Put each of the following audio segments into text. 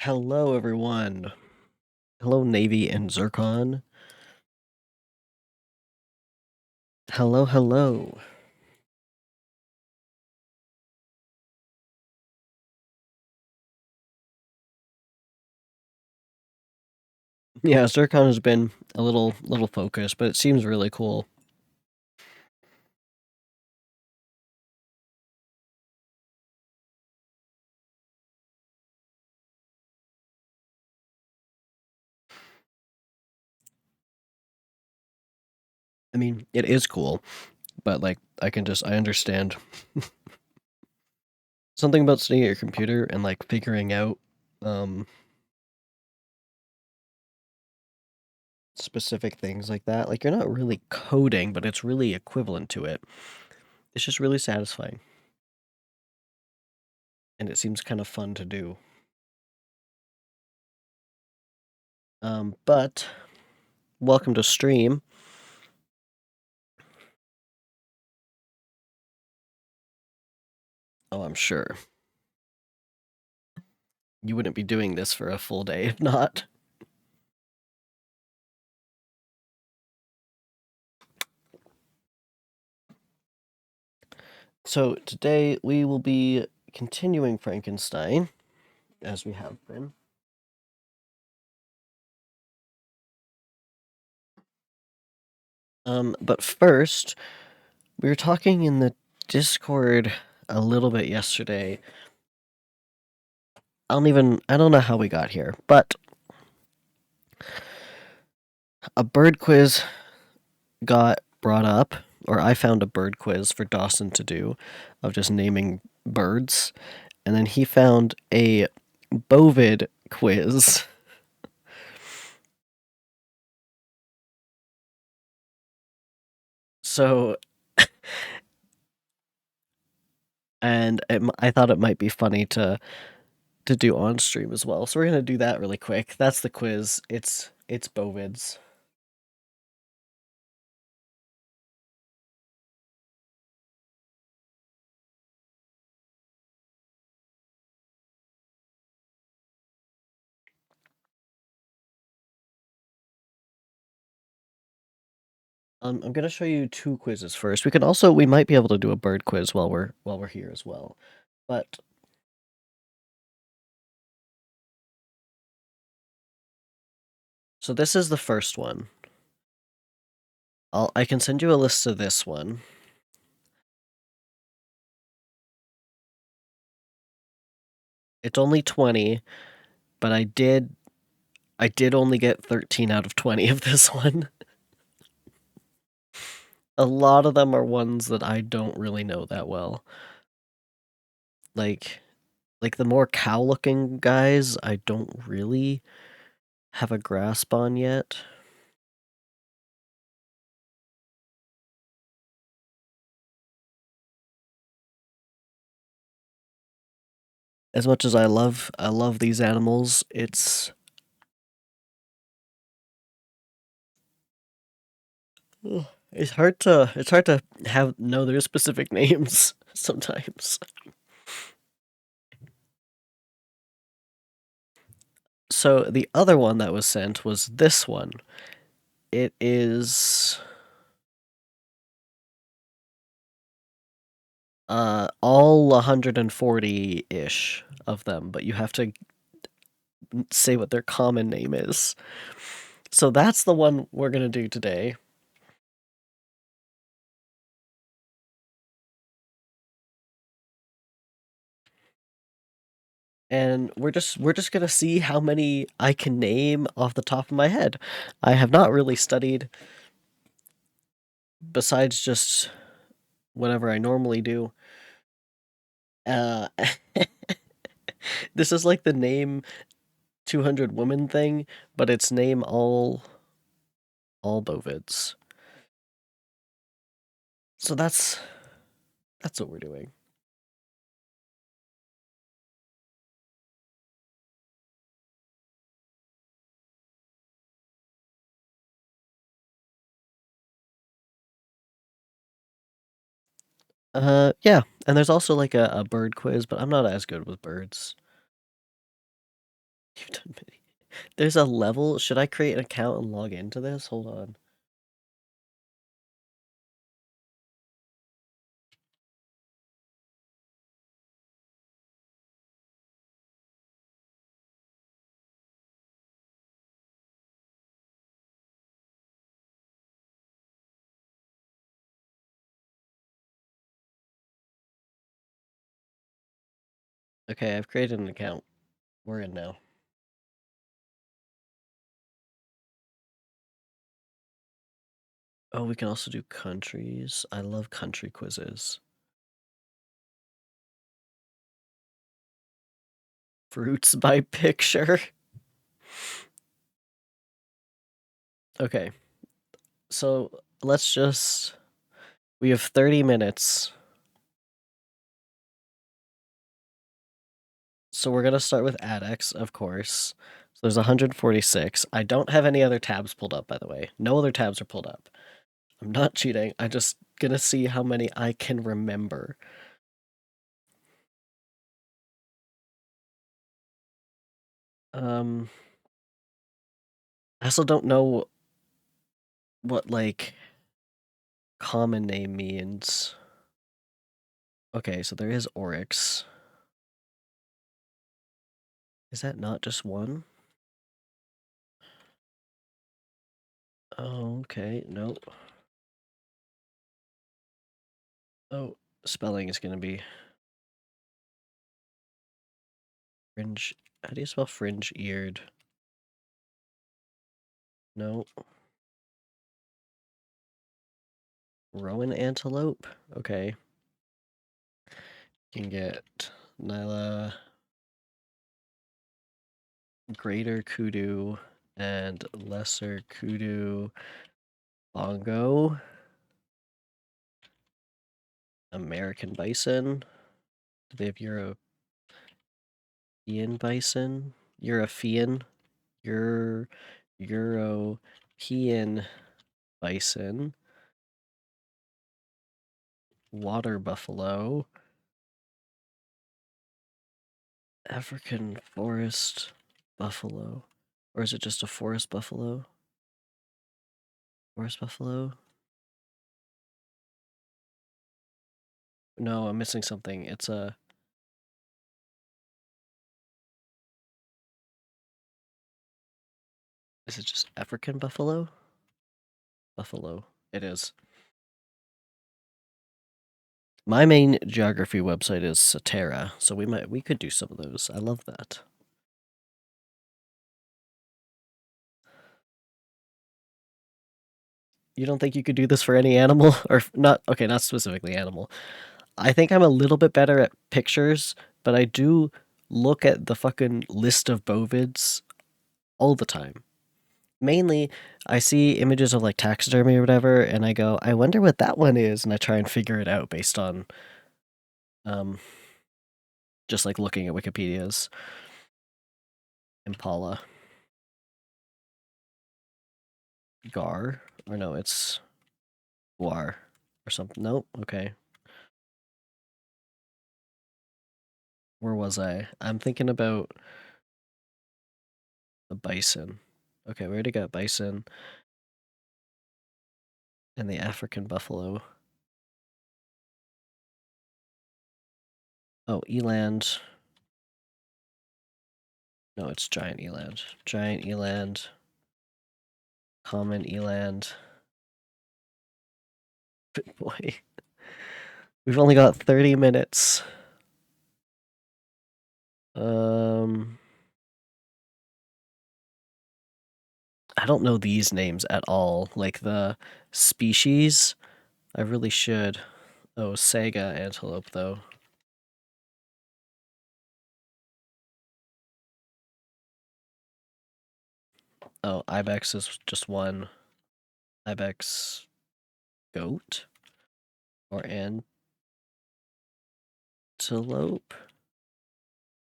Hello, everyone. Hello, Navy and Zircon. Hello, hello. Yeah, Zircon has been a little focused, but it seems really cool. I mean, it is cool, but like I understand something about sitting at your computer and like figuring out specific things like that. Like you're not really coding, but it's really equivalent to it. It's just really satisfying. And it seems kind of fun to do. But welcome to stream. Oh, I'm sure. You wouldn't be doing this for a full day if not. So today we will be continuing Frankenstein, as we have been. But first, we were talking in the Discord a little bit yesterday. I don't know how we got here, but a bird quiz got brought up, or I found a bird quiz for Dawson to do of just naming birds, and then he found a bovid quiz. So, I thought it might be funny to do on stream as well. So we're gonna do that really quick. That's the quiz. It's bovids. I'm gonna show you two quizzes first. We might be able to do a bird quiz while we're here as well. But so this is the first one. I can send you a list of this one. It's only 20, but I did only get 13 out of 20 of this one. A lot of them are ones that I don't really know that well. Like the more cow-looking guys, I don't really have a grasp on yet. As much as I love these animals, it's hard to have know their specific names sometimes. So the other one that was sent was this one. It is all 140-ish of them, but you have to say what their common name is. So that's the one we're gonna do today. And we're just gonna see how many I can name off the top of my head. I have not really studied besides just whatever I normally do. Uh, this is like the name 200 women thing, but it's name all bovids. So that's what we're doing. Yeah, and there's also like a bird quiz, but I'm not as good with birds. You've done many. There's a level. Should I create an account and log into this? Hold on. Okay, I've created an account. We're in now. Oh, we can also do countries. I love country quizzes. Fruits by picture. Okay, so let's just. We have 30 minutes. So we're going to start with ADX, of course. So there's 146. I don't have any other tabs pulled up, by the way. No other tabs are pulled up. I'm not cheating. I'm just going to see how many I can remember. I also don't know what, like, common name means. Okay, so there is Oryx. Is that not just one? Oh, okay. No. Oh, spelling is going to be fringe. How do you spell fringe-eared? No. Rowan antelope? Okay. You can get Nyla, greater kudu, and lesser kudu bongo. American bison. Do they have European bison? European? European bison. Water buffalo. African forest buffalo. Or is it just a forest buffalo? Forest buffalo? No, I'm missing something. It's a... Is it just African buffalo? Buffalo. It is. My main geography website is Satera, so we could do some of those. I love that. You don't think you could do this for any animal? Or not, okay, not specifically animal. I think I'm a little bit better at pictures, but I do look at the fucking list of bovids all the time. Mainly, I see images of like taxidermy or whatever, and I go, I wonder what that one is, and I try and figure it out based on um just like looking at Wikipedia's Impala. Gar. Or no, it's Guar or something. Nope. Okay. Where was I? I'm thinking about the bison. Okay, we already got bison and the African buffalo. Oh, eland. No, it's giant eland. Giant eland. Common eland. Boy. We've only got 30 minutes. I don't know these names at all. Like the species. I really should. Oh, Saga antelope, though. Oh, ibex is just one. Ibex goat? Or antelope?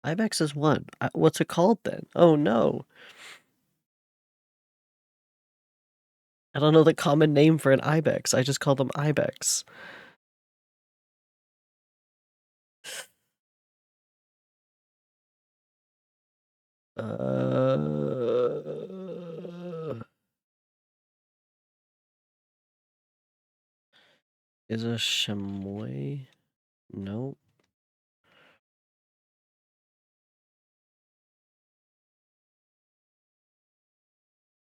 Ibex is one. What's it called then? Oh no. I don't know the common name for an ibex. I just call them ibex. Is a chamois? No.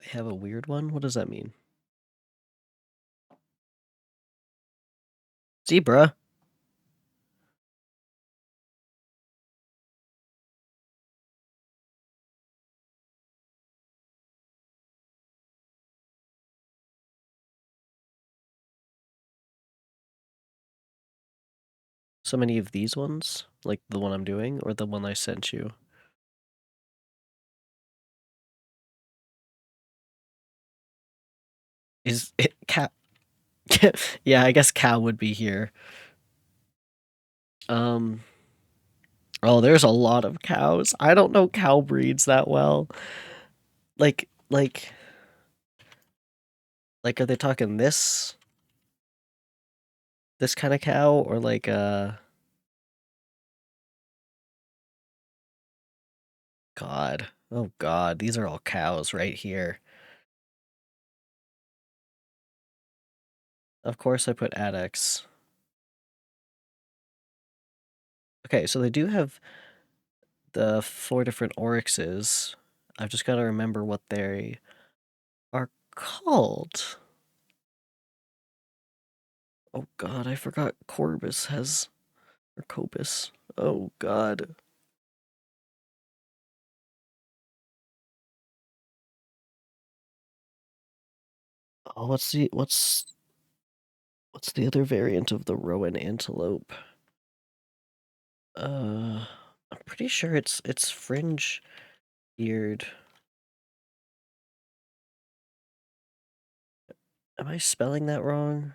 They have a weird one? What does that mean? Zebra? So many of these ones? Like the one I'm doing, or the one I sent you? Is it cat? Yeah, I guess cow would be here. Um. Oh, there's a lot of cows. I don't know cow breeds that well. Like, like, are they talking this kind of cow, or like God, oh God, these are all cows right here. Of course, I put addex. Okay, so they do have the 4 different oryxes. I've just got to remember what they are called. Oh God, I forgot Corbus has, or Cobus. Oh God. Oh, what's the other variant of the rowan antelope? I'm pretty sure it's fringe eared. Am I spelling that wrong?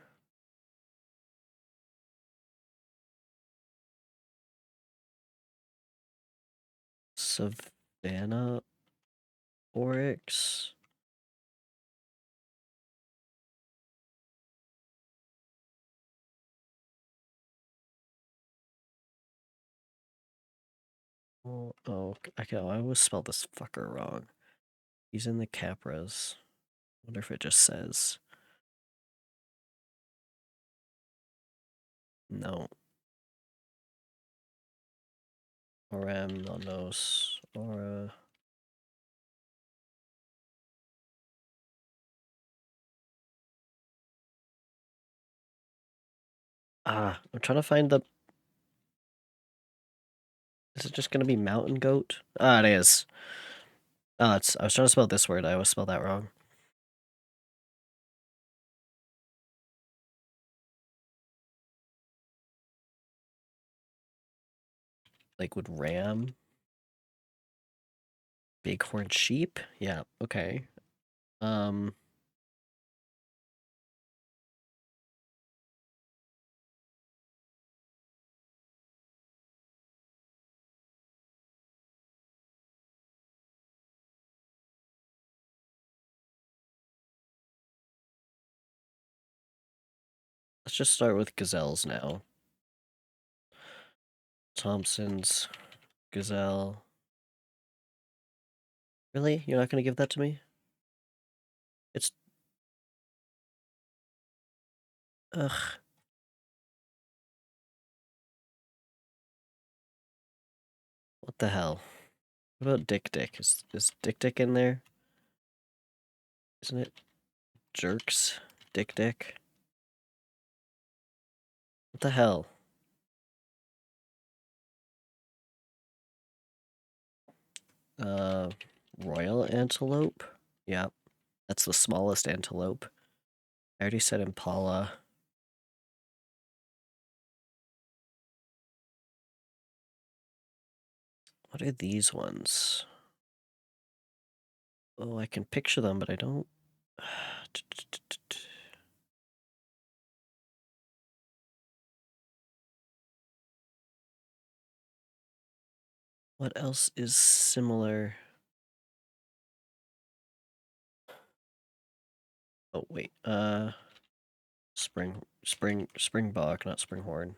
Savannah oryx. Oh, I always spell this fucker wrong. He's in the Capras. Wonder if it just says no. Oram, nonos, ora. I'm trying to find the. Is it just gonna be mountain goat? Ah, it is. Oh, it's. I was trying to spell this word. I always spell that wrong. Like with ram, bighorn sheep. Yeah. Okay. Um. Let's just start with gazelles now. Thompson's gazelle. Really? You're not gonna give that to me? It's. Ugh. What the hell? What about Dick Dick? Is Dick Dick in there? Isn't it? Jerks? Dick Dick? What the hell? Uh, Royal antelope? Yeah, that's the smallest antelope. I already said impala. What are these ones? Oh, I can picture them, but I don't. What else is similar? Oh, wait. Springbok, not springhorn.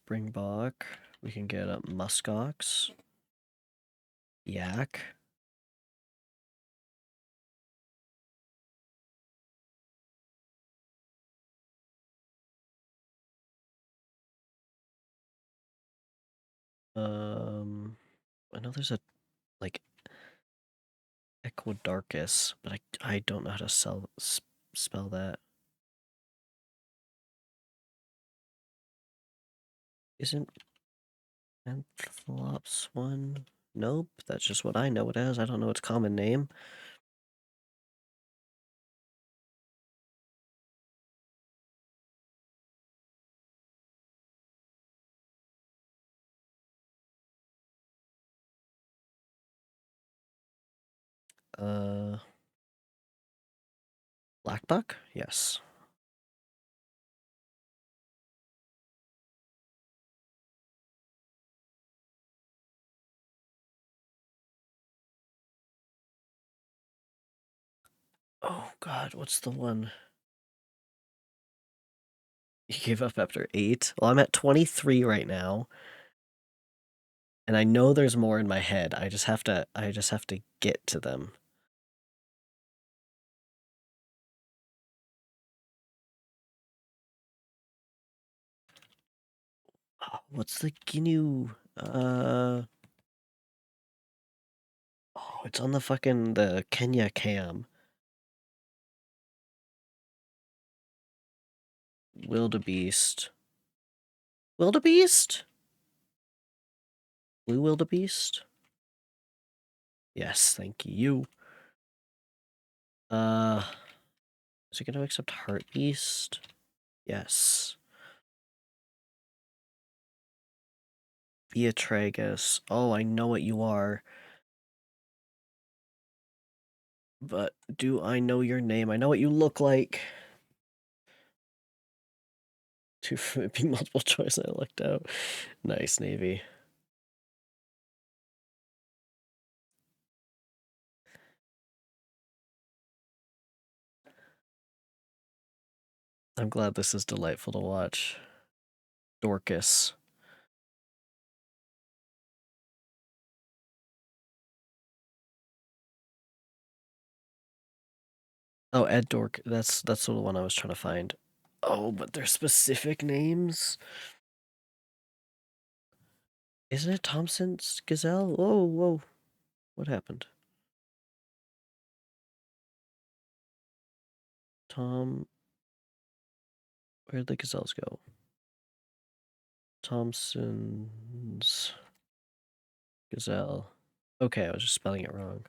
springbok. We can get a muskox. Yak. I know there's a like Equidarchus, but I don't know how to spell that. Isn't Antholops one? Nope, that's just what I know it as. I don't know its common name. Black buck? Yes. Oh god, what's the one? You gave up after 8? Well, I'm at 23 right now. And I know there's more in my head. I just have to get to them. Oh, what's the GNU? Oh, it's on the Kenya cam. Wildebeest. Wildebeest? Blue wildebeest? Yes, thank you. Is it gonna accept Heartbeast? Yes. Beatragus. Oh, I know what you are. But do I know your name? I know what you look like. Two be multiple choice I looked out. Nice, Navy. I'm glad this is delightful to watch. Dorcas. Oh, Ed Dork. That's the one I was trying to find. Oh, but they're specific names. Isn't it Thompson's Gazelle? Whoa, whoa. What happened? Tom. Where'd the gazelles go? Thompson's Gazelle. Okay, I was just spelling it wrong.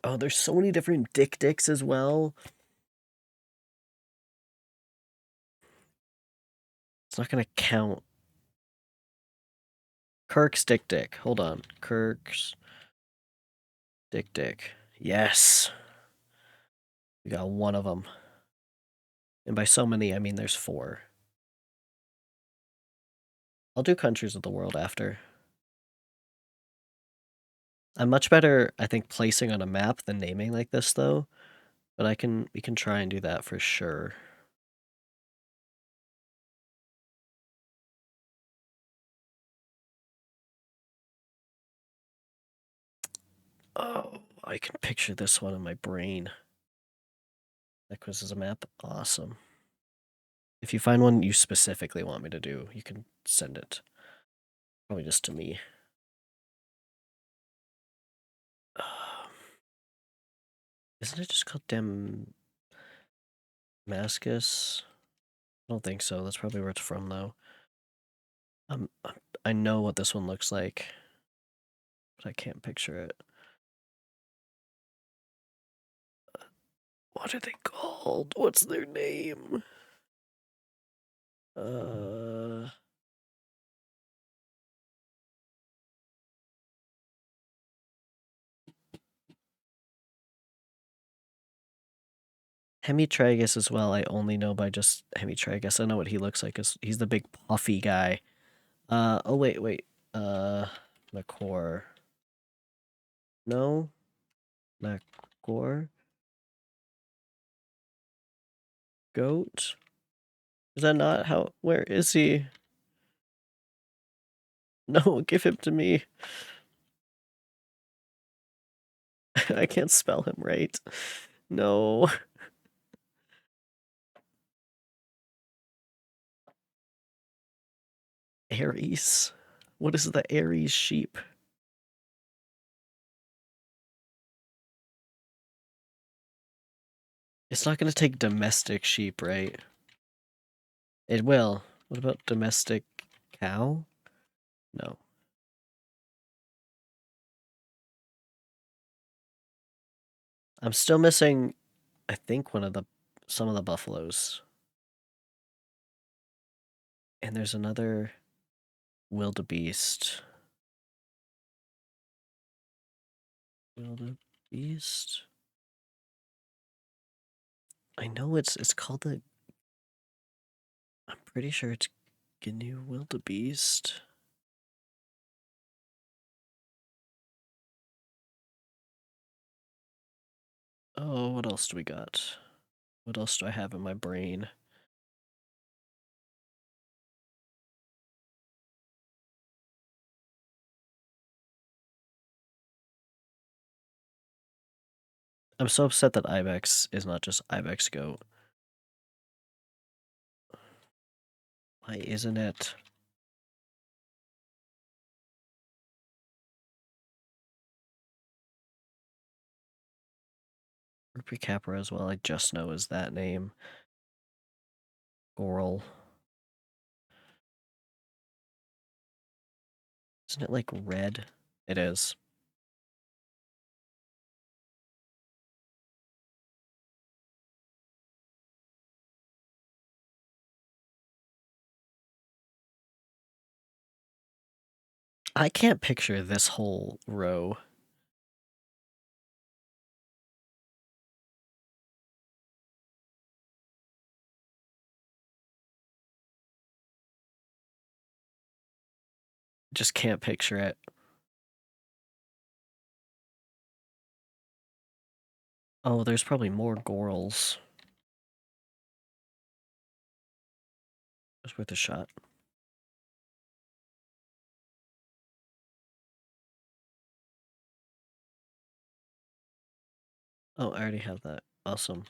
Oh, there's so many different dicks as well. It's not gonna count. Kirk's Dick. Hold on. Kirk's Dick. Yes. We got one of them. And by so many, I mean there's 4. I'll do countries of the world after. I'm much better, I think, placing on a map than naming like this, though. But we can try and do that for sure. Oh, I can picture this one in my brain. That quiz is a map? Awesome. If you find one you specifically want me to do, you can send it. Probably just to me. Isn't it just called Damascus? I don't think so. That's probably where it's from, though. I know what this one looks like, but I can't picture it. What are they called? What's their name? Hemitragus as well. I only know by just Hemitragus. I know what he looks like. He's the big puffy guy. Oh wait. Macor. No, Macor. Goat. Is that not how? Where is he? No, give him to me. I can't spell him right. No. Aries? What is the Aries sheep? It's not going to take domestic sheep, right? It will. What about domestic cow? No. I'm still missing, I think, some of the buffaloes. And there's another wildebeest. Wildebeest? I know it's called the. I'm pretty sure it's GNU wildebeest. Oh, what else do we got? What else do I have in my brain? I'm so upset that ibex is not just ibex goat. Why isn't it? Rupi Capra as well, I just know is that name. Oral. Isn't it like red? It is. I can't picture this whole row. Just can't picture it. Oh, there's probably more gorals. It's worth a shot. Oh, I already have that. Awesome.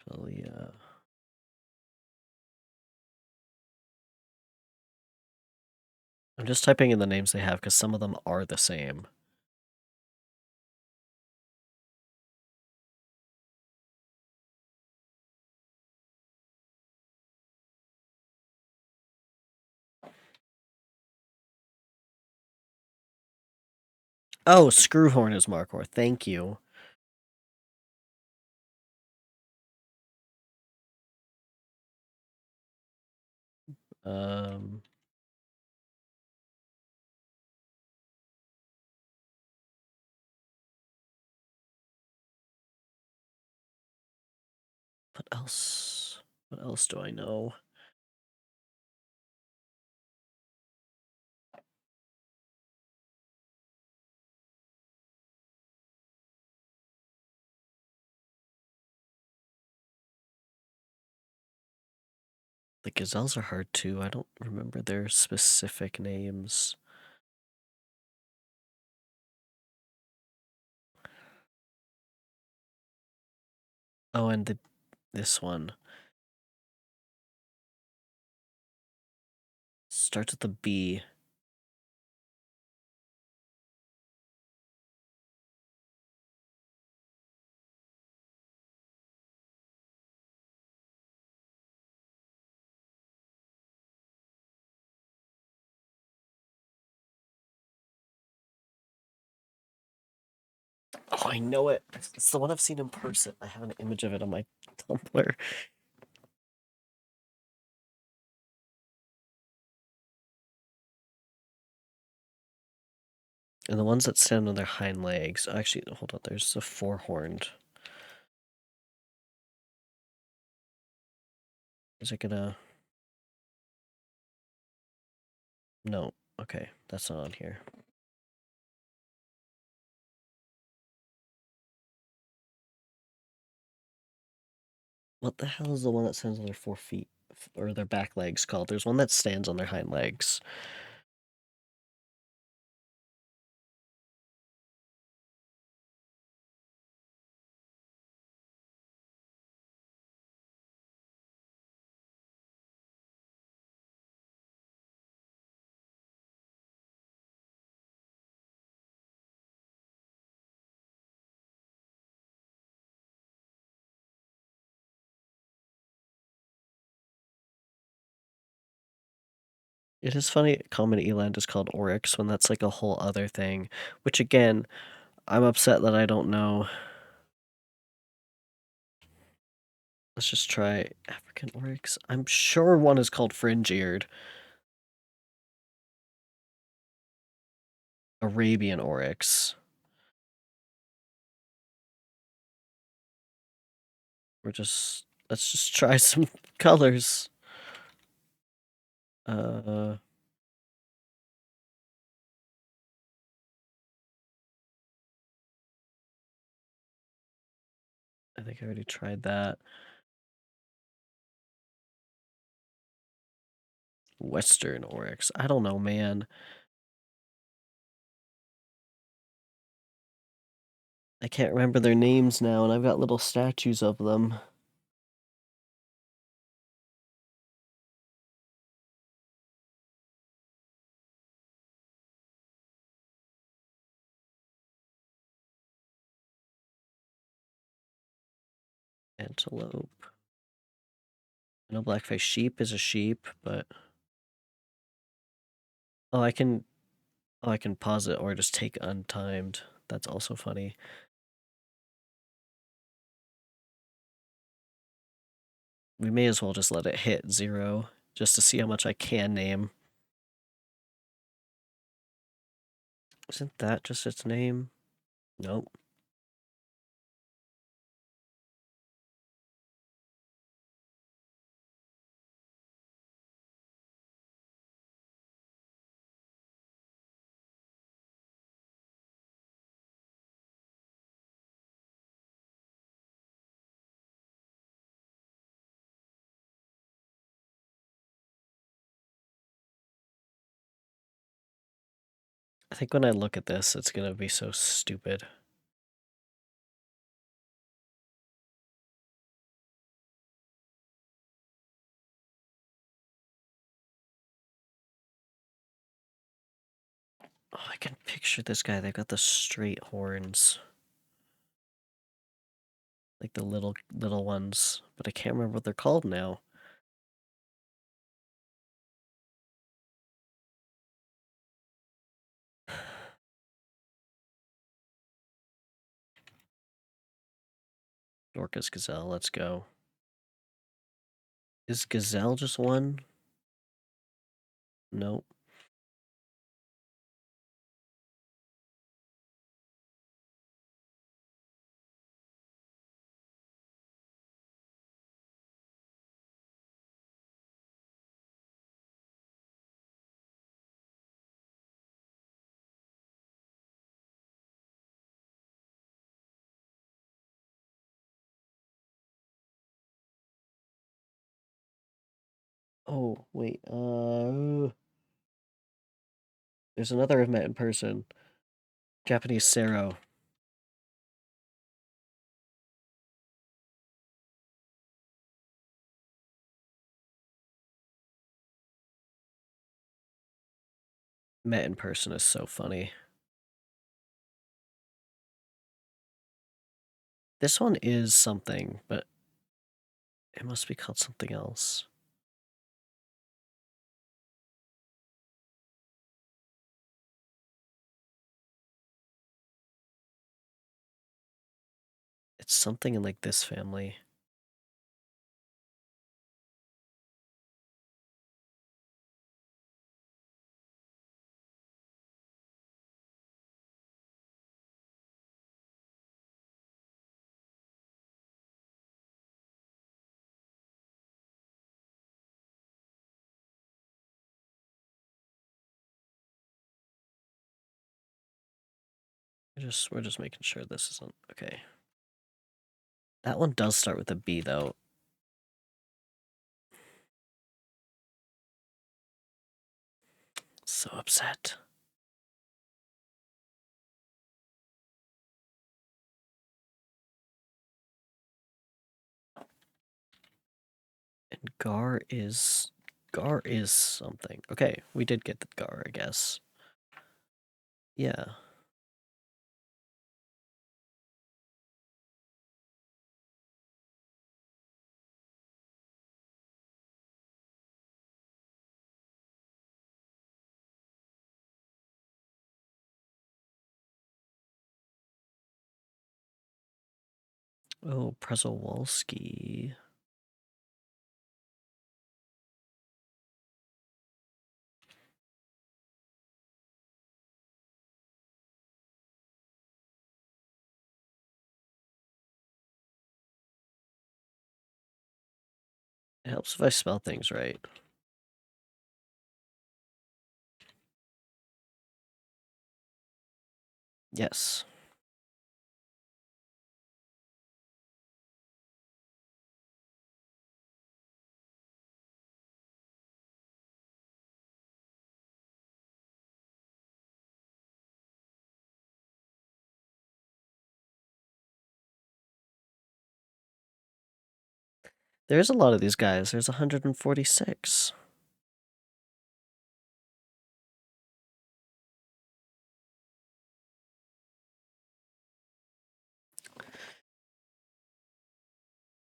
Well, yeah. I'm just typing in the names they have because some of them are the same. Oh, Screwhorn is Markor. Thank you. Um, what else? What else do I know? The gazelles are hard too. I don't remember their specific names. Oh, and this one starts with a B. Oh, I know it. It's the one I've seen in person. I have an image of it on my Tumblr. And the ones that stand on their hind legs. Actually, hold on. There's a four-horned. Is it gonna... No. Okay, that's not on here. What the hell is the one that stands on their 4 feet or their back legs called? There's one that stands on their hind legs. It is funny common eland is called oryx when that's like a whole other thing, which again, I'm upset that I don't know. Let's just try African oryx. I'm sure one is called fringe-eared. Arabian oryx. Let's just try some colors. I think I already tried that. Western oryx. I don't know, man. I can't remember their names now, and I've got little statues of them. Antelope. I know blackface sheep is a sheep, but oh, I can pause it or just take untimed. That's also funny. We may as well just let it hit 0 just to see how much I can name. Isn't that just its name? Nope. I think when I look at this, it's gonna be so stupid. Oh, I can picture this guy. They've got the straight horns. Like the little ones. But I can't remember what they're called now. Dorcas gazelle, let's go. Is gazelle just one? Nope. Oh, wait, there's another I've met in person. Japanese Sero. Met in person is so funny. This one is something, but it must be called something else. It's something in like this family. We're just making sure this isn't okay. That one does start with a B though. So upset. And Gar is something. Okay, we did get the Gar, I guess. Yeah. Oh, Przewalski. It helps if I spell things right. Yes. There's a lot of these guys. There's 146.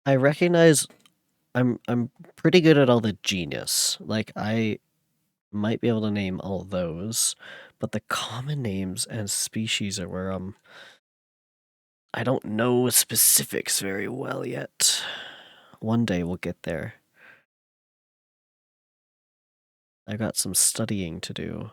I recognize I'm pretty good at all the genius. Like I might be able to name all those, but the common names and species are where I don't know specifics very well yet. One day we'll get there. I got some studying to do.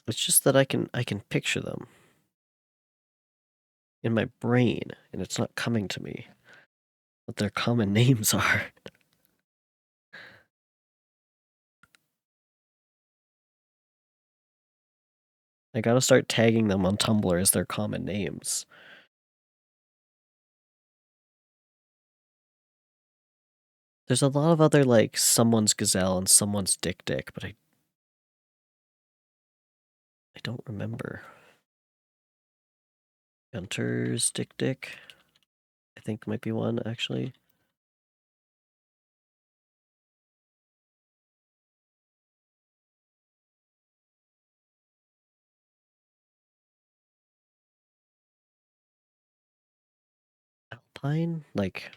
It's just that I can picture them in my brain, and it's not coming to me. What their common names are. I gotta start tagging them on Tumblr as their common names. There's a lot of other like someone's gazelle and someone's dick, but I don't remember. Gunter's dick. I think might be one actually. Alpine? Like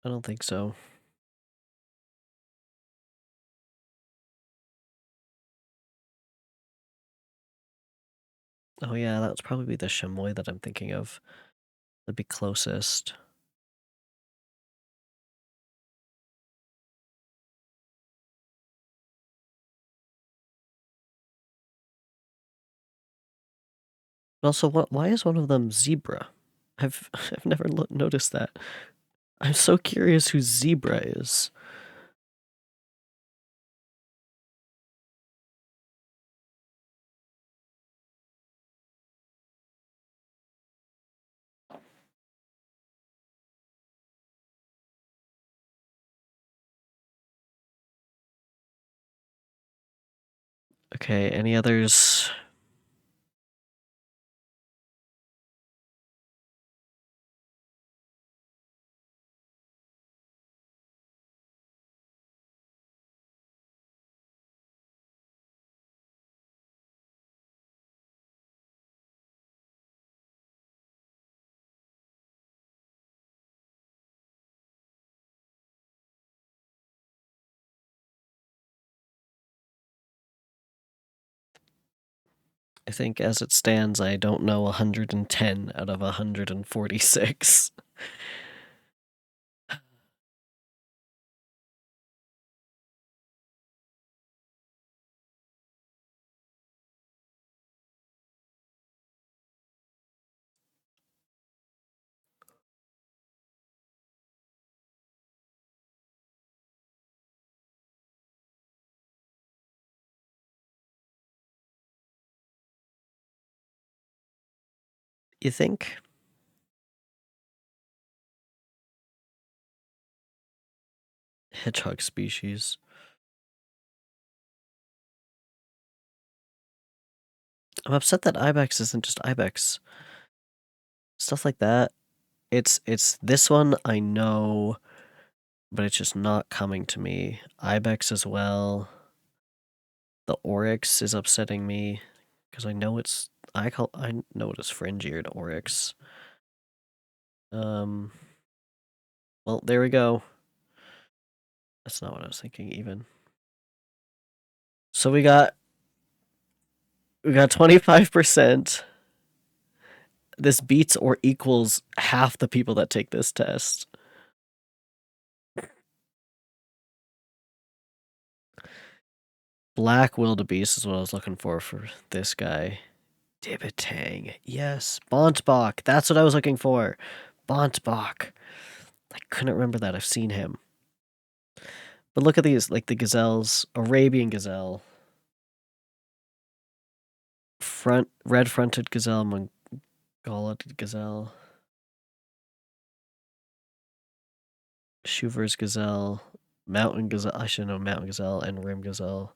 I don't think so. Oh yeah, that would probably be the chamois that I'm thinking of. That'd be closest. But also, why is one of them zebra? I've never noticed that. I'm so curious who zebra is. Okay, any others? I think as it stands, I don't know 110 out of 146. You think? Hedgehog species. I'm upset that ibex isn't just ibex. Stuff like that. It's this one I know, but it's just not coming to me. Ibex as well. The oryx is upsetting me because I know it's I know it is fringe-eared oryx. Well, there we go. That's not what I was thinking even. So we got 25%. This beats or equals half the people that take this test. Black wildebeest is what I was looking for this guy. Dibbitang. Yes. Bontbok. That's what I was looking for. Bontbok. I couldn't remember that. I've seen him. But look at these, like the gazelles. Arabian gazelle. Red-fronted gazelle. Mongolic gazelle. Schuver's gazelle. Mountain gazelle. I should know mountain gazelle and rim gazelle.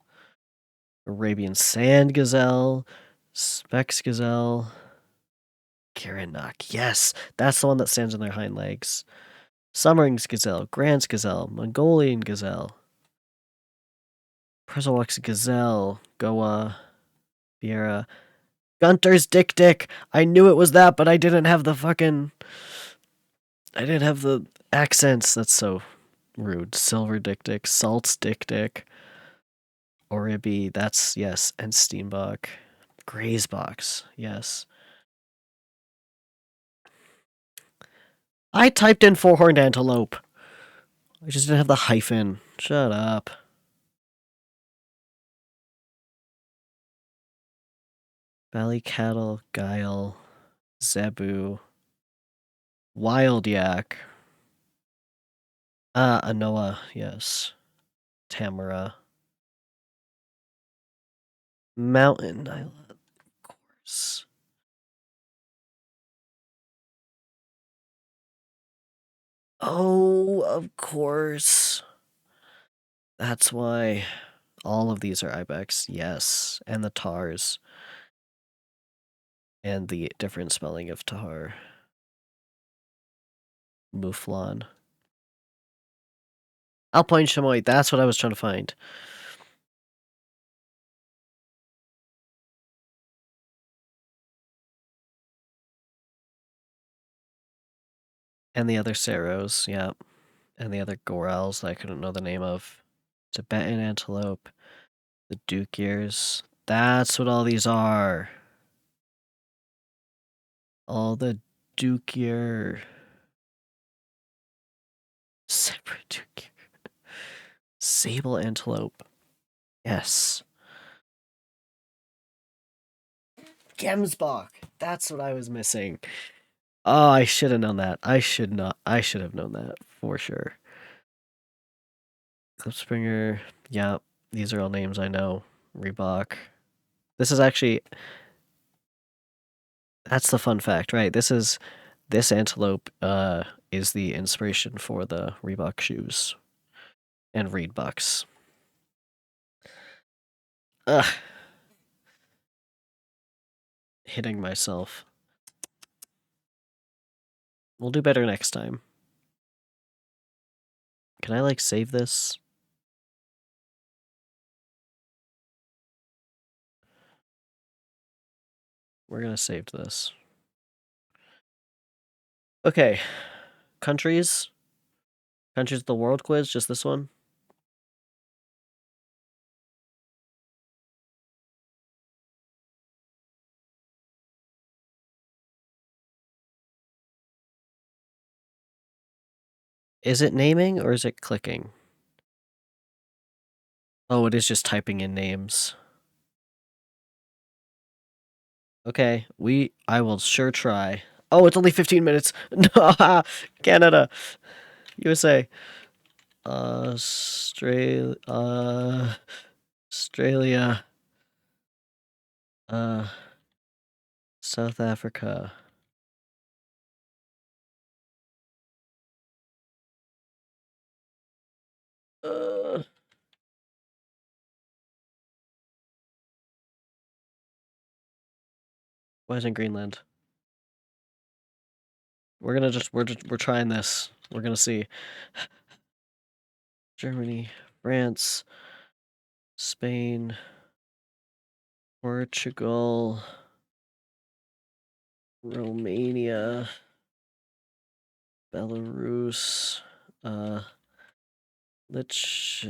Arabian sand gazelle. Specs gazelle. Kirinok. Yes, that's the one that stands on their hind legs. Summerings gazelle. Grant's gazelle. Mongolian gazelle. Prezowak's gazelle. Goa. Viera. Gunter's dick. I knew it was that, but I didn't have the fucking... I didn't have the accents. That's so rude. Silver dick. Salt's dick. Oribi. That's, yes. And Steenbok. Gray's box. Yes. I typed in four-horned antelope. I just didn't have the hyphen. Shut up. Valley cattle, guile, zebu, wild yak. Anoa, yes. Tamara. Mountain, of course. Oh, of course. That's why all of these are ibex, yes. And the tars. And the different spelling of tar. Mouflon. Alpine chamois, that's what I was trying to find. And the other seros, yeah. And the other gorals that I couldn't know the name of. Tibetan antelope. The Duke ears. That's what all these are. All the Duke ear. Separate Duke ear. Sable antelope. Yes. Gemsbach. That's what I was missing. Oh, I should have known that. I should have known that for sure. Clipspringer. Yeah, these are all names I know. Reebok. This is actually... That's the fun fact, right? This antelope is the inspiration for the Reebok shoes and Reedbucks. Ugh. Hitting myself. We'll do better next time. Can I, like, save this? We're gonna save this. Okay. Countries? Countries of the world quiz? Just this one? Is it naming or is it clicking? Oh, it is just typing in names. Okay, I will sure try. Oh, it's only 15 minutes. No, Canada. USA. Australia. Australia. South Africa. Why isn't Greenland? We're trying this. We're gonna see. Germany, France, Spain, Portugal, Romania, Belarus, Lich.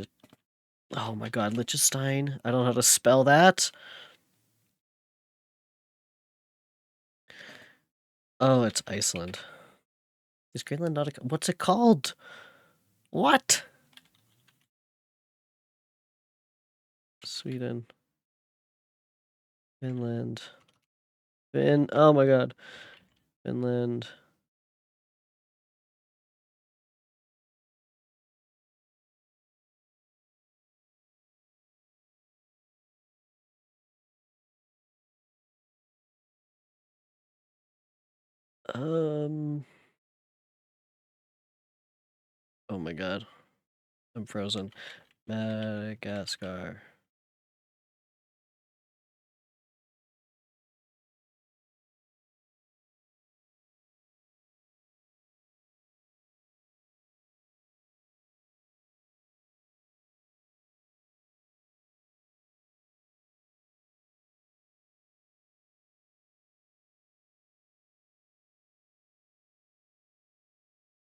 Oh my God, Liechtenstein. I don't know how to spell that. Oh, it's Iceland. Is Greenland not a... What's it called? What? Sweden. Finland. Oh my God. Finland. Um. Oh my God. I'm frozen. Madagascar.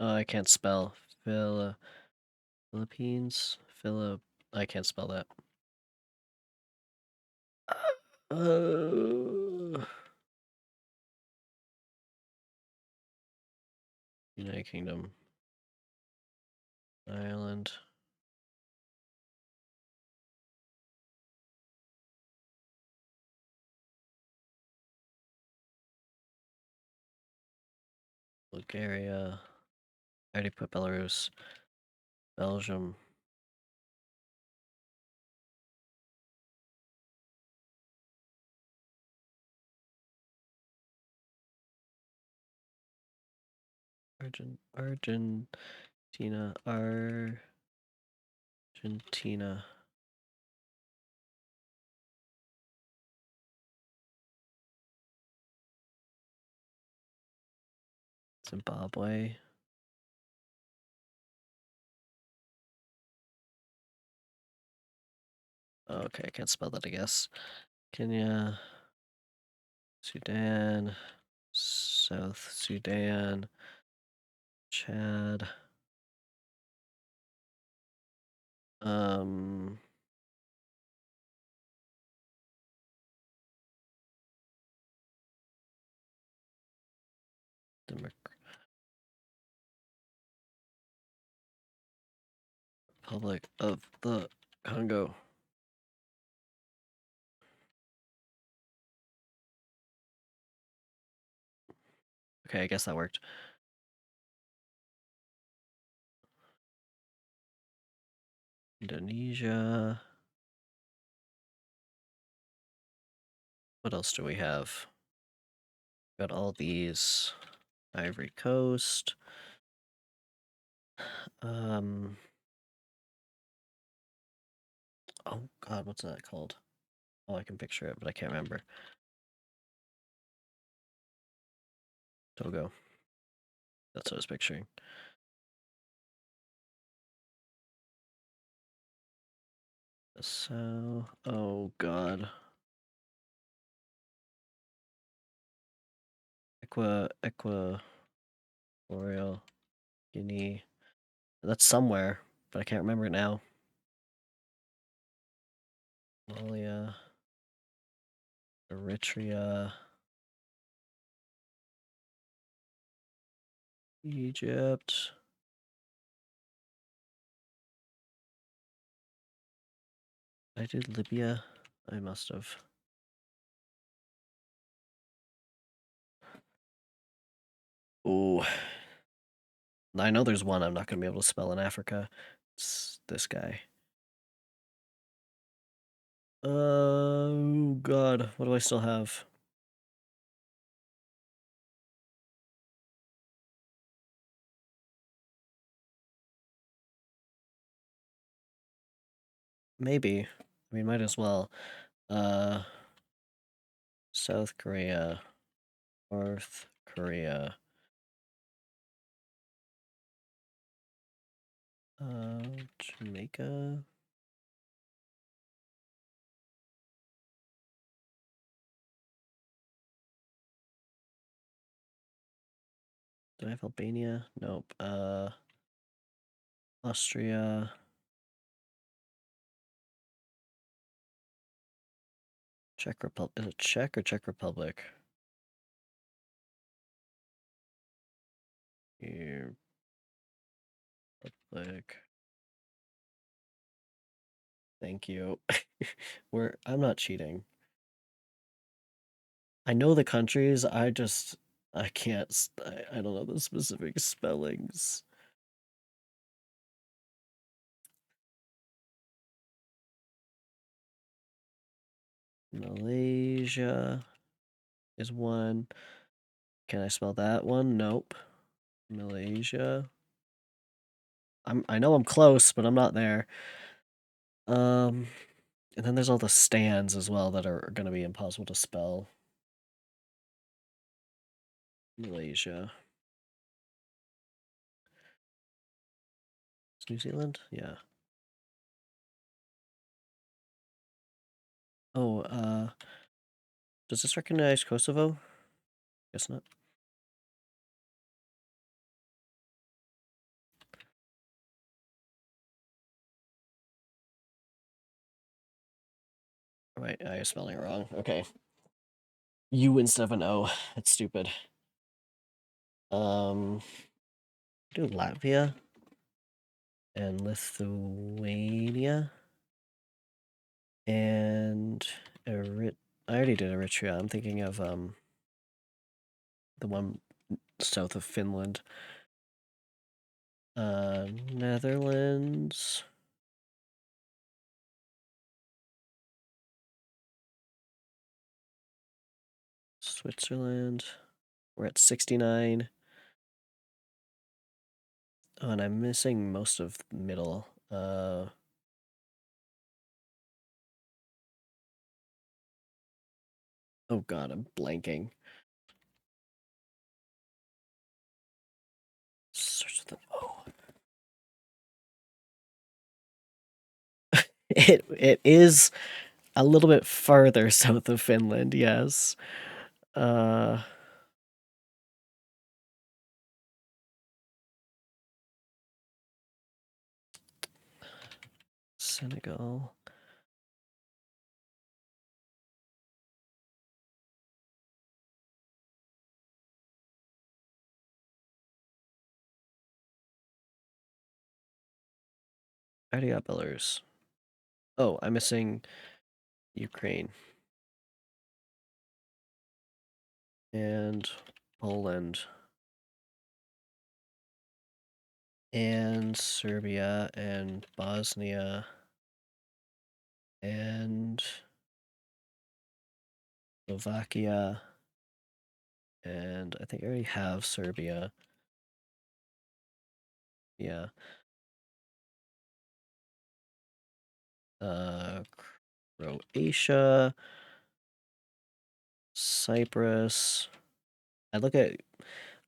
Oh, I can't spell. Philippines. I can't spell that. Uh, United Kingdom. Ireland. Bulgaria. I already put Belarus. Belgium. Argentina. Argentina. Zimbabwe. Oh, okay, I can't spell that, I guess. Kenya. Sudan. South Sudan. Chad. Um. Republic of the Congo. Okay, I guess that worked. Indonesia. What else do we have? Got all these. Ivory Coast. Um. Oh God, what's that called? Oh, I can picture it, but I can't remember. Togo. That's what I was picturing. So, oh God. Equatorial Guinea. That's somewhere, but I can't remember it now. Somalia, Eritrea, Egypt. I did Libya. I must have. Oh, I know there's one I'm not gonna be able to spell in Africa. It's this guy. Oh God, what do I still have? Maybe. I mean, might as well. South Korea, North Korea, Jamaica. Do I have Albania? Nope. Austria. Czech Republic. Is it Czech or Czech Republic? Here. Republic. Thank you. I'm not cheating. I know the countries, I can't, I don't know the specific spellings. Malaysia is one. Can I spell that one? Nope. Malaysia. I know I'm close, but I'm not there. And then there's all the stands as well that are gonna be impossible to spell. Malaysia. It's New Zealand? Yeah. Oh, does this recognize Kosovo? Guess not. Right, I was spelling it wrong. Okay. U instead of an O. That's stupid. Do Latvia and Lithuania and I already did Eritrea. I'm thinking of the one south of Finland. Netherlands. Switzerland. We're at 69. Oh, and I'm missing most of the middle. Oh god, I'm blanking. Search the It is a little bit farther south of Finland, yes. Uh Senegal. I already got Belarus. Oh, I'm missing Ukraine and Poland and Serbia and Bosnia and Slovakia, and I think I already have Serbia. Yeah. Uh, Croatia, Cyprus.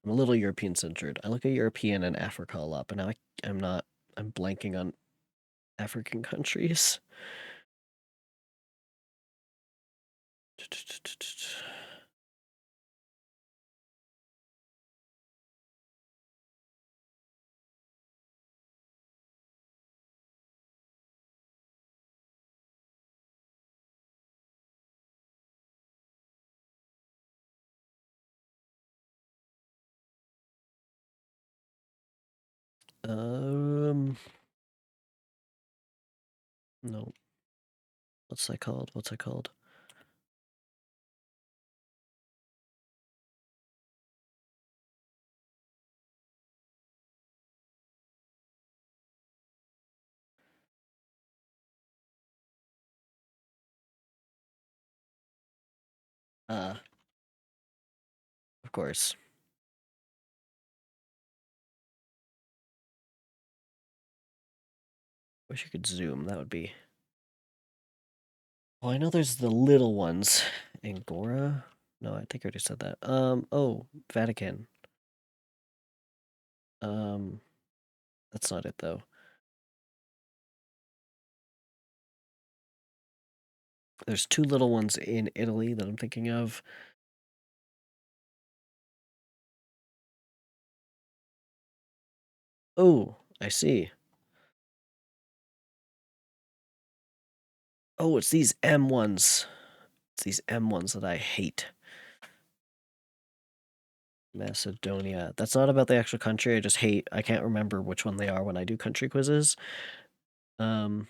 I'm a little European centered. I look at European and Africa a lot, but now I'm not, I'm blanking on African countries. Um, no. What's that called? What's that called? Uh, of course. Wish you could zoom. That would be Well, I know there's the little ones. Angora? No, I think I already said that. Oh, Vatican. Um, that's not it though. There's two little ones in Italy that I'm thinking of. Oh, I see. Oh, it's these M ones. It's these M ones that I hate. Macedonia. That's not about the actual country. I just hate. I can't remember which one they are when I do country quizzes. Um,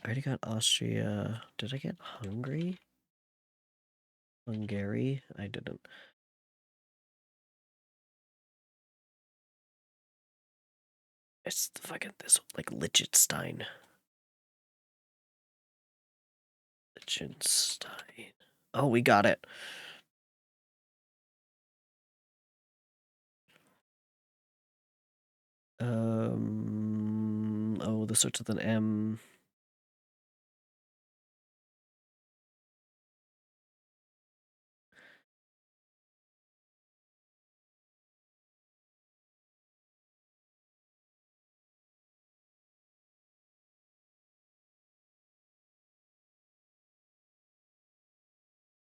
I already got Austria. Did I get Hungary? Hungary? I didn't. It's the fucking this like Liechtenstein. Liechtenstein. Oh, we got it. Oh, this starts with an M.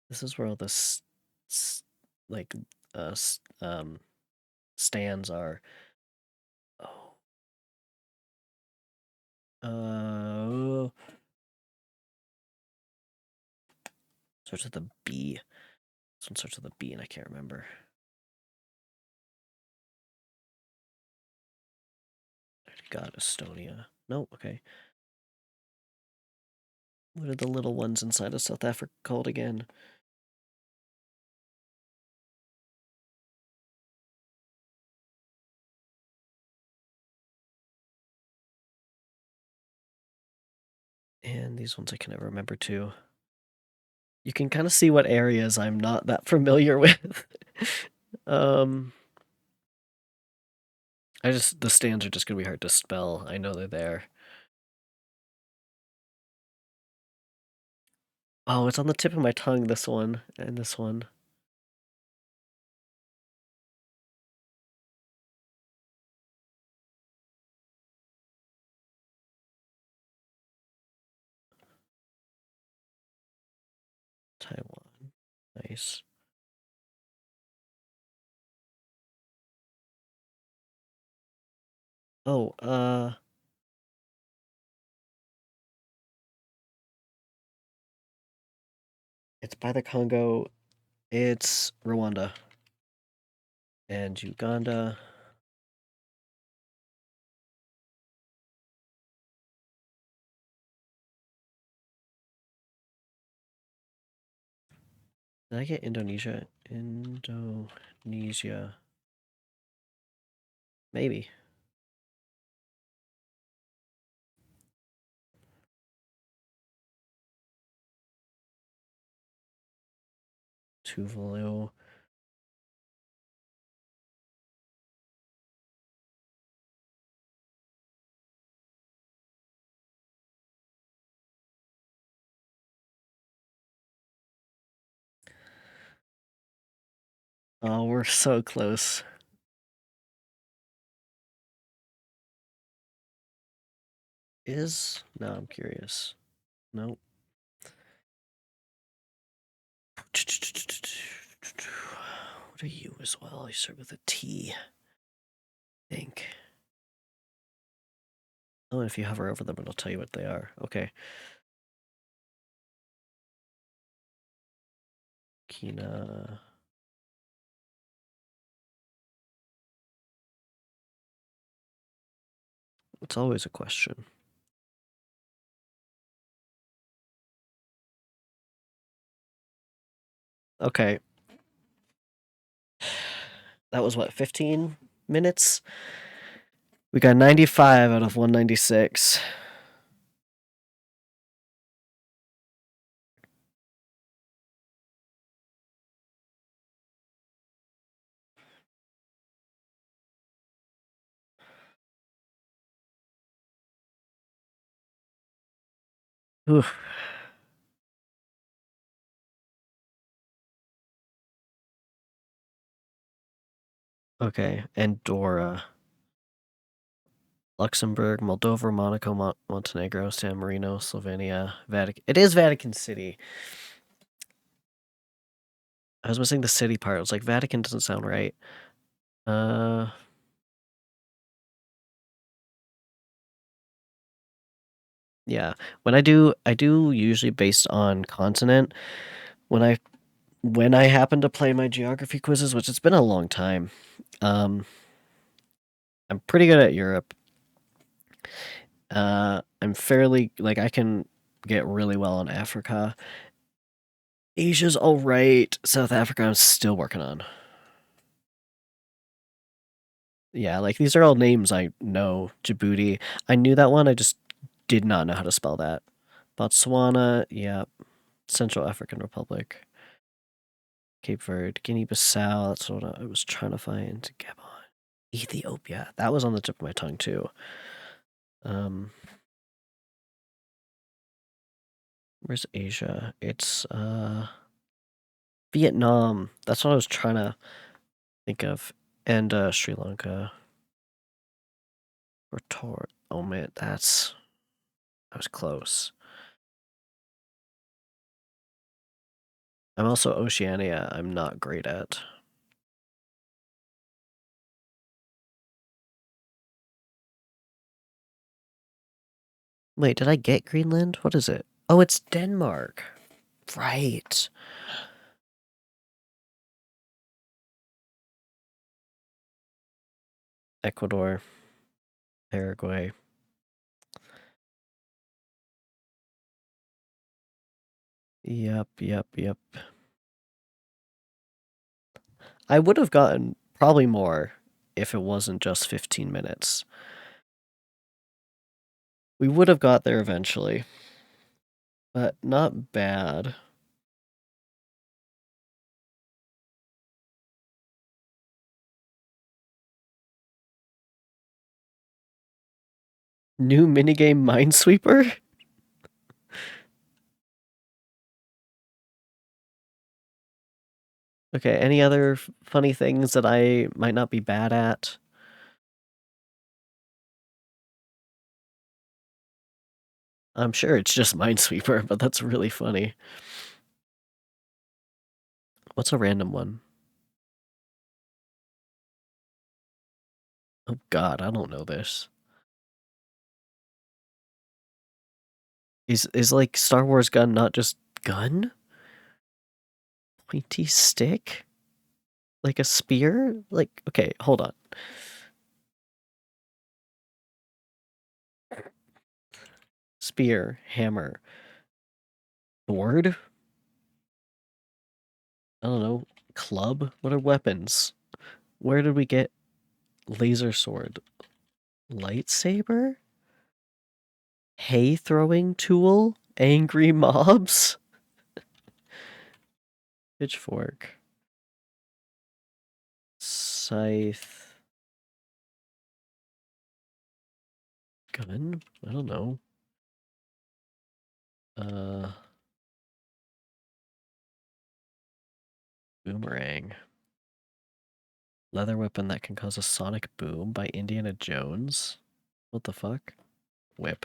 This is where all the like uh stands are. Oh. Uh, Starts with a B. This one starts with a B, and I can't remember. I got Estonia. No, okay. What are the little ones inside of South Africa called again? And these ones I can never remember too. You can kind of see what areas I'm not that familiar with. um, the stands are just gonna be hard to spell. I know they're there. Oh, it's on the tip of my tongue, this one, and this one. Taiwan. Nice. Oh, it's by the Congo. It's Rwanda. And Uganda. Did I get Indonesia? Indonesia. Maybe. Tuvalu. Oh, we're so close. No, I'm curious. Nope. What are you as well? I start with a T. I think. Oh, and if you hover over them, it'll tell you what they are. Okay. Kina. It's always a question. Okay. That was what, 15 minutes? We got 95 out of 196. Oof. Okay, Andorra, Luxembourg, Moldova, Monaco, Montenegro, San Marino, Slovenia, Vatican. It is Vatican City. I was missing the city part. I was like, Vatican doesn't sound right. Yeah. I do usually based on continent. When I happen to play my geography quizzes, which it's been a long time, I'm pretty good at Europe. I'm fairly like I can get really well on Africa. Asia's all right. South Africa, I'm still working on. Yeah, like these are all names I know. Djibouti, I knew that one. I just did not know how to spell that. Botswana, yeah. Central African Republic, Cape Verde, Guinea-Bissau. That's what I was trying to find. Gabon, Ethiopia. That was on the tip of my tongue too. Um, where's Asia? It's Vietnam. That's what I was trying to think of. And Sri Lanka. Or Tor. Oh man, I was close. I'm also Oceania. I'm not great at. Wait, did I get Greenland? What is it? Oh, it's Denmark. Right. Ecuador, Paraguay. Yep. I would have gotten probably more if it wasn't just 15 minutes. We would have got there eventually, but not bad. New minigame Minesweeper? Okay, any other funny things that I might not be bad at? I'm sure it's just Minesweeper, but that's really funny. What's a random one? Oh god, I don't know this. Is like Star Wars gun not just gun? Pointy stick? Like a spear? Like, okay, hold on. Spear, hammer, sword? I don't know. Club? What are weapons? Where did we get laser sword? Lightsaber? Hay throwing tool? Angry mobs? Pitchfork. Scythe. Gun? I don't know. Uh, Boomerang. Leather weapon that can cause a sonic boom by Indiana Jones? What the fuck? Whip.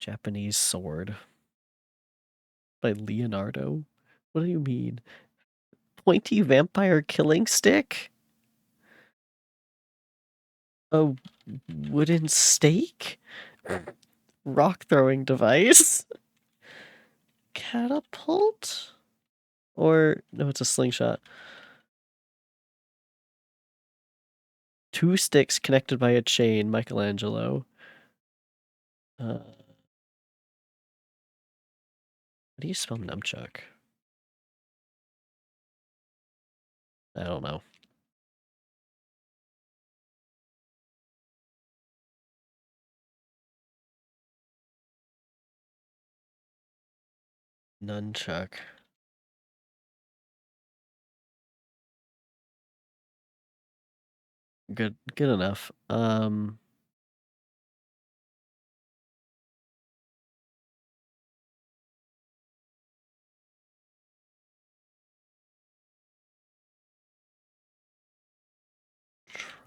Japanese sword by Leonardo? What do you mean? Pointy vampire killing stick? A wooden stake? Rock throwing device? Catapult? Or, no, it's a slingshot. Two sticks connected by a chain, Michelangelo. How do you spell nunchuck? I don't know. Nunchuck. Good enough.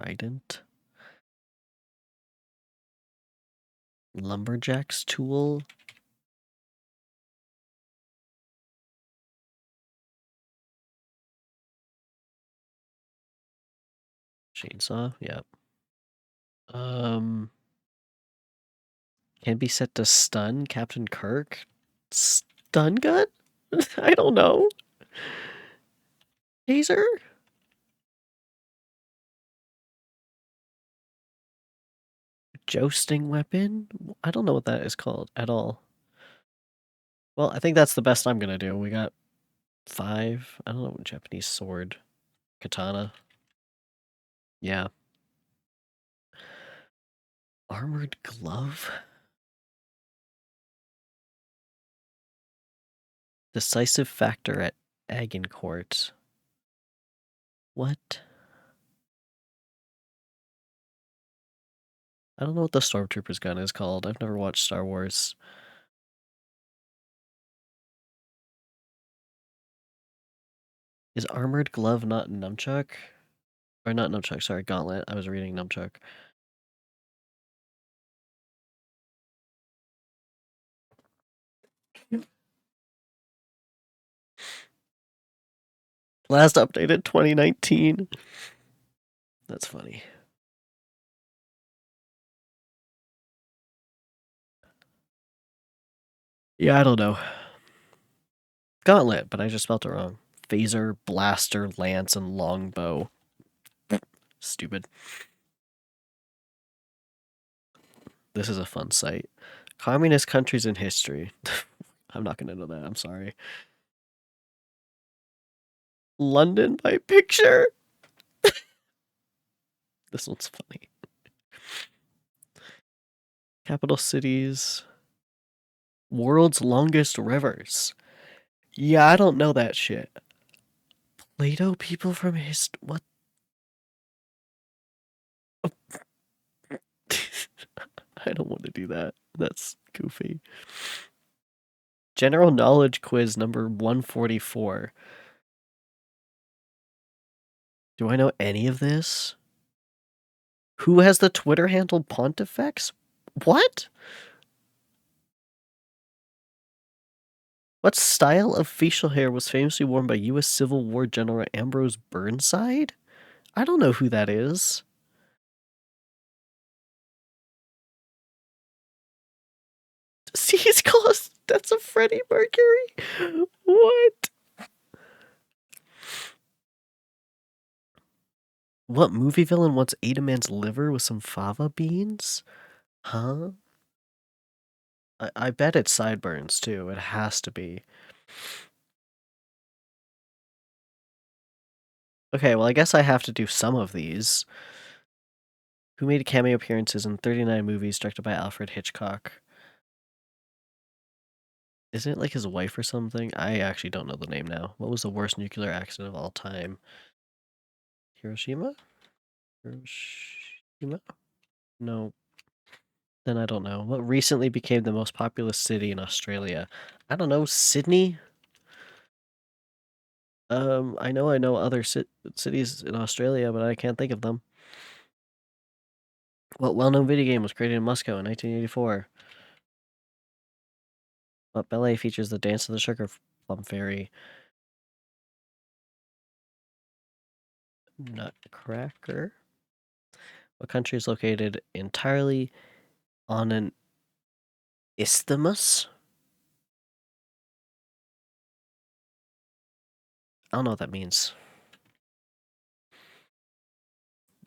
Trident. Lumberjack's tool. Chainsaw, yep. Can be set to stun Captain Kirk. Stun gun? I don't know. Taser? Jousting weapon? I don't know what that is called at all. Well, I think that's the best I'm gonna do. We got 5. I don't know, Japanese sword. Katana. Yeah. Armored glove? Decisive factor at Agincourt. What? I don't know what the Stormtrooper's gun is called. I've never watched Star Wars. Is armored glove not nunchuck? Or not nunchuck, sorry, gauntlet. I was reading nunchuck. Last updated 2019. That's funny. Yeah, I don't know. Gauntlet, but I just spelled it wrong. Phaser, blaster, lance, and longbow. Stupid. This is a fun site. Communist countries in history. I'm not gonna know that, I'm sorry. London by picture? This one's funny. Capital cities. World's longest rivers. Yeah, I don't know that shit. Plato people from what? I don't want to do that. That's goofy. General knowledge quiz number 144. Do I know any of this? Who has the Twitter handle Pontifex? What? What style of facial hair was famously worn by U.S. Civil War General Ambrose Burnside? I don't know who that is. See, he's close. That's a Freddie Mercury. What? What movie villain wants ate a man's liver with some fava beans? Huh? I bet it's Sideburns too. It has to be. Okay, well, I guess I have to do some of these. Who made cameo appearances in 39 movies directed by Alfred Hitchcock? Isn't it like his wife or something? I actually don't know the name now. What was the worst nuclear accident of all time? Hiroshima? Hiroshima? No. Then I don't know. What recently became the most populous city in Australia? I don't know. Sydney? I know other cities in Australia, but I can't think of them. What well-known video game was created in Moscow in 1984? What ballet features the dance of the sugar plum fairy? Nutcracker? What country is located entirely on an isthmus? I don't know what that means.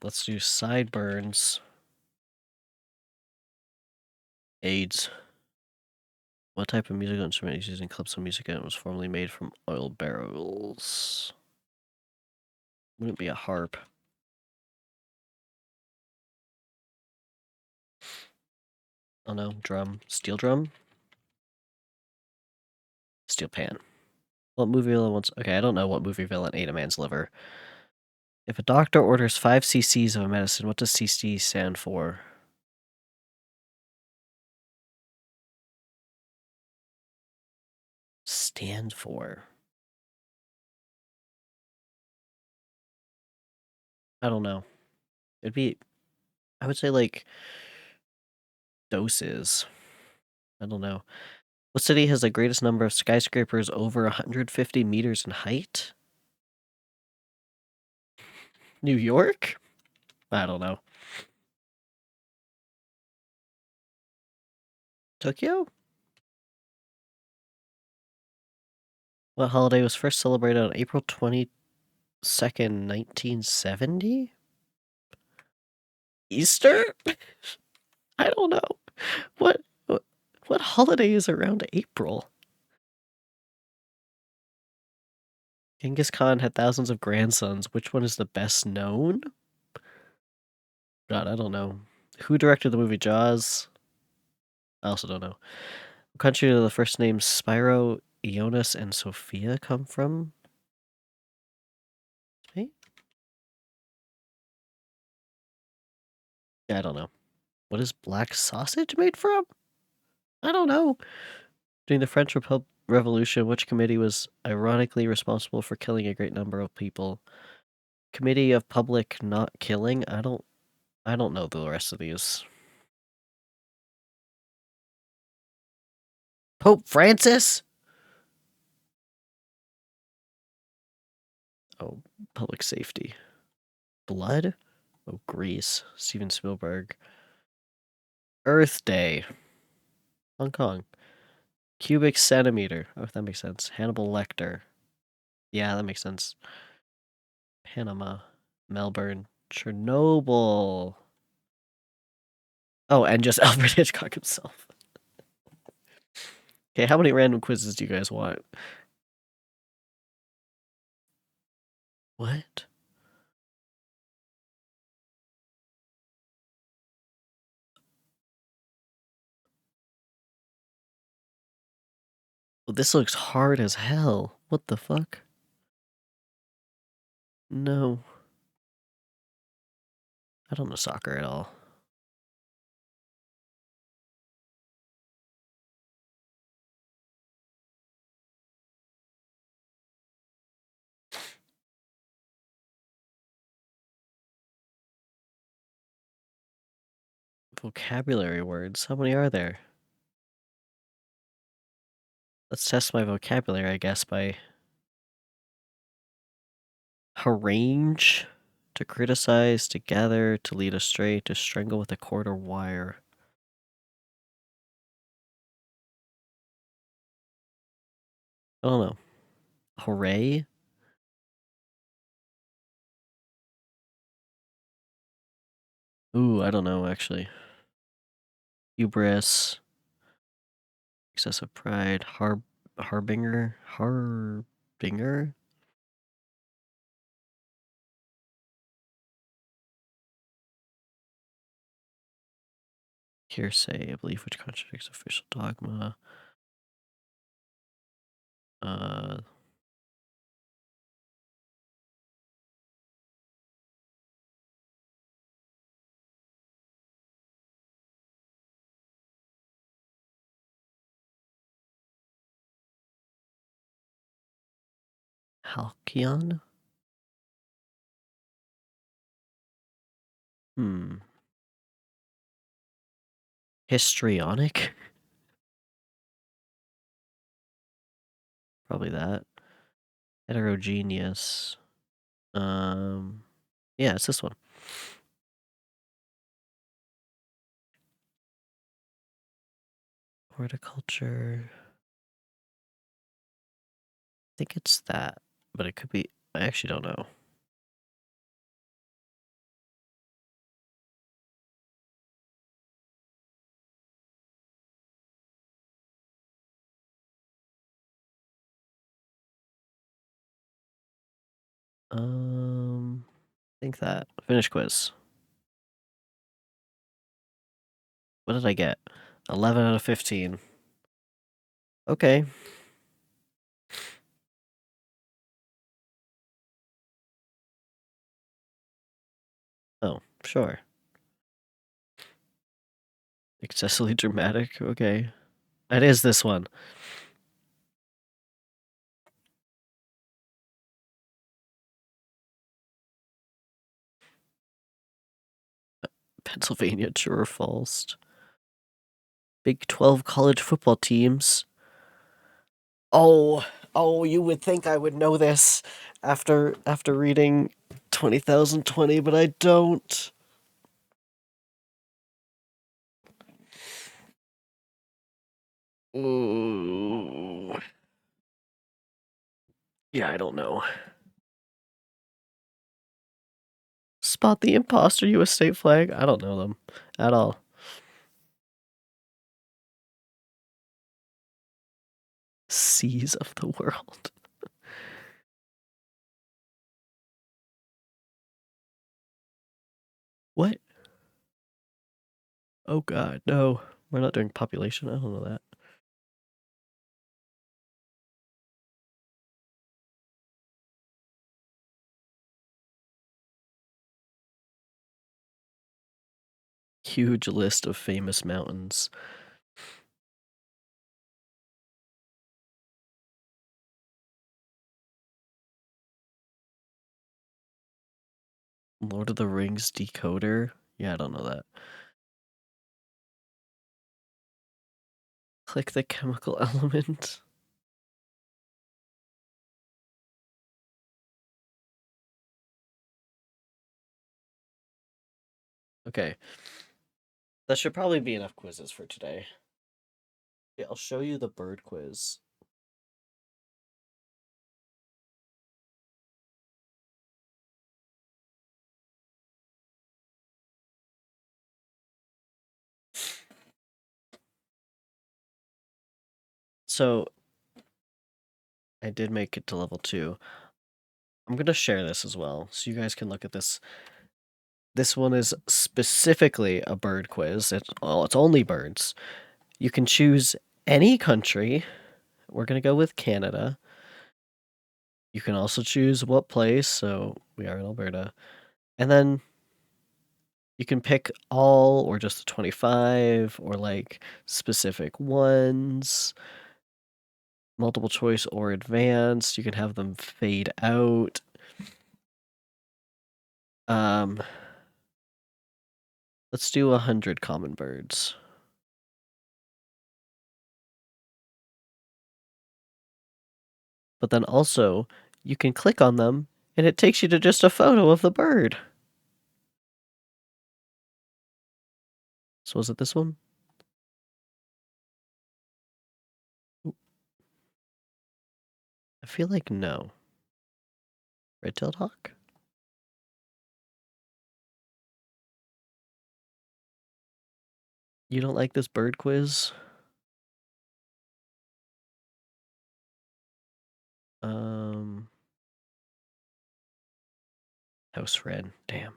Let's do sideburns. AIDS. What type of musical instrument is used in calypso music and was formerly made from oil barrels? Wouldn't be a harp. Oh no, drum. Steel drum? Steel pan. What movie villain wants... Okay, I don't know what movie villain ate a man's liver. If a doctor orders 5 cc's of a medicine, what does cc stand for? Stand for? I don't know. It'd be, I would say, like, doses. I don't know. What city has the greatest number of skyscrapers over 150 meters in height? New York? I don't know. Tokyo? What holiday was first celebrated on April 22nd, 1970? Easter? I don't know. What, what what holiday is around April? Genghis Khan had thousands of grandsons. Which one is the best known? God, I don't know. Who directed the movie Jaws? I also don't know. What country do the first names Spyro, Ionis, and Sophia come from? Hey? Yeah, I don't know. What is black sausage made from? I don't know. During the French Revolution, which committee was ironically responsible for killing a great number of people? Committee of Public Not Killing? I don't know the rest of these. Pope Francis? Oh, public safety. Blood? Oh, Greece. Steven Spielberg. Earth Day. Hong Kong. Cubic centimeter. Oh, that makes sense. Hannibal Lecter. Yeah, that makes sense. Panama. Melbourne. Chernobyl. Oh, and just Alfred Hitchcock himself. Okay, how many random quizzes do you guys want? What? Well, this looks hard as hell. What the fuck? No. I don't know soccer at all. Vocabulary words. How many are there? Let's test my vocabulary, I guess, by harangue, to criticize, to gather, to lead astray, to strangle with a cord or wire. I don't know. Hooray? Ooh, I don't know, actually. Hubris, excessive pride, harbinger, hearsay, a belief which contradicts official dogma. Uh, Halcyon? Hmm. Histrionic? Probably that. Heterogeneous. Yeah, it's this one. Horticulture. I think it's that, but it could be. I actually don't know. I think that. Finish quiz. What did I get? 11 out of 15. Okay. Oh, sure. Excessively dramatic. Okay. That is this one. Pennsylvania, true or false? Big 12 college football teams. Oh, you would think I would know this after reading 20,020, but I don't. Ooh. Yeah, I don't know. Spot the imposter U.S. state flag? I don't know them at all. Seas of the world. What? Oh god, no. We're not doing population. I don't know that. Huge list of famous mountains. Lord of the Rings decoder? Yeah, I don't know that. Click the chemical element. Okay. That should probably be enough quizzes for today. Yeah, I'll show you the bird quiz. So, I did make it to level 2. I'm going to share this as well, so you guys can look at this. This one is specifically a bird quiz. It's only birds. You can choose any country. We're going to go with Canada. You can also choose what place, so we are in Alberta. And then you can pick all or just the 25 or like specific ones, multiple choice or advanced. You can have them fade out. Let's do 100 common birds. But then also, you can click on them, and it takes you to just a photo of the bird. So was it this one? I feel like no. Red-tailed hawk? You don't like this bird quiz? House red. Damn.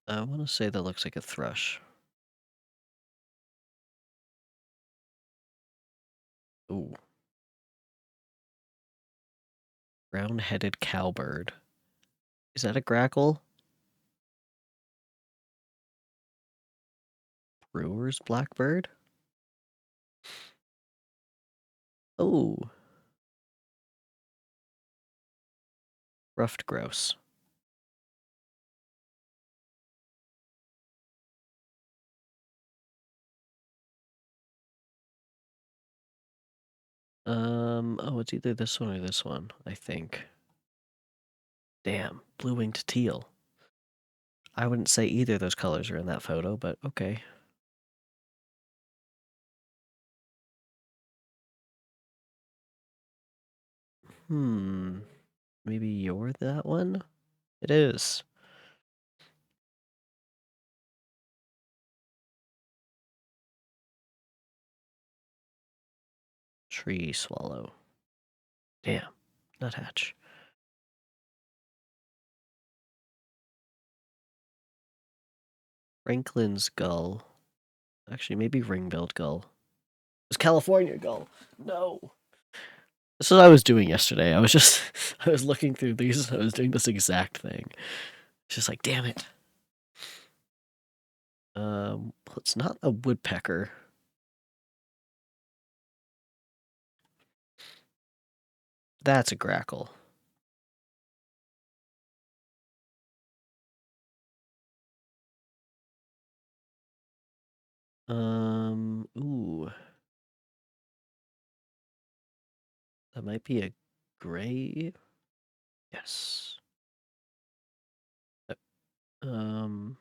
I want to say that looks like a thrush. Ooh. Brown-headed cowbird. Is that a grackle? Brewer's blackbird? Oh. Ruffed grouse. Oh, it's either this one or this one, I think. Damn, blue-winged teal. I wouldn't say either of those colors are in that photo, but okay. Maybe you're that one? It is. Tree swallow. Damn, nuthatch. Franklin's gull. Actually, maybe ring-billed gull. It's California gull. No. This is what I was doing yesterday. I was looking through these. I was doing this exact thing. It's just like, damn it. It's not a woodpecker. That's a grackle. Ooh, that might be a gray. Yes. Uh, Um,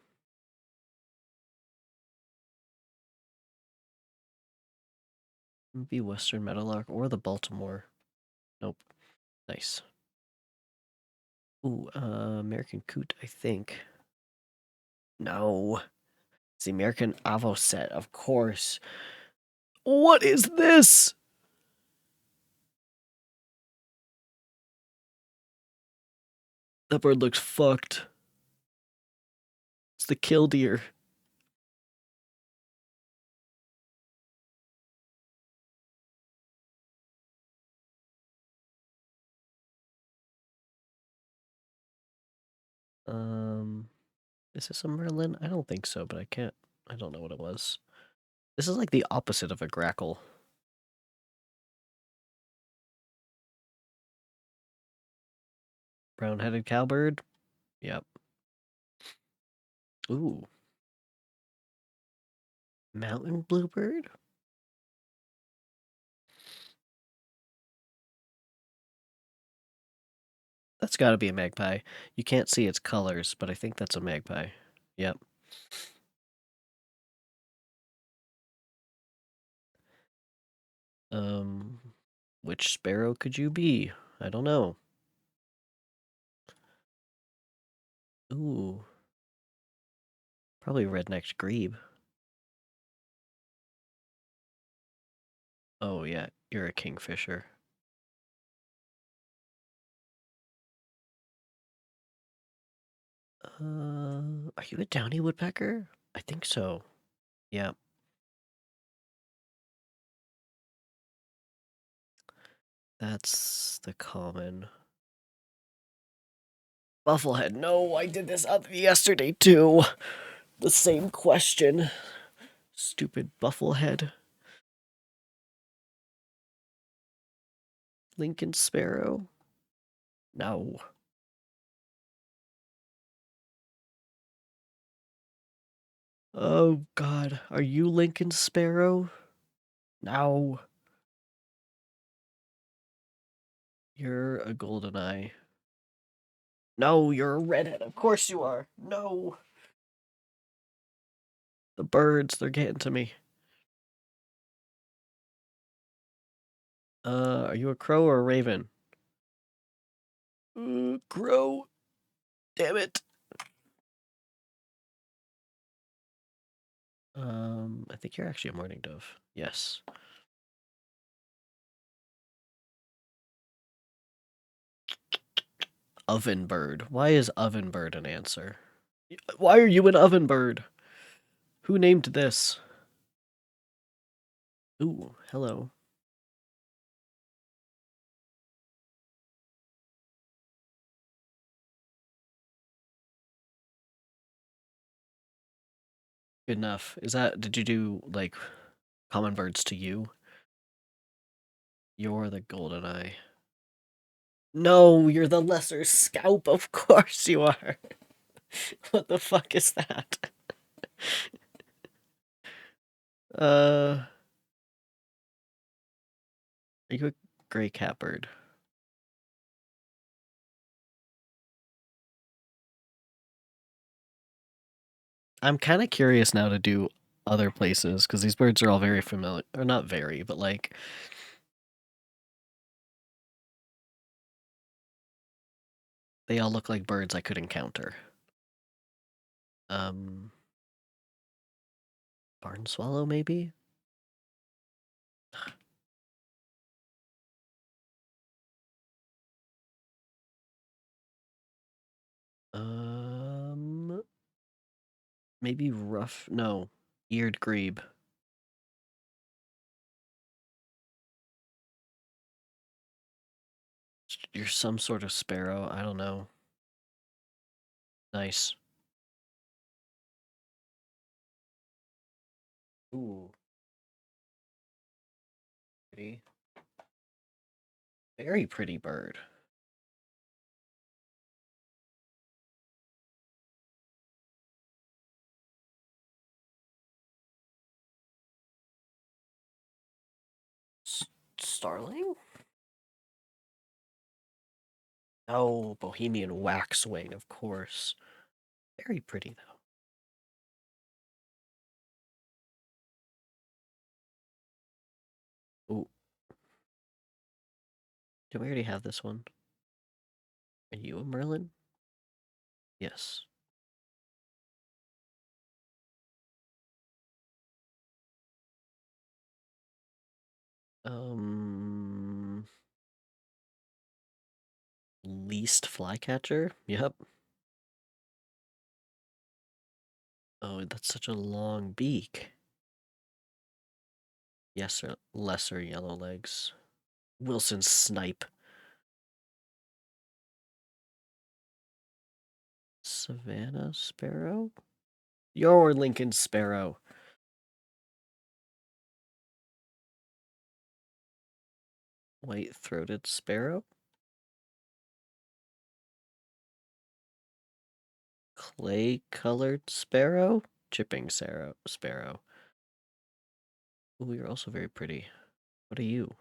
maybe Western Meadowlark or the Baltimore. Nope. Nice. Ooh, American Coot, I think. No. It's the American Avocet, of course. What is this? That bird looks fucked. It's the killdeer. Um, is this a Merlin? I don't think so, but I can't. I don't know what it was. This is like the opposite of a grackle. Brown-headed cowbird? Yep. Ooh. Mountain bluebird? That's gotta be a magpie. You can't see its colors, but I think that's a magpie. Yep. Um, which sparrow could you be? I don't know. Ooh. Probably red-necked grebe. Oh yeah, you're a kingfisher. Are you a downy woodpecker? I think so. Yeah. That's the common. Bufflehead. No, I did this up yesterday too. The same question. Stupid bufflehead. Lincoln Sparrow? No. Oh god, are you Lincoln Sparrow? No. You're a golden eye. No, you're a redhead. Of course you are. No. The birds, they're getting to me. Are you a crow or a raven? Crow. Damn it. I think you're actually a mourning dove. Yes. Oven bird. Why is oven bird an answer? Why are you an oven bird? Who named this? Ooh, hello. Good enough. Is that, did you do, like, common birds to you? You're the golden eye. No, you're the lesser scalp. Of course you are. What the fuck is that? Are you a gray catbird? I'm kind of curious now to do other places because these birds are all very familiar, or not very, but like they all look like birds I could encounter. Um, Barn swallow maybe? Um, maybe rough. No, eared grebe. You're some sort of sparrow. I don't know. Nice. Ooh, pretty. Very pretty bird. starling? Oh, Bohemian waxwing, of course. Very pretty, though. Ooh, do we already have this one? Are you a Merlin? Yes. Um, Least flycatcher? Yep. Oh, that's such a long beak. Yes, or lesser yellow legs. Wilson snipe. Savannah sparrow? Your Lincoln sparrow. White-throated sparrow? Clay-colored sparrow? Chipping sparrow. Ooh, you're also very pretty. What are you?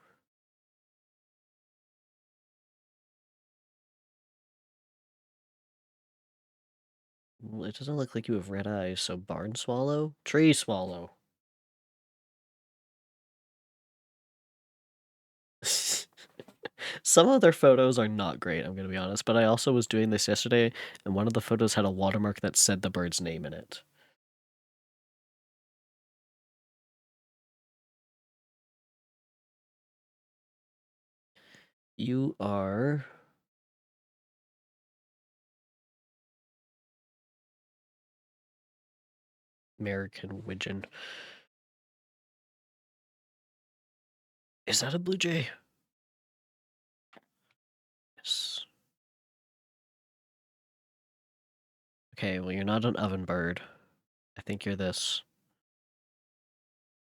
Well, it doesn't look like you have red eyes, so barn swallow? Tree swallow. Some of their photos are not great, I'm gonna be honest, but I also was doing this yesterday, and one of the photos had a watermark that said the bird's name in it. You are... American Widgeon. Is that a blue jay? Yes. Okay, well, you're not an oven bird. I think you're this.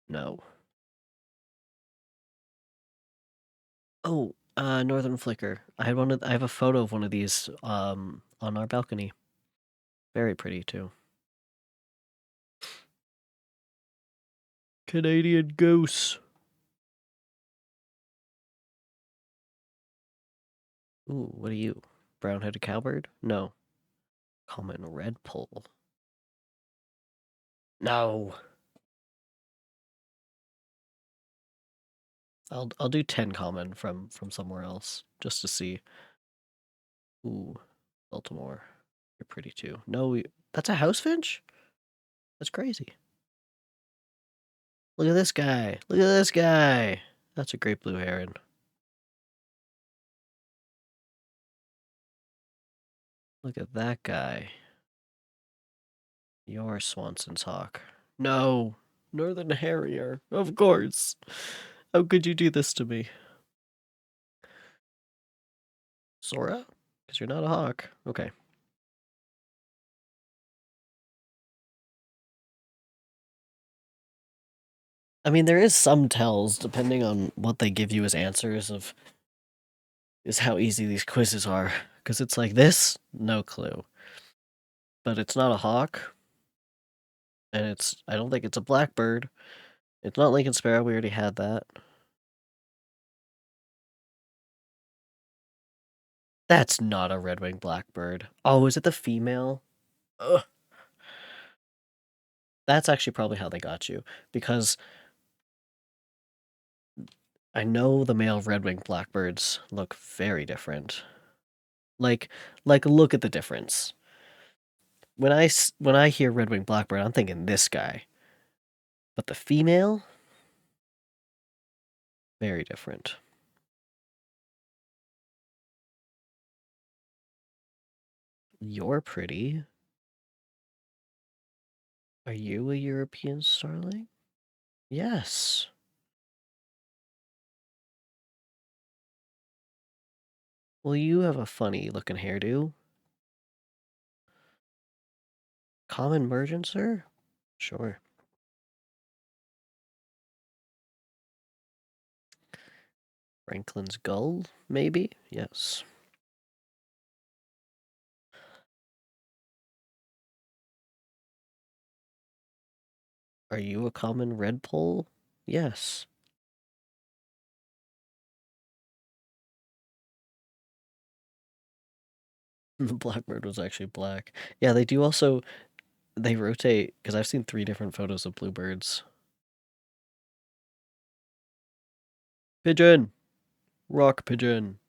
No. Oh, Northern Flicker. I have a photo of one of these on our balcony. Very pretty too. Canadian goose. Ooh, what are you? Brown-headed cowbird? No. Common red pole. No. I'll do 10 common from somewhere else just to see. Ooh, Baltimore. You're pretty too. No, that's a house finch? That's crazy. Look at this guy. Look at this guy. That's a great blue heron. Look at that guy. You're Swanson's hawk. No. Northern Harrier. Of course. How could you do this to me? Sora? Because you're not a hawk. Okay. I mean, there is some tells, depending on what they give you as answers of is how easy these quizzes are. Because it's like this, no clue. But it's not a hawk, and I don't think it's a blackbird. It's not Lincoln Sparrow, we already had that. That's not a red-winged blackbird. Oh, is it the female? Ugh. That's actually probably how they got you, because I know the male red-winged blackbirds look very different. Like, look at the difference. When I hear red-winged blackbird, I'm thinking this guy. But the female, very different. You're pretty. Are you a European starling? Yes. Well, you have a funny looking hairdo. Common merganser? Sure. Franklin's gull? Maybe? Yes. Are you a common redpoll? Yes. The blackbird was actually black. Yeah, they do also, they rotate, because I've seen 3 different photos of bluebirds. Pigeon! Rock pigeon!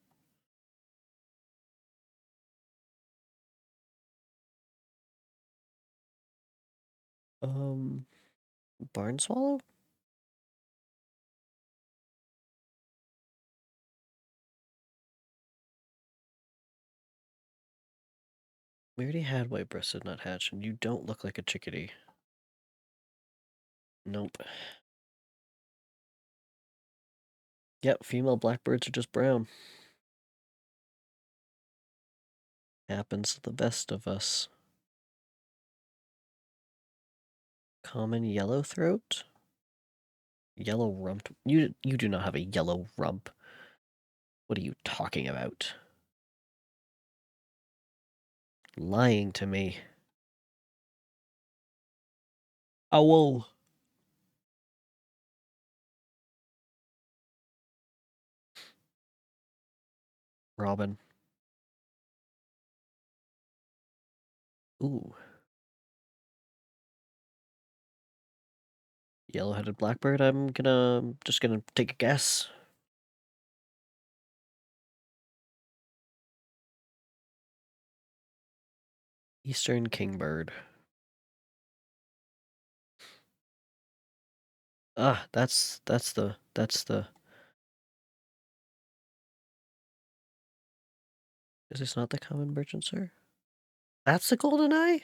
Barn swallow? We already had white-breasted nuthatch, and you don't look like a chickadee. Nope. Yep, female blackbirds are just brown. Happens to the best of us. Common yellow throat? Yellow rump? You do not have a yellow rump. What are you talking about? Lying to me. Owl. Robin. Ooh. Yellow-headed blackbird, just gonna take a guess. Eastern kingbird. Ah, that's the. Is this not the common merchant, sir? That's the golden eye?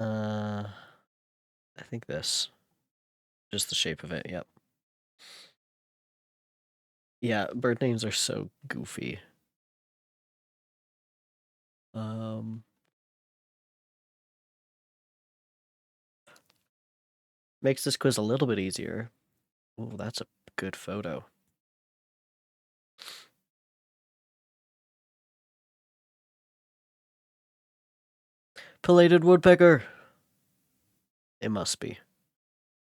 I think this. Just the shape of it, yep. Yeah, bird names are so goofy. Makes this quiz a little bit easier. Oh, that's a good photo. Pileated woodpecker. It must be.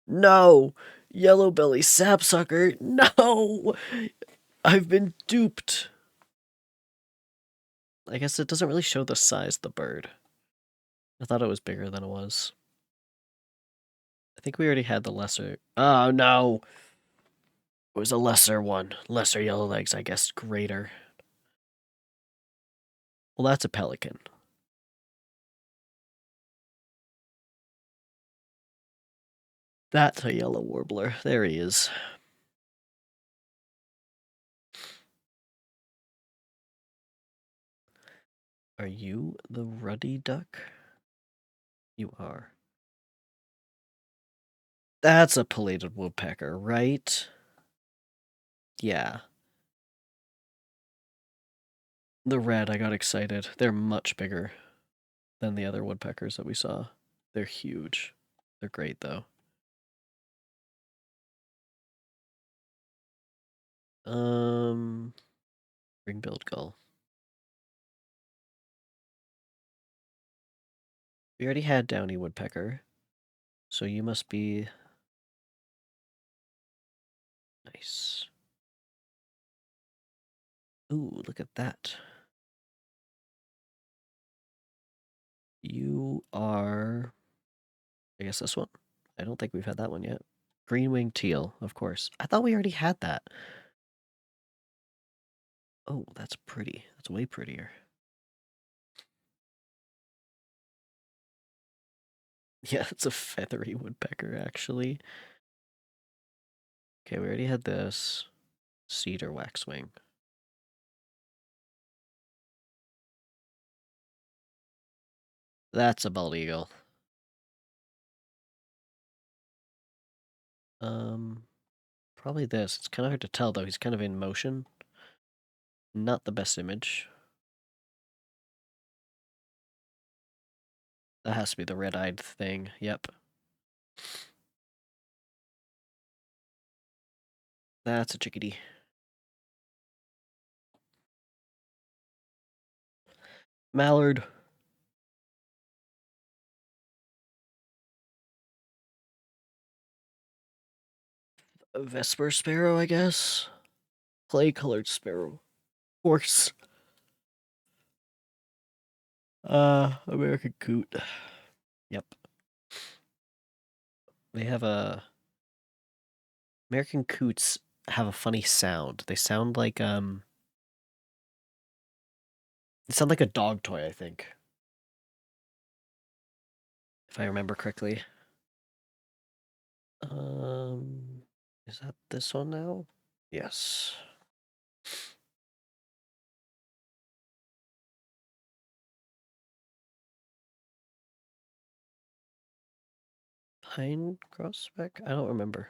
No! Yellow belly sapsucker. No! I've been duped. I guess it doesn't really show the size of the bird. I thought it was bigger than it was. I think we already had the lesser. Oh, no! It was a lesser one. Lesser yellow legs, I guess greater. Well, that's a pelican. That's a yellow warbler. There he is. Are you the ruddy duck? You are. That's a pileated woodpecker, right? Yeah. The red, I got excited. They're much bigger than the other woodpeckers that we saw. They're huge. They're great, though. Ring-billed gull. We already had downy woodpecker, so you must be... Nice. Ooh, look at that. You are... I guess this one? I don't think we've had that one yet. Green-winged teal, of course. I thought we already had that. Oh, that's pretty. That's way prettier. Yeah, it's a feathery woodpecker, actually. Okay, we already had this. Cedar waxwing. That's a bald eagle. Probably this. It's kind of hard to tell, though. He's kind of in motion. Not the best image. That has to be the red-eyed thing. Yep. That's a chickadee. Mallard. A Vesper sparrow, I guess. Clay-colored sparrow. Horse. American coot. Yep. They have a American coots have a funny sound. They sound like a dog toy, I think. If I remember correctly. Is that this one now? Yes. Pine grosbeak? I don't remember.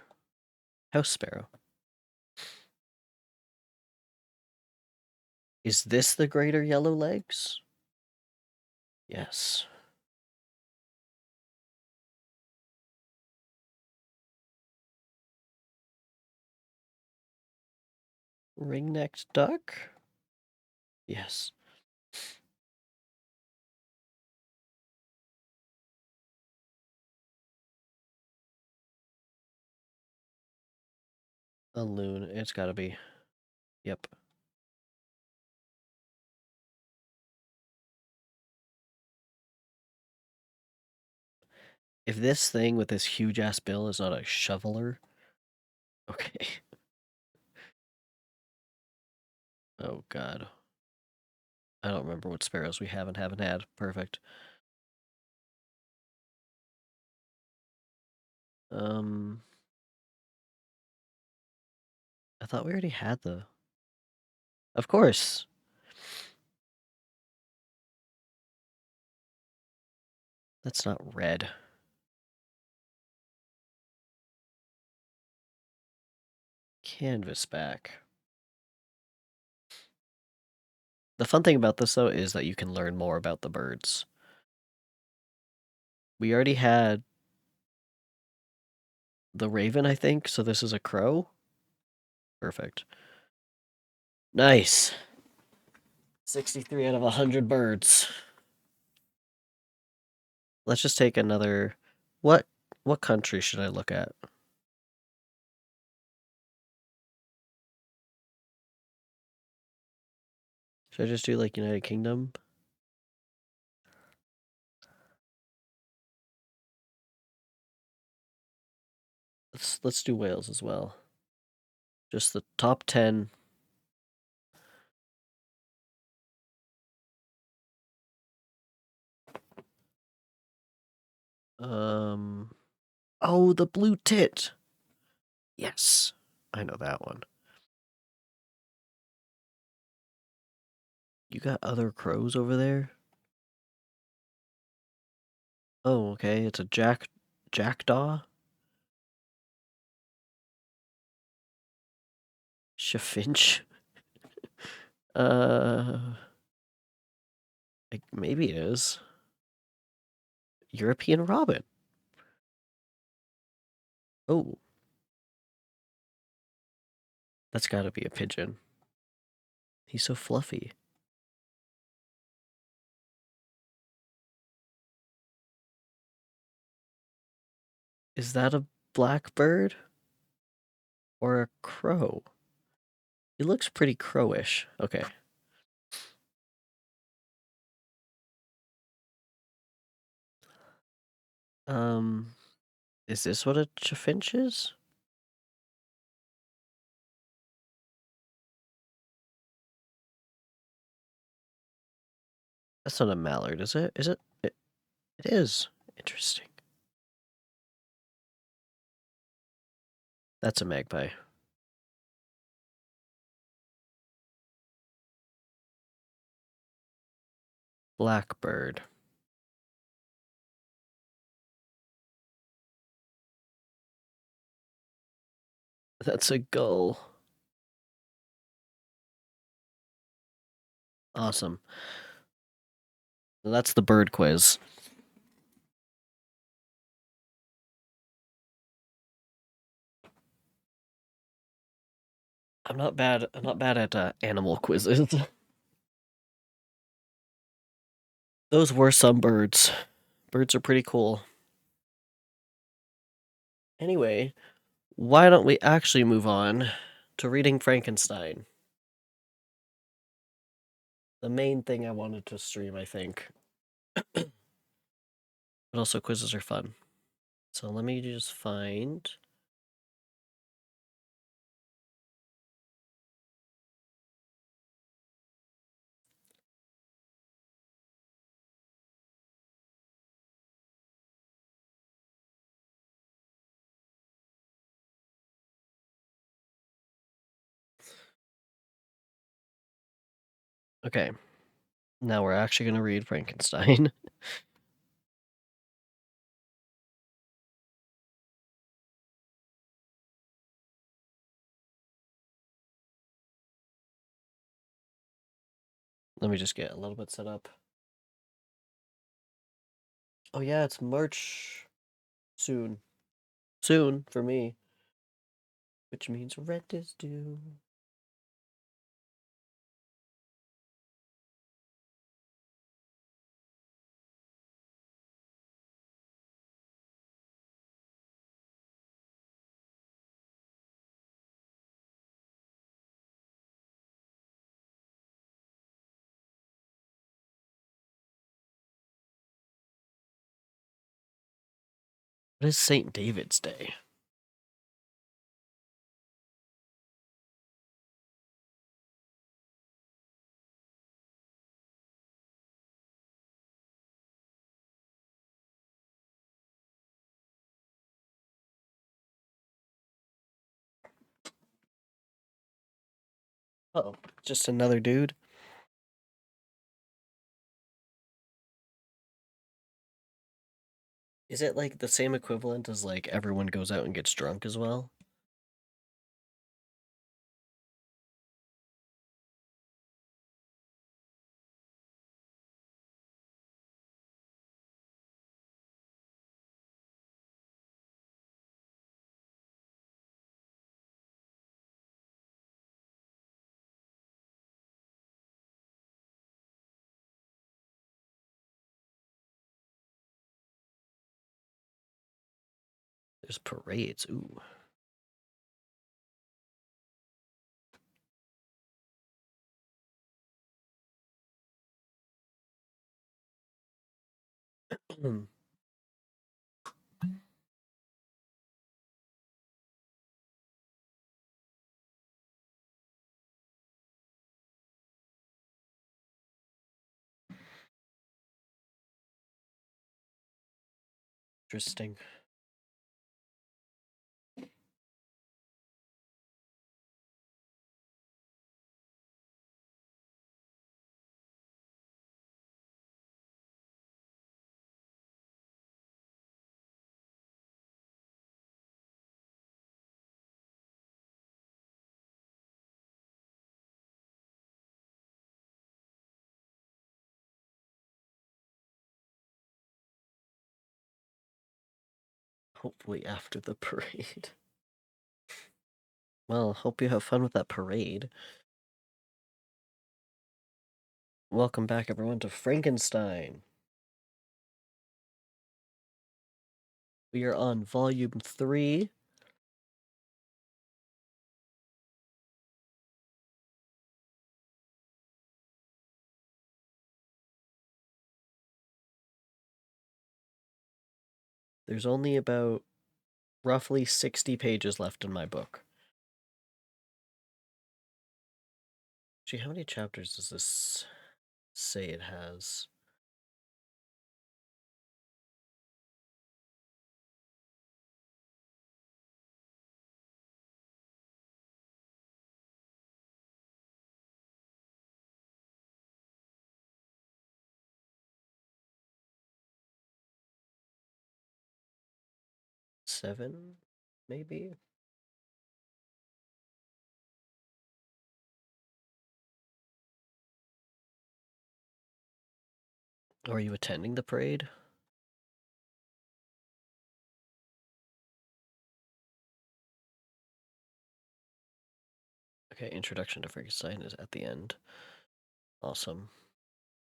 House sparrow. Is this the greater yellow legs? Yes. Ring-necked duck? Yes. A loon. It's gotta be. Yep. If this thing with this huge ass bill is not a shoveler, okay. Oh god. I don't remember what sparrows we haven't had. Perfect. I thought we already had the. Of course. That's not red. Canvasback. The fun thing about this, though, is that you can learn more about the birds. We already had the raven, I think, so this is a crow? Perfect. Nice. 63 out of 100 birds. Let's just take another... What country should I look at? Should I just do, like, United Kingdom? Let's do Wales as well. Just the top 10. Oh, the blue tit. Yes. I know that one. You got other crows over there? Oh, okay. It's a jackdaw? Chaffinch? Uh, maybe it is. European robin. Oh, that's gotta be a pigeon. He's so fluffy. Is that a blackbird? Or a crow? He looks pretty crowish. Okay. Um, is this what a chaffinch is? That's not a mallard, is it? Is it? It is. Interesting. That's a magpie. Blackbird. That's a gull. Awesome. That's the bird quiz. I'm not bad at animal quizzes. Those were some birds. Birds are pretty cool. Anyway, why don't we actually move on to reading Frankenstein? The main thing I wanted to stream, I think. But also, quizzes are fun. So let me just find. Okay. Now we're actually going to read Frankenstein. Let me just get a little bit set up. Oh yeah, it's March soon. Soon for me. Which means rent is due. What is St. David's Day? Oh, just another dude? Is it like the same equivalent as like everyone goes out and gets drunk as well? There's parades. Ooh. Interesting. Hopefully after the parade. Well, hope you have fun with that parade. Welcome back, everyone, to Frankenstein. We are on volume 3. There's only about roughly 60 pages left in my book. Gee, how many chapters does this say it has? Seven, maybe? Or are you attending the parade? Okay, Introduction to Frankenstein is at the end. Awesome.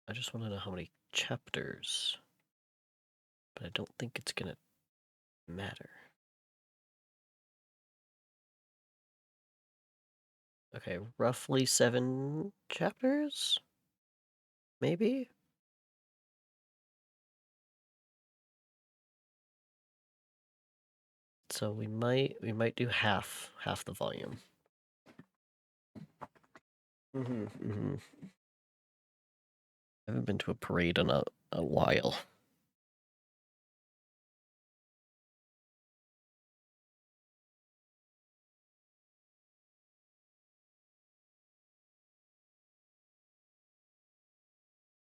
I just want to know how many chapters, but I don't think it's gonna matter. Okay, roughly 7 chapters? Maybe? So we might do half the volume. Mm-hmm. I haven't been to a parade in a while.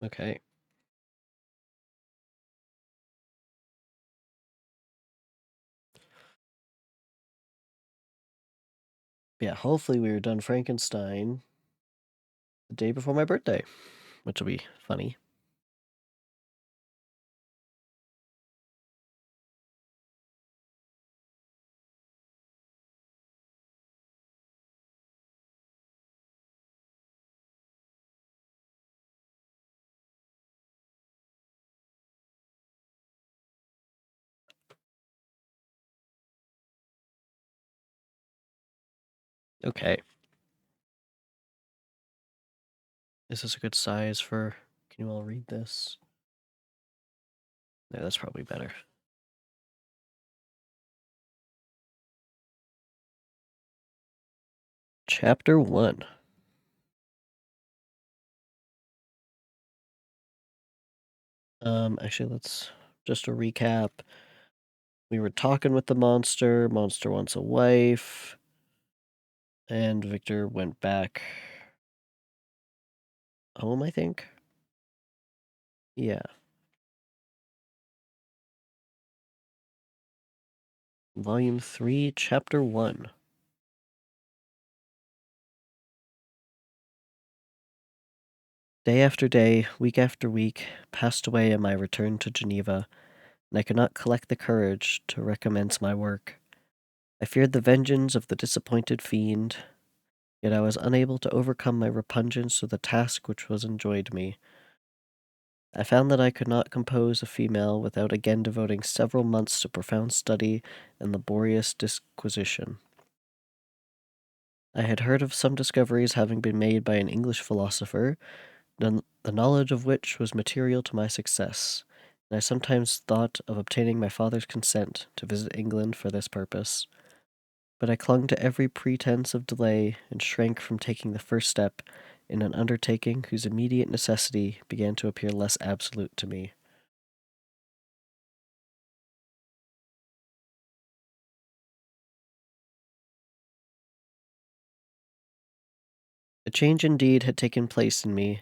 Okay. Yeah, hopefully we were done Frankenstein the day before my birthday, which will be funny. Okay. Is this a good size for... Can you all read this? Yeah, that's probably better. Chapter 1. Actually, let's just a recap. We were talking with the monster. Monster wants a wife. And Victor went back home, I think. Yeah. Volume 3, Chapter 1. Day after day, week after week, passed away in my return to Geneva, and I could not collect the courage to recommence my work. I feared the vengeance of the disappointed fiend, yet I was unable to overcome my repugnance to the task which was enjoyed me. I found that I could not compose a female without again devoting several months to profound study and laborious disquisition. I had heard of some discoveries having been made by an English philosopher, the knowledge of which was material to my success, and I sometimes thought of obtaining my father's consent to visit England for this purpose. But I clung to every pretense of delay and shrank from taking the first step in an undertaking whose immediate necessity began to appear less absolute to me. A change indeed had taken place in me.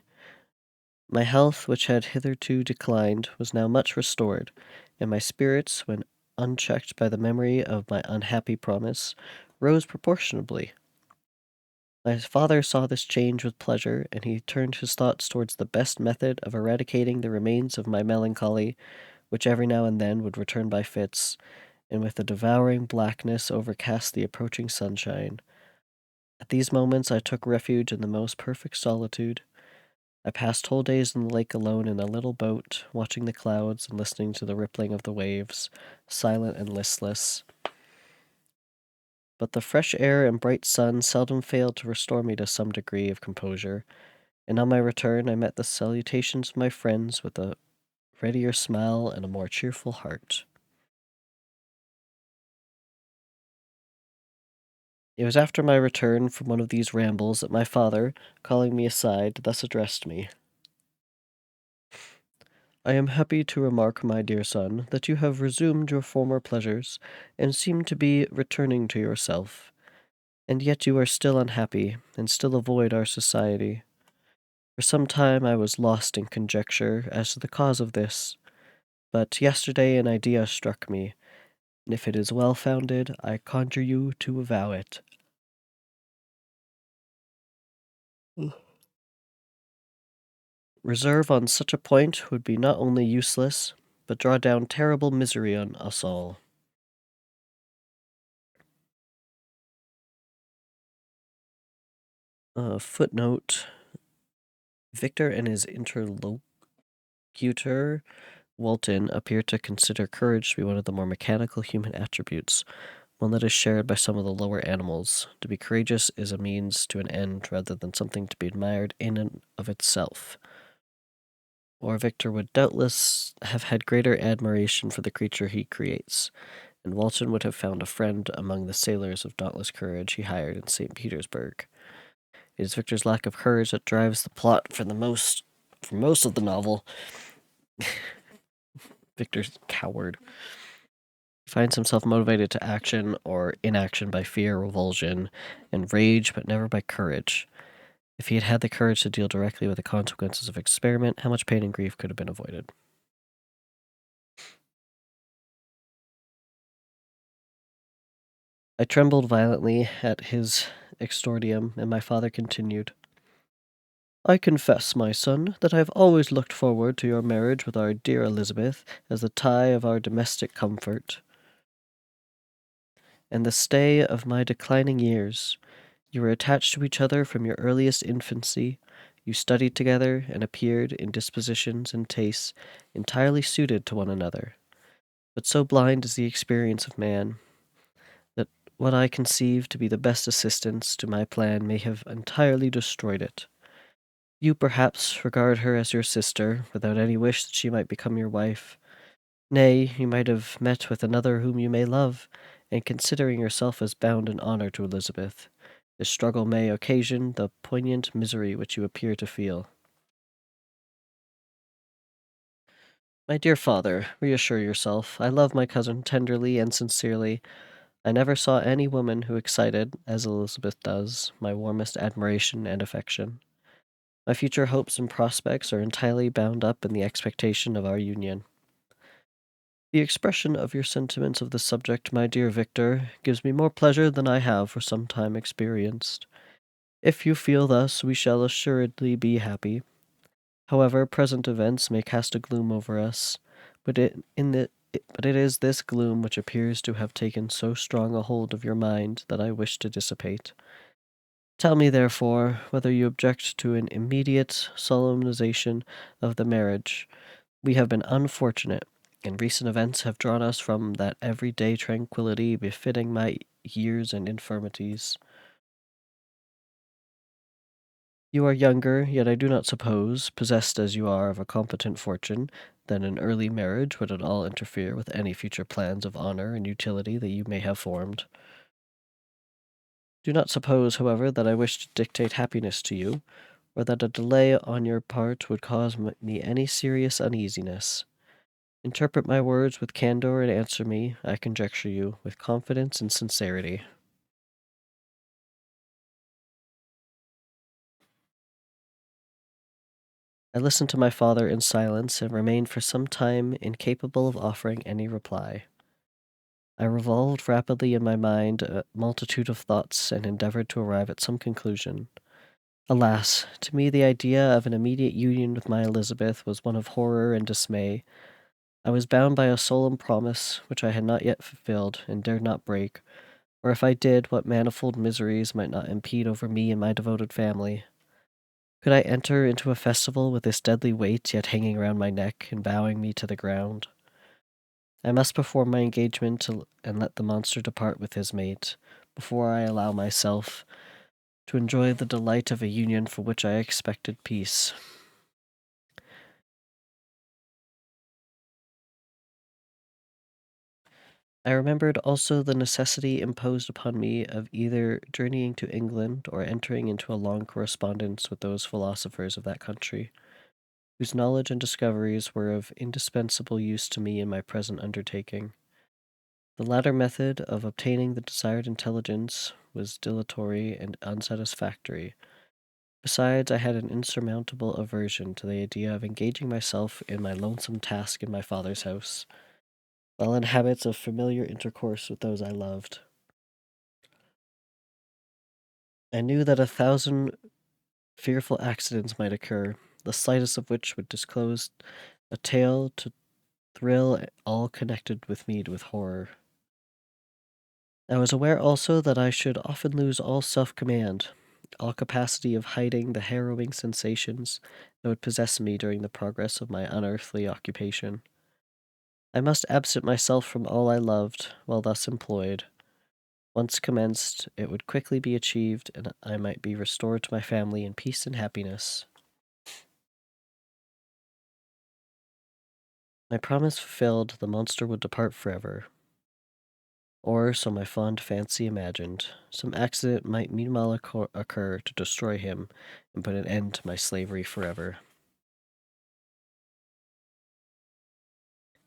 My health, which had hitherto declined, was now much restored, and my spirits, when unchecked by the memory of my unhappy promise, rose proportionably. My father saw this change with pleasure, and he turned his thoughts towards the best method of eradicating the remains of my melancholy, which every now and then would return by fits, and with a devouring blackness overcast the approaching sunshine. At these moments I took refuge in the most perfect solitude. I passed whole days in the lake alone in a little boat, watching the clouds and listening to the rippling of the waves, silent and listless. But the fresh air and bright sun seldom failed to restore me to some degree of composure, and on my return I met the salutations of my friends with a readier smile and a more cheerful heart. It was after my return from one of these rambles that my father, calling me aside, thus addressed me. I am happy to remark, my dear son, that you have resumed your former pleasures, and seem to be returning to yourself. And yet you are still unhappy, and still avoid our society. For some time I was lost in conjecture as to the cause of this, but yesterday an idea struck me, and if it is well founded, I conjure you to avow it. Reserve on such a point would be not only useless, but draw down terrible misery on us all. Footnote: Victor and his interlocutor, Walton, appear to consider courage to be one of the more mechanical human attributes, one that is shared by some of the lower animals. To be courageous is a means to an end rather than something to be admired in and of itself. Or Victor would doubtless have had greater admiration for the creature he creates, and Walton would have found a friend among the sailors of dauntless courage he hired in St. Petersburg. It is Victor's lack of courage that drives the plot for most of the novel. Victor's a coward. He finds himself motivated to action or inaction by fear, revulsion, and rage, but never by courage. If he had had the courage to deal directly with the consequences of experiment, how much pain and grief could have been avoided? I trembled violently at his exordium, and my father continued, I confess, my son, that I have always looked forward to your marriage with our dear Elizabeth as the tie of our domestic comfort, and the stay of my declining years. You were attached to each other from your earliest infancy. You studied together and appeared in dispositions and tastes entirely suited to one another. But so blind is the experience of man that what I conceive to be the best assistance to my plan may have entirely destroyed it. You perhaps regard her as your sister, without any wish that she might become your wife. Nay, you might have met with another whom you may love, and considering yourself as bound in honour to Elizabeth, this struggle may occasion the poignant misery which you appear to feel. My dear father, reassure yourself. I love my cousin tenderly and sincerely. I never saw any woman who excited, as Elizabeth does, my warmest admiration and affection. My future hopes and prospects are entirely bound up in the expectation of our union. The expression of your sentiments of the subject, my dear Victor, gives me more pleasure than I have for some time experienced. If you feel thus, we shall assuredly be happy. However, present events may cast a gloom over us, but it is this gloom which appears to have taken so strong a hold of your mind that I wish to dissipate. Tell me, therefore, whether you object to an immediate solemnization of the marriage. We have been unfortunate, and recent events have drawn us from that everyday tranquillity befitting my years and infirmities. You are younger, yet I do not suppose, possessed as you are of a competent fortune, that an early marriage would at all interfere with any future plans of honor and utility that you may have formed. Do not suppose, however, that I wish to dictate happiness to you, or that a delay on your part would cause me any serious uneasiness. Interpret my words with candor and answer me, I conjecture you, with confidence and sincerity. I listened to my father in silence and remained for some time incapable of offering any reply. I revolved rapidly in my mind a multitude of thoughts and endeavored to arrive at some conclusion. Alas, to me the idea of an immediate union with my Elizabeth was one of horror and dismay. I was bound by a solemn promise which I had not yet fulfilled and dared not break, or if I did, what manifold miseries might not impede over me and my devoted family. Could I enter into a festival with this deadly weight yet hanging round my neck and bowing me to the ground? I must perform my engagement and let the monster depart with his mate, before I allow myself to enjoy the delight of a union for which I expected peace. I remembered also the necessity imposed upon me of either journeying to England or entering into a long correspondence with those philosophers of that country, whose knowledge and discoveries were of indispensable use to me in my present undertaking. The latter method of obtaining the desired intelligence was dilatory and unsatisfactory. Besides, I had an insurmountable aversion to the idea of engaging myself in my lonesome task in my father's house, while in habits of familiar intercourse with those I loved. I knew that 1,000 fearful accidents might occur, the slightest of which would disclose a tale to thrill all connected with me with horror. I was aware also that I should often lose all self-command, all capacity of hiding the harrowing sensations that would possess me during the progress of my unearthly occupation. I must absent myself from all I loved while thus employed. Once commenced, it would quickly be achieved, and I might be restored to my family in peace and happiness. My promise fulfilled, the monster would depart forever. Or, so my fond fancy imagined, some accident might meanwhile occur to destroy him and put an end to my slavery forever.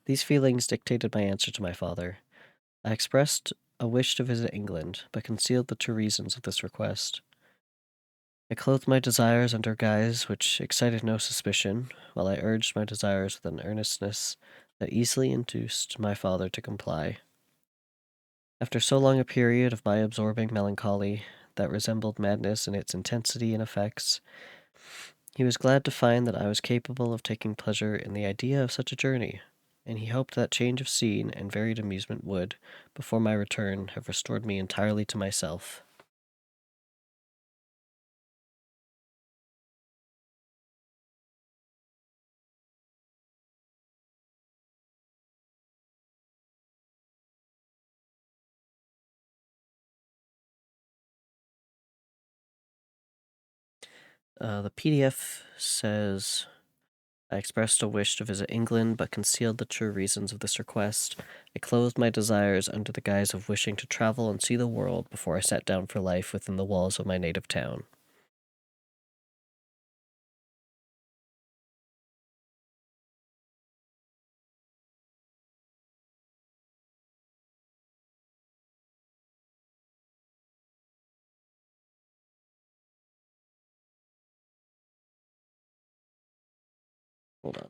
These feelings dictated my answer to my father. I expressed a wish to visit England, but concealed the true reasons of this request. I clothed my desires under guise which excited no suspicion, while I urged my desires with an earnestness that easily induced my father to comply. After so long a period of my absorbing melancholy that resembled madness in its intensity and effects, he was glad to find that I was capable of taking pleasure in the idea of such a journey, and he hoped that change of scene and varied amusement would, before my return, have restored me entirely to myself. The PDF says, I expressed a wish to visit England, but concealed the true reasons of this request. I clothed my desires under the guise of wishing to travel and see the world before I sat down for life within the walls of my native town. Hold on.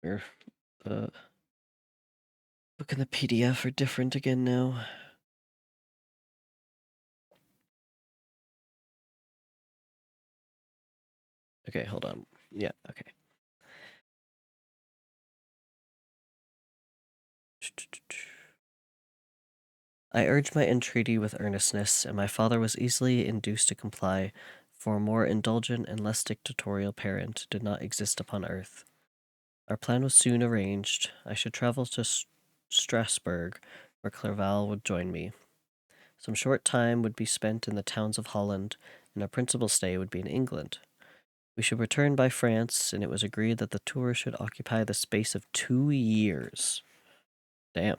Where the book and the PDF are different again now. Okay, hold on. Yeah, okay. I urged my entreaty with earnestness, and my father was easily induced to comply, for a more indulgent and less dictatorial parent did not exist upon earth. Our plan was soon arranged. I should travel to Strasbourg, where Clerval would join me. Some short time would be spent in the towns of Holland, and our principal stay would be in England. We should return by France, and it was agreed that the tour should occupy the space of 2 years. Damn.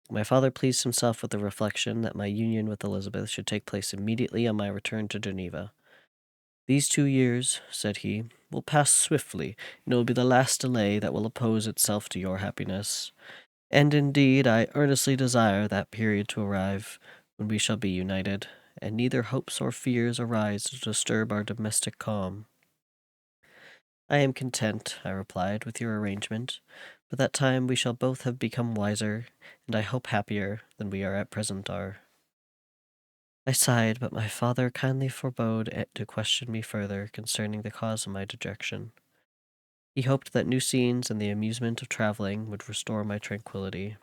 My father pleased himself with the reflection that my union with Elizabeth should take place immediately on my return to Geneva. These 2 years, said he, will pass swiftly, and it will be the last delay that will oppose itself to your happiness. And indeed, I earnestly desire that period to arrive when we shall be united, and neither hopes or fears arise to disturb our domestic calm. I am content, I replied, with your arrangement. By that time we shall both have become wiser, and I hope happier than we are at present are. I sighed, but my father kindly forbade to question me further concerning the cause of my dejection. He hoped that new scenes and the amusement of traveling would restore my tranquillity.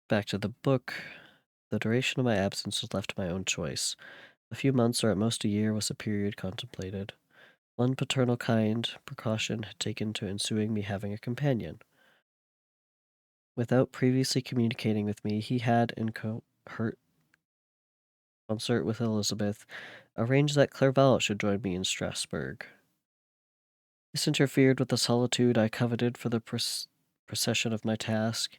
Back to the book. The duration of my absence was left to my own choice. A few months or at most a year was the period contemplated. One paternal kind precaution had taken to ensuing me having a companion. Without previously communicating with me, he had, in concert with Elizabeth, arranged that Clerval should join me in Strasbourg. This interfered with the solitude I coveted for the procession of my task,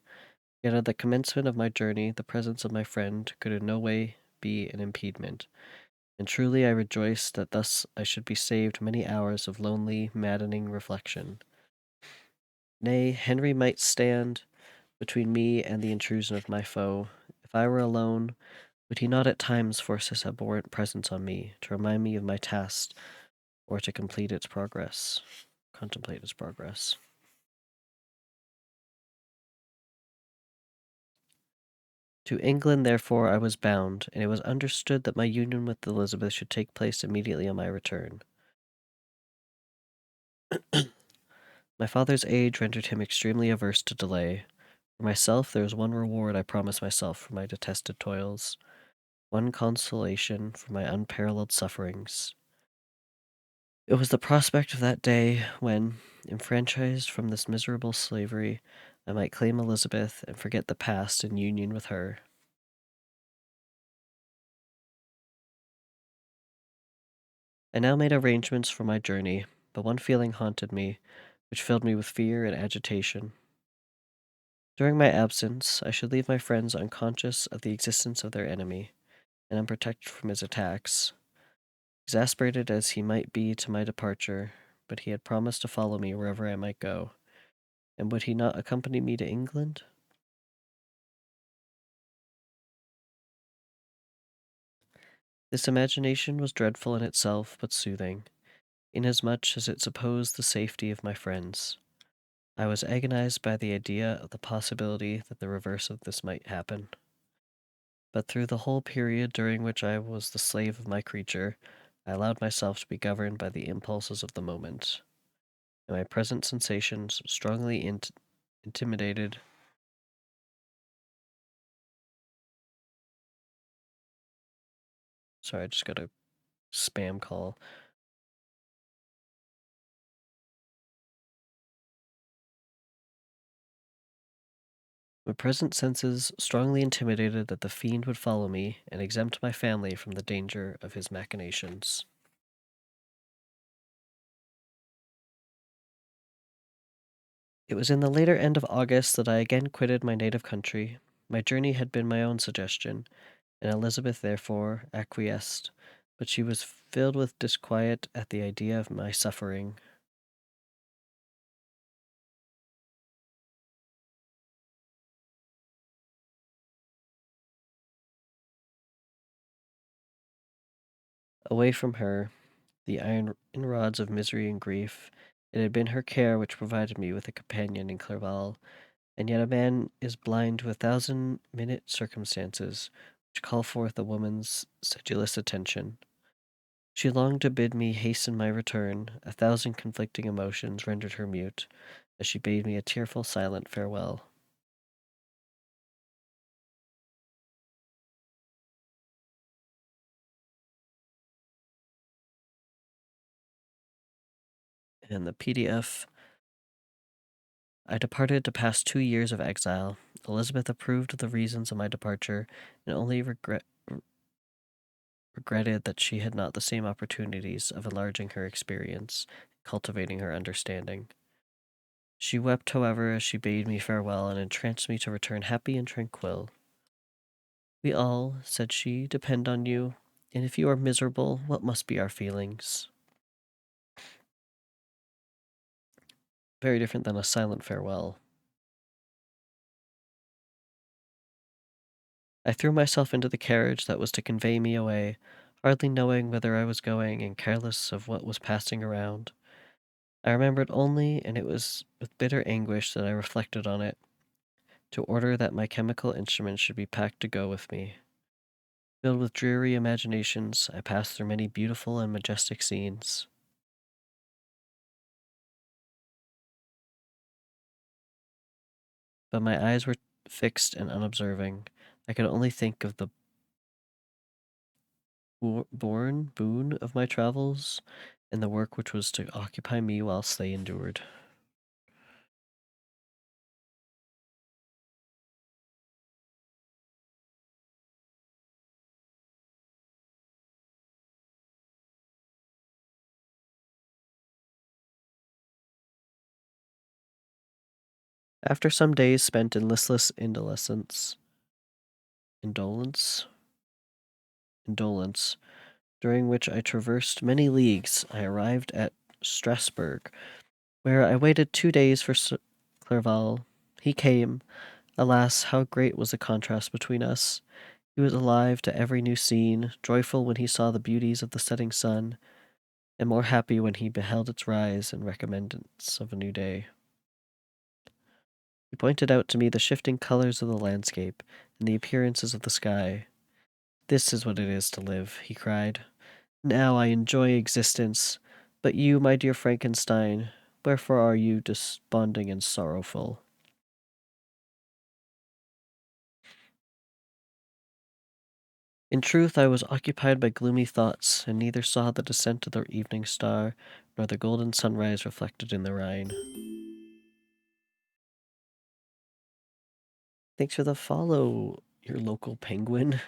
yet at the commencement of my journey, the presence of my friend could in no way be an impediment, and truly I rejoiced that thus I should be saved many hours of lonely, maddening reflection. Nay, Henry might stand between me and the intrusion of my foe. If I were alone, would he not at times force his abhorrent presence on me to remind me of my task or to complete its progress? Contemplate its progress. To England, therefore, I was bound, and it was understood that my union with Elizabeth should take place immediately on my return. My father's age rendered him extremely averse to delay. For myself, there is one reward I promise myself for my detested toils, one consolation for my unparalleled sufferings. It was the prospect of that day when, enfranchised from this miserable slavery, I might claim Elizabeth and forget the past in union with her. I now made arrangements for my journey, but one feeling haunted me, which filled me with fear and agitation. During my absence, I should leave my friends unconscious of the existence of their enemy, and unprotected from his attacks. Exasperated as he might be to my departure, but he had promised to follow me wherever I might go, and would he not accompany me to England? This imagination was dreadful in itself, but soothing, inasmuch as it supposed the safety of my friends. I was agonized by the idea of the possibility that the reverse of this might happen. But through the whole period during which I was the slave of my creature, I allowed myself to be governed by the impulses of the moment, and my present sensations strongly intimidated. Sorry, I just got a spam call. My present senses strongly intimidated that the fiend would follow me and exempt my family from the danger of his machinations. It was in the later end of August that I again quitted my native country. My journey had been my own suggestion, and Elizabeth therefore acquiesced, but she was filled with disquiet at the idea of my suffering. Away from her, the iron rods of misery and grief, it had been her care which provided me with a companion in Clerval, and yet a man is blind to 1,000 minute circumstances which call forth a woman's sedulous attention. She longed to bid me hasten my return. 1,000 conflicting emotions rendered her mute, as she bade me a tearful, silent farewell. In the PDF, I departed to pass 2 years of exile. Elizabeth approved of the reasons of my departure, and only regretted that she had not the same opportunities of enlarging her experience, cultivating her understanding. She wept, however, as she bade me farewell, and entranced me to return happy and tranquil. We all, said she, depend on you, and if you are miserable, what must be our feelings? Very different than a silent farewell. I threw myself into the carriage that was to convey me away, hardly knowing whither I was going and careless of what was passing around. I remembered only, and it was with bitter anguish that I reflected on it, to order that my chemical instruments should be packed to go with me. Filled with dreary imaginations, I passed through many beautiful and majestic scenes, but my eyes were fixed and unobserving. I could only think of the boon of my travels and the work which was to occupy me whilst they endured. After some days spent in listless indolence, indolence, during which I traversed many leagues, I arrived at Strasbourg, where I waited 2 days for Clerval. He came. Alas, how great was the contrast between us! He was alive to every new scene, joyful when he saw the beauties of the setting sun, and more happy when he beheld its rise and recommencence of a new day. He pointed out to me the shifting colors of the landscape and the appearances of the sky. This is what it is to live, he cried. Now I enjoy existence. But you, my dear Frankenstein, Wherefore are you desponding and sorrowful? In truth, I was occupied by gloomy thoughts, and neither saw the descent of the evening star, nor the golden sunrise reflected in the Rhine. Thanks for the follow, your local penguin.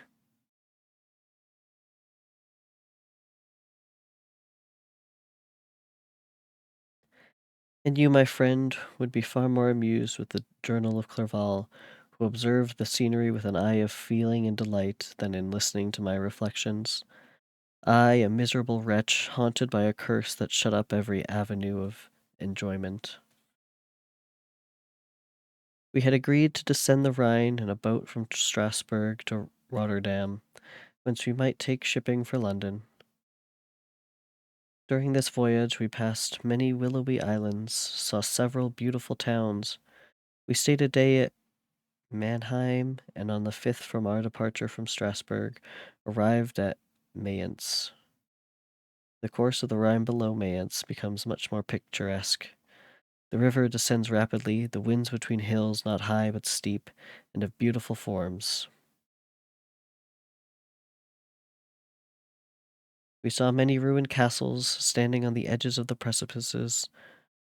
And you, my friend, would be far more amused with the Journal of Clerval, who observed the scenery with an eye of feeling and delight, than in listening to my reflections. I, a miserable wretch, haunted by a curse that shut up every avenue of enjoyment. We had agreed to descend the Rhine in a boat from Strasbourg to Rotterdam, whence we might take shipping for London. During this voyage we passed many willowy islands, saw several beautiful towns. We stayed a day at Mannheim, and on the 5th from our departure from Strasbourg, arrived at Mayence. The course of the Rhine below Mayence becomes much more picturesque. The river descends rapidly, the winds between hills not high but steep, and of beautiful forms. We saw many ruined castles standing on the edges of the precipices,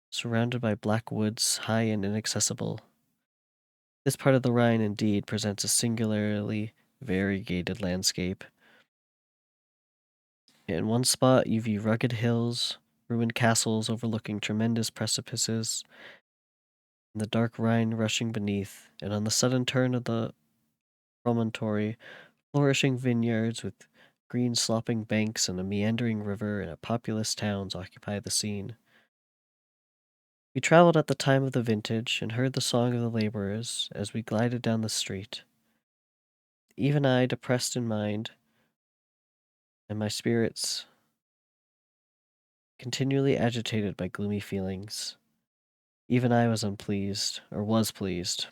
surrounded by black woods, high and inaccessible. This part of the Rhine, indeed, presents a singularly variegated landscape. In one spot you view rugged hills, ruined castles overlooking tremendous precipices, and the dark Rhine rushing beneath, and on the sudden turn of the promontory, flourishing vineyards with green sloping banks and a meandering river and populous towns occupy the scene. We traveled at the time of the vintage and heard the song of the laborers as we glided down the street. Even I, depressed in mind, and my spirits continually agitated by gloomy feelings. Even I was unpleased, or was pleased.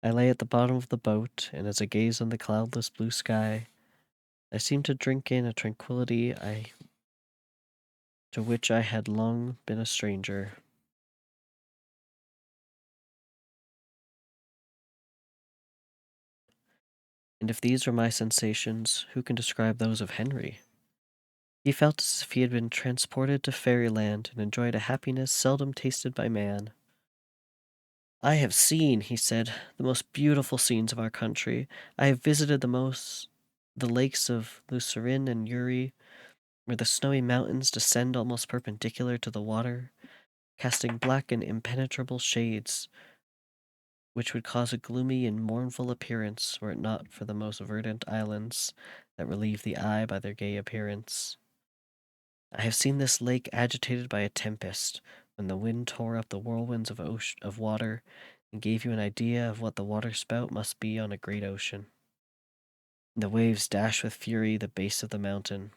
I lay at the bottom of the boat, and as I gazed on the cloudless blue sky, I seemed to drink in a tranquillity to which I had long been a stranger. And if these were my sensations, who can describe those of Henry? He felt as if he had been transported to fairyland and enjoyed a happiness seldom tasted by man. I have seen, he said, the most beautiful scenes of our country. I have visited the lakes of Lucerne and Uri, where the snowy mountains descend almost perpendicular to the water, casting black and impenetrable shades, which would cause a gloomy and mournful appearance were it not for the most verdant islands that relieve the eye by their gay appearance. I have seen this lake agitated by a tempest, when the wind tore up the whirlwinds of water, and gave you an idea of what the waterspout must be on a great ocean. The waves dashed with fury the base of the mountain,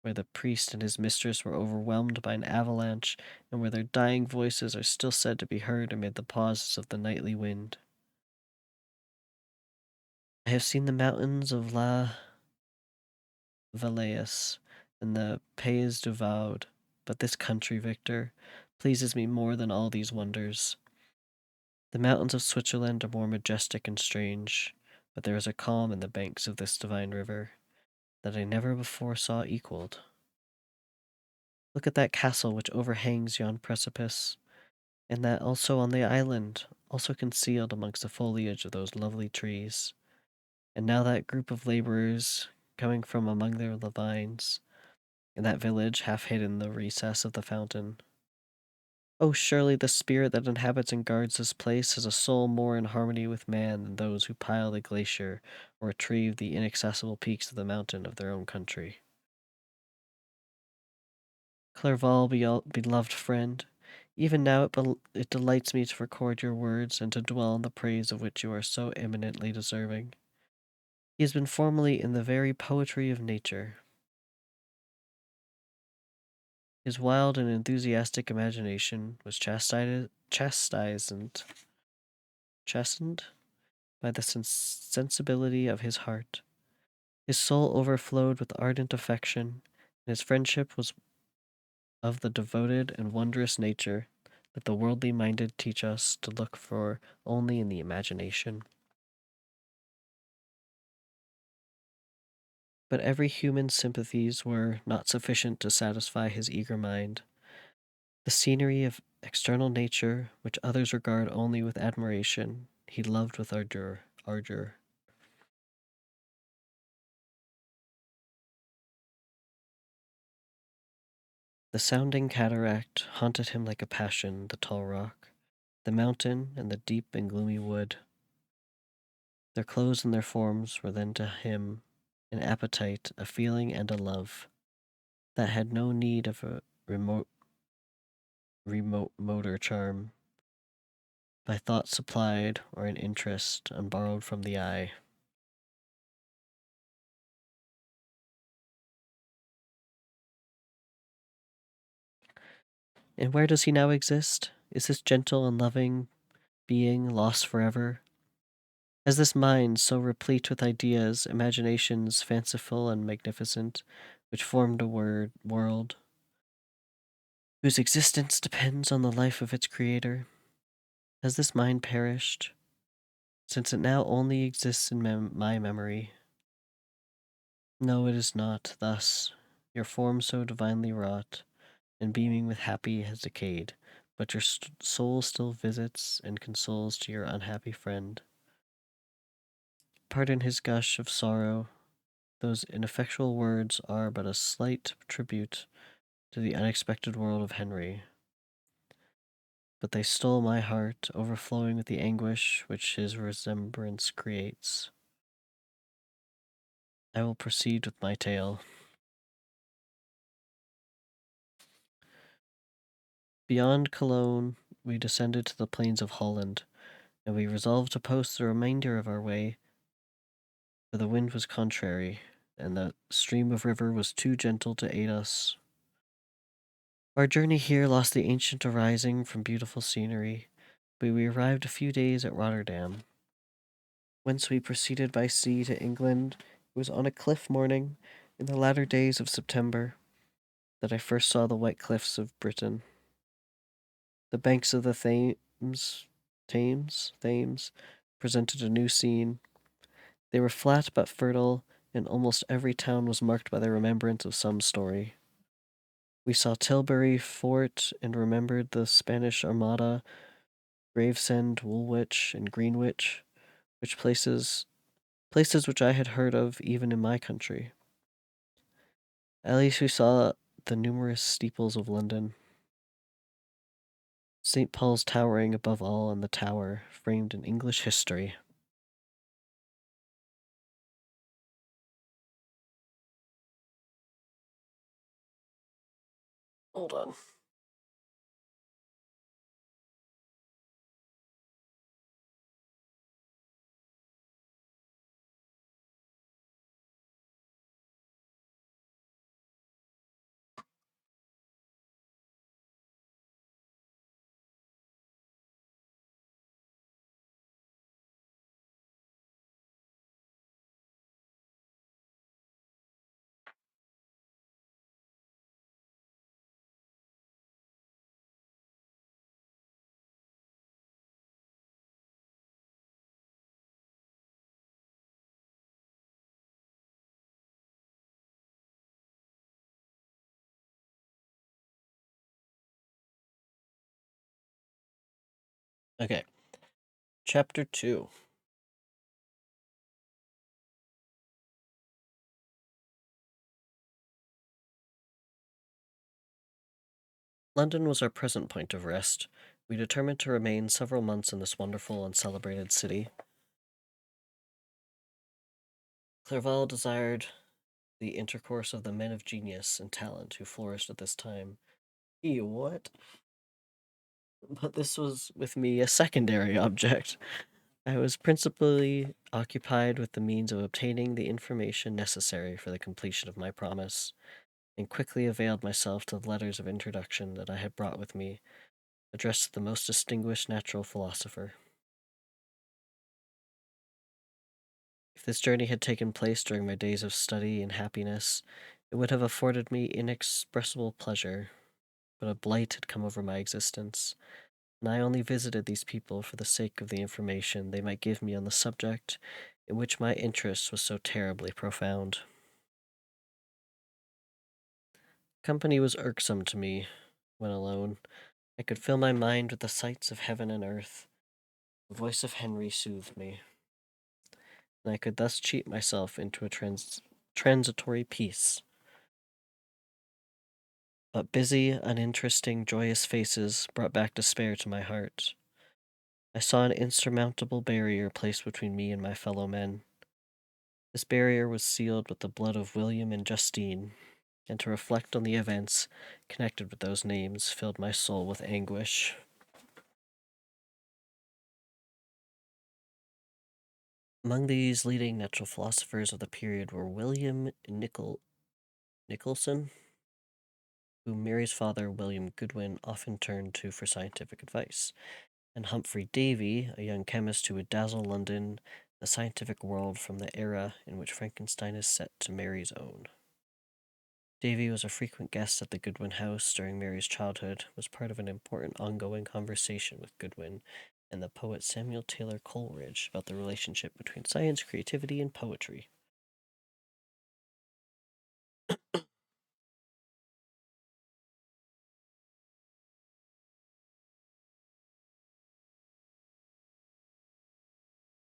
where the priest and his mistress were overwhelmed by an avalanche, and where their dying voices are still said to be heard amid the pauses of the nightly wind. I have seen the mountains of La Valais and the Pays du Vaud, but this country, Victor, pleases me more than all these wonders. The mountains of Switzerland are more majestic and strange, but there is a calm in the banks of this divine river that I never before saw equaled. Look at that castle which overhangs yon precipice, and that also on the island, also concealed amongst the foliage of those lovely trees. And now that group of laborers coming from among their vines, and that village half hid in the recess of the fountain. Oh, surely the spirit that inhabits and guards this place has a soul more in harmony with man than those who pile the glacier or retrieve the inaccessible peaks of the mountain of their own country. Clerval, beloved friend, even now it delights me to record your words and to dwell on the praise of which you are so eminently deserving. He has been formerly in the very poetry of nature. His wild and enthusiastic imagination was chastened by the sensibility of his heart. His soul overflowed with ardent affection, and his friendship was of the devoted and wondrous nature that the worldly minded teach us to look for only in the imagination. But every human's sympathies were not sufficient to satisfy his eager mind. The scenery of external nature, which others regard only with admiration, he loved with ardor. The sounding cataract haunted him like a passion, the tall rock, the mountain, and the deep and gloomy wood. Their clothes and their forms were then to him an appetite, a feeling, and a love that had no need of a remote motor charm, by thought supplied, or an interest unborrowed from the eye. And where does he now exist? Is this gentle and loving being lost forever? Has this mind, so replete with ideas, imaginations fanciful and magnificent, which formed a world, whose existence depends on the life of its creator, has this mind perished, since it now only exists in my memory? No, it is not thus. Your form so divinely wrought, and beaming with happy has decayed, but your soul still visits and consoles to your unhappy friend. Pardon his gush of sorrow. Those ineffectual words are but a slight tribute to the unexpected world of Henry, but they stole my heart, overflowing with the anguish which his remembrance creates. I will proceed with my tale. Beyond Cologne, we descended to the plains of Holland, and we resolved to post the remainder of our way, for the wind was contrary, and the stream of river was too gentle to aid us. Our journey here lost the ancient arising from beautiful scenery, but we arrived a few days at Rotterdam, whence we proceeded by sea to England. It was on a cliff morning, in the latter days of September, that I first saw the white cliffs of Britain. The banks of the Thames presented a new scene. They were flat but fertile, and almost every town was marked by the remembrance of some story. We saw Tilbury Fort and remembered the Spanish Armada, Gravesend, Woolwich, and Greenwich, which places which I had heard of even in my country. At least we saw the numerous steeples of London. St. Paul's towering above all, and the tower framed in English history. Hold on. Okay. Chapter 2. London was our present point of rest. We determined to remain several months in this wonderful and celebrated city. Clerval desired the intercourse of the men of genius and talent who flourished at this time. What? But this was with me a secondary object. I was principally occupied with the means of obtaining the information necessary for the completion of my promise, and quickly availed myself to the letters of introduction that I had brought with me, addressed to the most distinguished natural philosopher. If this journey had taken place during my days of study and happiness, it would have afforded me inexpressible pleasure. but a blight had come over my existence, and I only visited these people for the sake of the information they might give me on the subject in which my interest was so terribly profound. Company was irksome to me when alone. I could fill my mind with the sights of heaven and earth. The voice of Henry soothed me, and I could thus cheat myself into a transitory peace. But busy, uninteresting, joyous faces brought back despair to my heart. I saw an insurmountable barrier placed between me and my fellow men. This barrier was sealed with the blood of William and Justine, and to reflect on the events connected with those names filled my soul with anguish. Among these leading natural philosophers of the period were William Nicholson, whom Mary's father, William Goodwin, often turned to for scientific advice, and Humphrey Davy, a young chemist who would dazzle London, the scientific world from the era in which Frankenstein is set to Mary's own. Davy was a frequent guest at the Goodwin house during Mary's childhood, was part of an important ongoing conversation with Goodwin and the poet Samuel Taylor Coleridge about the relationship between science, creativity, and poetry.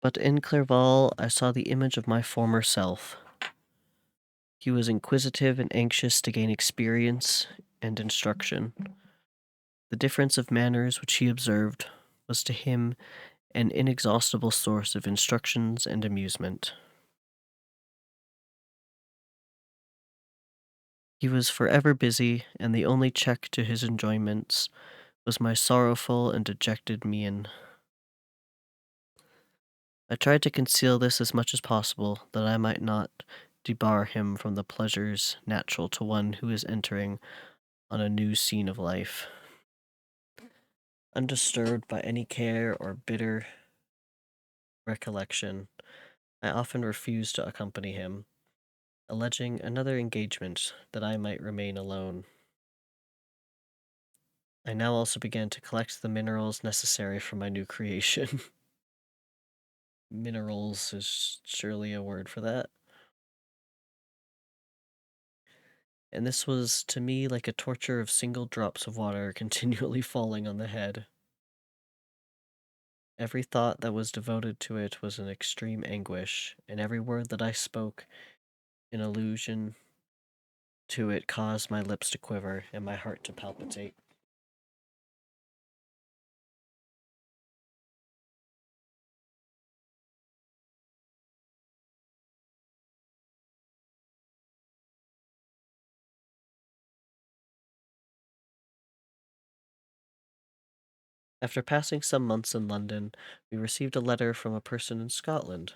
But in Clerval, I saw the image of my former self. He was inquisitive and anxious to gain experience and instruction. The difference of manners which he observed was to him an inexhaustible source of instructions and amusement. He was forever busy, and the only check to his enjoyments was my sorrowful and dejected mien. I tried to conceal this as much as possible, that I might not debar him from the pleasures natural to one who is entering on a new scene of life. Undisturbed by any care or bitter recollection, I often refused to accompany him, alleging another engagement that I might remain alone. I now also began to collect the minerals necessary for my new creation. Minerals is surely a word for that. And this was to me like a torture of single drops of water continually falling on the head. Every thought that was devoted to it was an extreme anguish, and every word that I spoke in allusion to it caused my lips to quiver and my heart to palpitate. After passing some months in London, we received a letter from a person in Scotland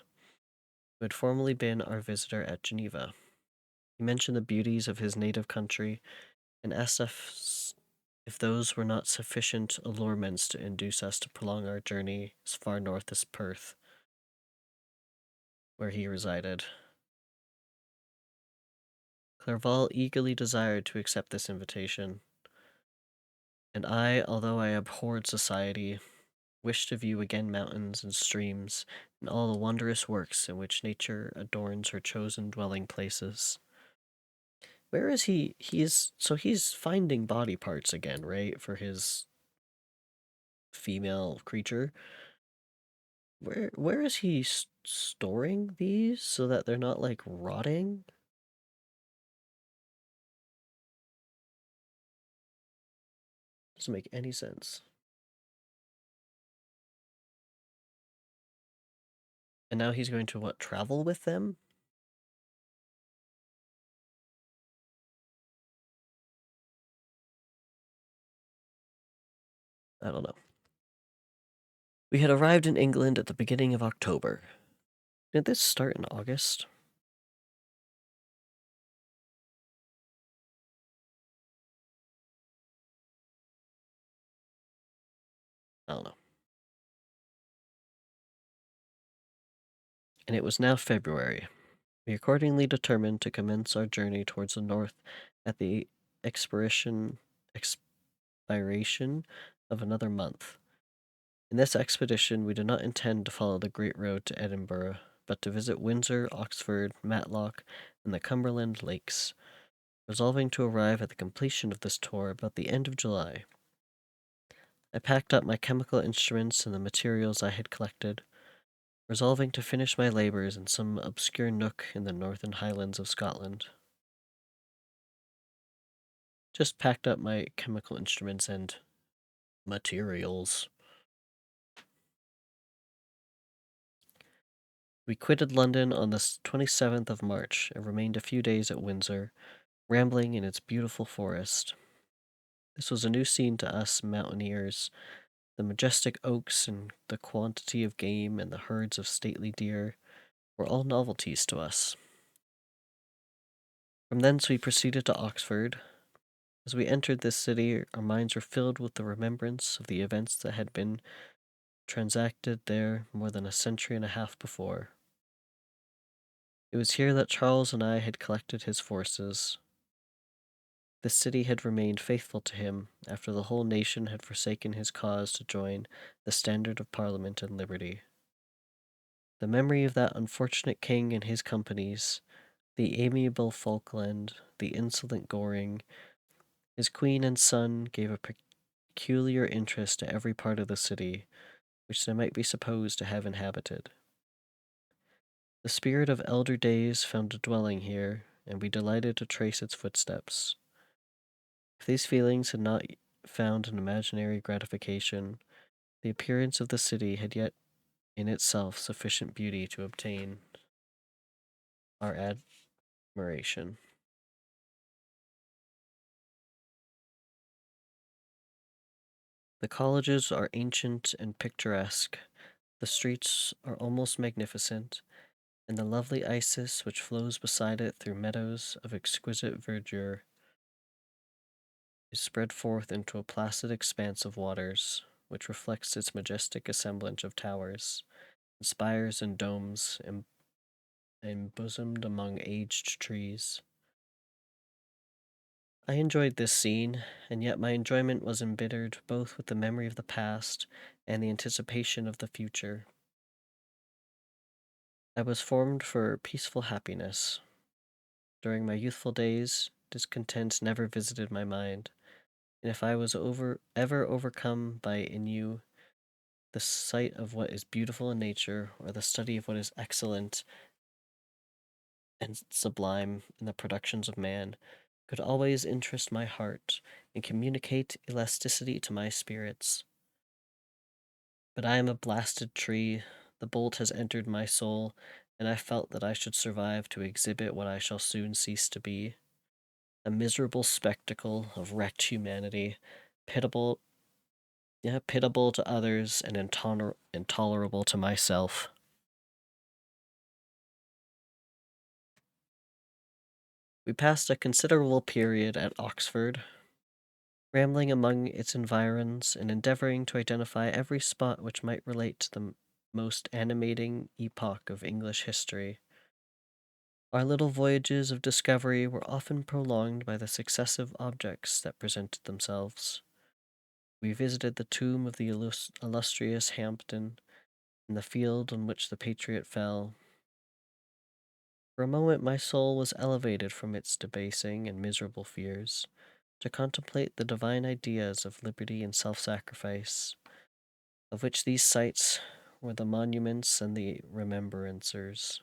who had formerly been our visitor at Geneva. He mentioned the beauties of his native country and asked us if those were not sufficient allurements to induce us to prolong our journey as far north as Perth, where he resided. Clerval eagerly desired to accept this invitation, and I, although I abhorred society, wished to view again mountains and streams and all the wondrous works in which nature adorns her chosen dwelling places. Where is he? He's finding body parts again, right? For his female creature. Where is he storing these so that they're not like rotting? Doesn't make any sense. And now he's going to what, travel with them? I don't know. We had arrived in England at the beginning of October. Did this start in August? I don't know. And it was now February. We accordingly determined to commence our journey towards the north at the expiration of another month. In this expedition, we did not intend to follow the Great Road to Edinburgh, but to visit Windsor, Oxford, Matlock, and the Cumberland Lakes, resolving to arrive at the completion of this tour about the end of July. I packed up my chemical instruments and the materials I had collected, resolving to finish my labors in some obscure nook in the northern highlands of Scotland. Just packed up my chemical instruments and materials. We quitted London on the 27th of March and remained a few days at Windsor, rambling in its beautiful forest. This was a new scene to us mountaineers. The majestic oaks and the quantity of game and the herds of stately deer were all novelties to us. From thence we proceeded to Oxford. As we entered this city, our minds were filled with the remembrance of the events that had been transacted there more than a century and a half before. It was here that Charles and I had collected his forces. This city had remained faithful to him after the whole nation had forsaken his cause to join the standard of Parliament and liberty. The memory of that unfortunate king and his companies, the amiable Falkland, the insolent Goring, his queen and son gave a peculiar interest to every part of the city which they might be supposed to have inhabited. The spirit of elder days found a dwelling here, and we delighted to trace its footsteps. If these feelings had not found an imaginary gratification, the appearance of the city had yet in itself sufficient beauty to obtain our admiration. The colleges are ancient and picturesque, the streets are almost magnificent, and the lovely Isis which flows beside it through meadows of exquisite verdure is spread forth into a placid expanse of waters, which reflects its majestic assemblage of towers, spires, and domes embosomed among aged trees. I enjoyed this scene, and yet my enjoyment was embittered both with the memory of the past and the anticipation of the future. I was formed for peaceful happiness. During my youthful days, discontent never visited my mind, and if I was ever overcome by ennui, the sight of what is beautiful in nature, or the study of what is excellent and sublime in the productions of man, could always interest my heart and communicate elasticity to my spirits. But I am a blasted tree, the bolt has entered my soul, and I felt that I should survive to exhibit what I shall soon cease to be, a miserable spectacle of wrecked humanity, pitiable, pitiable to others and intolerable to myself. We passed a considerable period at Oxford, rambling among its environs and endeavoring to identify every spot which might relate to the most animating epoch of English history. Our little voyages of discovery were often prolonged by the successive objects that presented themselves. We visited the tomb of the illustrious Hampden and the field on which the patriot fell. For a moment my soul was elevated from its debasing and miserable fears to contemplate the divine ideas of liberty and self-sacrifice, of which these sights were the monuments and the remembrancers.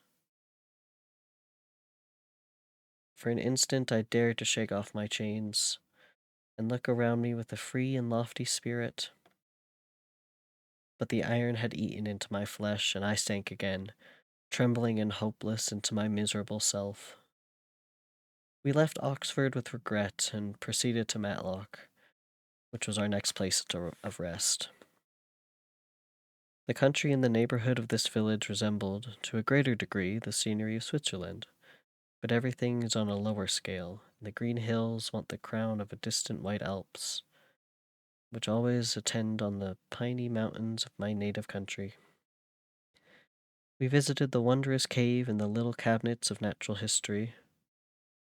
For an instant I dared to shake off my chains and look around me with a free and lofty spirit, but the iron had eaten into my flesh, and I sank again, trembling and hopeless, into my miserable self. We left Oxford with regret and proceeded to Matlock, which was our next place of rest. The country in the neighborhood of this village resembled, to a greater degree, the scenery of Switzerland, but everything is on a lower scale, and the green hills want the crown of a distant white Alps, which always attend on the piney mountains of my native country. We visited the wondrous cave and the little cabinets of natural history,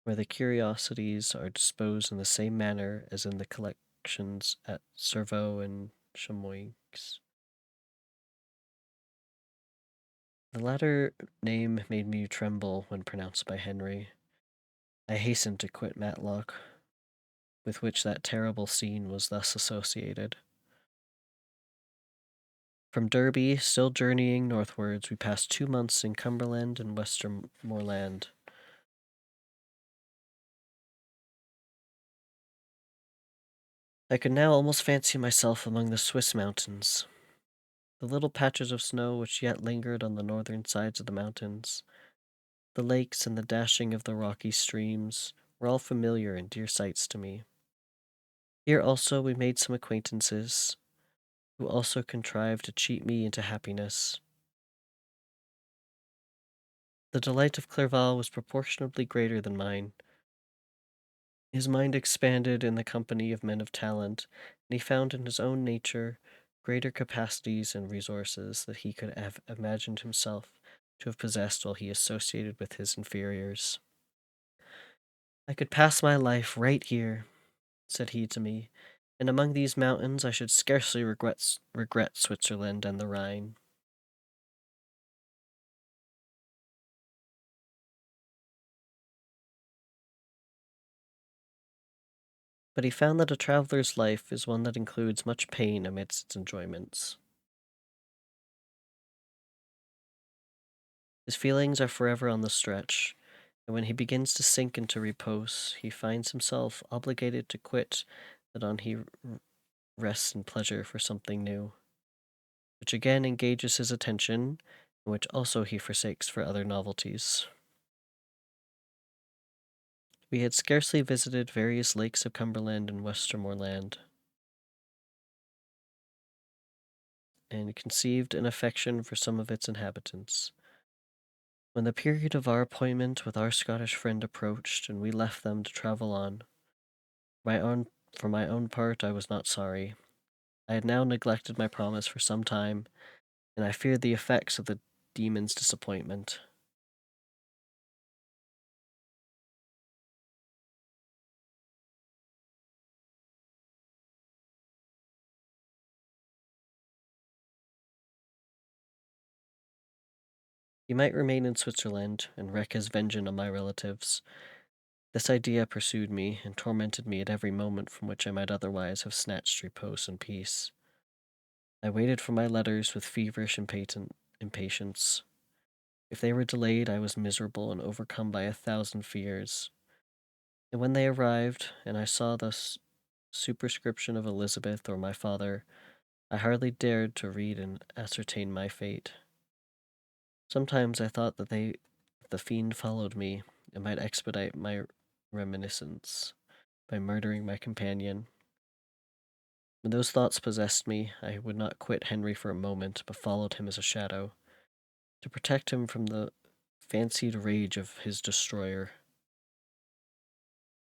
where the curiosities are disposed in the same manner as in the connections at Cerveau and Chamoix. The latter name made me tremble when pronounced by Henry. I hastened to quit Matlock, with which that terrible scene was thus associated. From Derby, still journeying northwards, we passed 2 months in Cumberland and Westmoreland. I could now almost fancy myself among the Swiss mountains. The little patches of snow which yet lingered on the northern sides of the mountains, the lakes and the dashing of the rocky streams, were all familiar and dear sights to me. Here also we made some acquaintances, who also contrived to cheat me into happiness. The delight of Clerval was proportionably greater than mine. His mind expanded in the company of men of talent, and he found in his own nature greater capacities and resources that he could have imagined himself to have possessed while he associated with his inferiors. I could pass my life right here, said he to me, and among these mountains I should scarcely regret Switzerland and the Rhine. But he found that a traveler's life is one that includes much pain amidst its enjoyments. His feelings are forever on the stretch, and when he begins to sink into repose, he finds himself obligated to quit that on he rests in pleasure for something new, which again engages his attention, and which also he forsakes for other novelties. We had scarcely visited various lakes of Cumberland and Westmoreland, and conceived an affection for some of its inhabitants. When the period of our appointment with our Scottish friend approached, and we left them to travel on, for my own part, I was not sorry. I had now neglected my promise for some time, and I feared the effects of the demon's disappointment. He might remain in Switzerland and wreak his vengeance on my relatives. This idea pursued me and tormented me at every moment from which I might otherwise have snatched repose and peace. I waited for my letters with feverish impatience. If they were delayed, I was miserable and overcome by 1,000 fears. And when they arrived, and I saw the superscription of Elizabeth or my father, I hardly dared to read and ascertain my fate. Sometimes I thought that the fiend followed me, and might expedite my reminiscence by murdering my companion. When those thoughts possessed me, I would not quit Henry for a moment, but followed him as a shadow, to protect him from the fancied rage of his destroyer.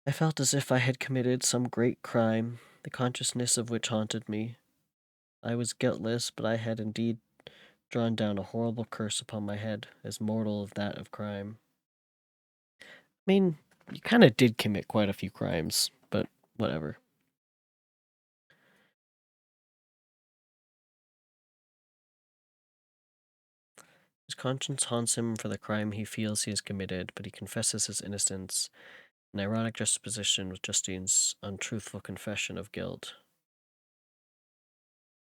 I felt as if I had committed some great crime, the consciousness of which haunted me. I was guiltless, but I had indeed drawn down a horrible curse upon my head, as mortal as that of crime. I mean, you kind of did commit quite a few crimes, but whatever. His conscience haunts him for the crime he feels he has committed, but he confesses his innocence, an ironic juxtaposition with Justine's untruthful confession of guilt.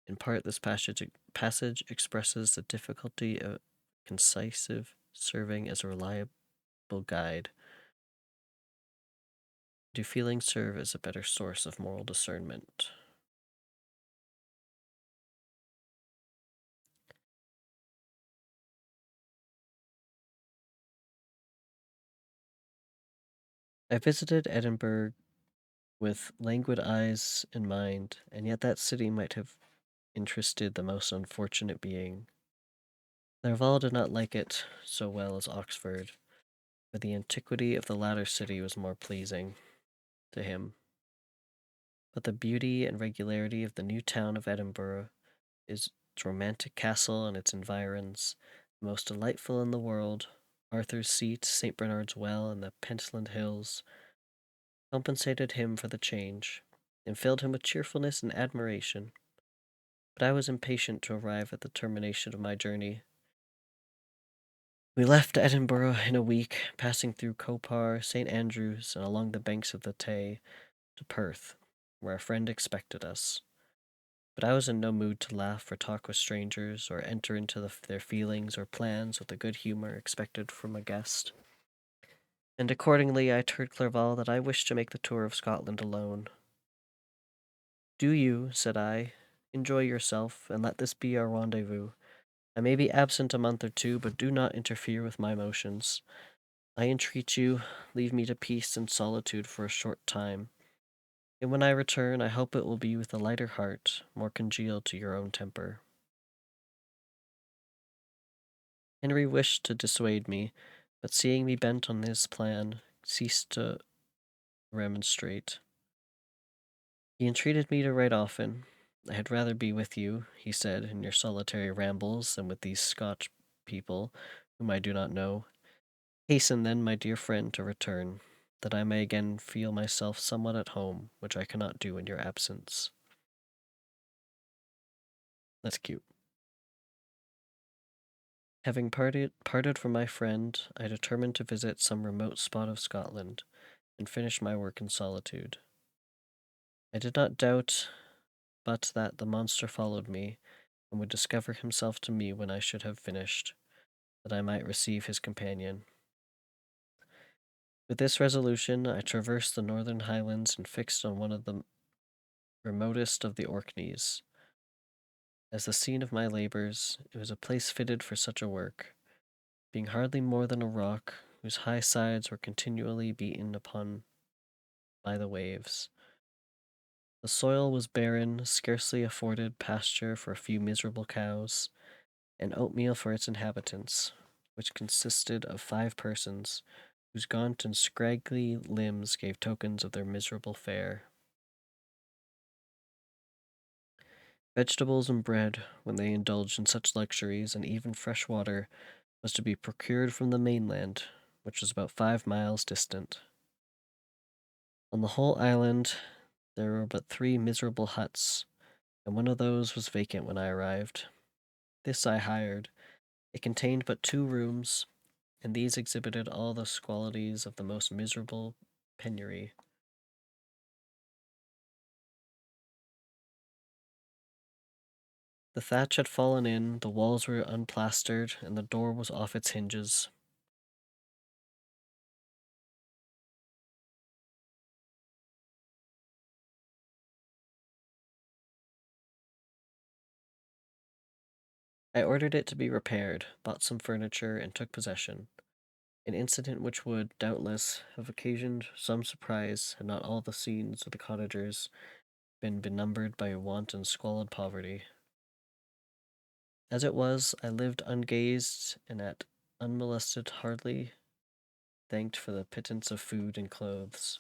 In part, this passage expresses the difficulty of concisive serving as a reliable guide. Do feelings serve as a better source of moral discernment? I visited Edinburgh with languid eyes and mind, and yet that city might have interested the most unfortunate being. Clerval did not like it so well as Oxford, for the antiquity of the latter city was more pleasing to him. But the beauty and regularity of the new town of Edinburgh, its romantic castle and its environs, the most delightful in the world, Arthur's Seat, St. Bernard's Well, and the Pentland Hills, compensated him for the change. and filled him with cheerfulness and admiration. But I was impatient to arrive at the termination of my journey. We left Edinburgh in a week, passing through Copar, St. Andrews, and along the banks of the Tay to Perth, where a friend expected us. But I was in no mood to laugh or talk with strangers, or enter into their feelings or plans with the good humor expected from a guest. And accordingly I told Clerval that I wished to make the tour of Scotland alone. Do you, said I, enjoy yourself, and let this be our rendezvous. I may be absent a month or two, but do not interfere with my motions. I entreat you, leave me to peace and solitude for a short time, and when I return, I hope it will be with a lighter heart, more congealed to your own temper. Henry wished to dissuade me, but seeing me bent on his plan, ceased to remonstrate. He entreated me to write often. I had rather be with you, he said, in your solitary rambles than with these Scotch people, whom I do not know. Hasten then, my dear friend, to return, that I may again feel myself somewhat at home, which I cannot do in your absence. That's cute. Having parted from my friend, I determined to visit some remote spot of Scotland and finish my work in solitude. I did not doubt but that the monster followed me and would discover himself to me when I should have finished, that I might receive his companion. With this resolution, I traversed the northern highlands and fixed on one of the remotest of the Orkneys. As the scene of my labors, it was a place fitted for such a work, being hardly more than a rock whose high sides were continually beaten upon by the waves. The soil was barren, scarcely afforded pasture for a few miserable cows, and oatmeal for its inhabitants, which consisted of 5 persons, whose gaunt and scraggly limbs gave tokens of their miserable fare. Vegetables and bread, when they indulged in such luxuries, and even fresh water, was to be procured from the mainland, which was about 5 miles distant. On the whole island, there were but 3 miserable huts, and one of those was vacant when I arrived. This I hired. It contained but 2 rooms, and these exhibited all the qualities of the most miserable penury. The thatch had fallen in, the walls were unplastered, and the door was off its hinges. I ordered it to be repaired, bought some furniture, and took possession. An incident which would, doubtless, have occasioned some surprise had not all the scenes of the cottagers been benumbered by want and squalid poverty. As it was, I lived ungazed and at unmolested, hardly thanked for the pittance of food and clothes,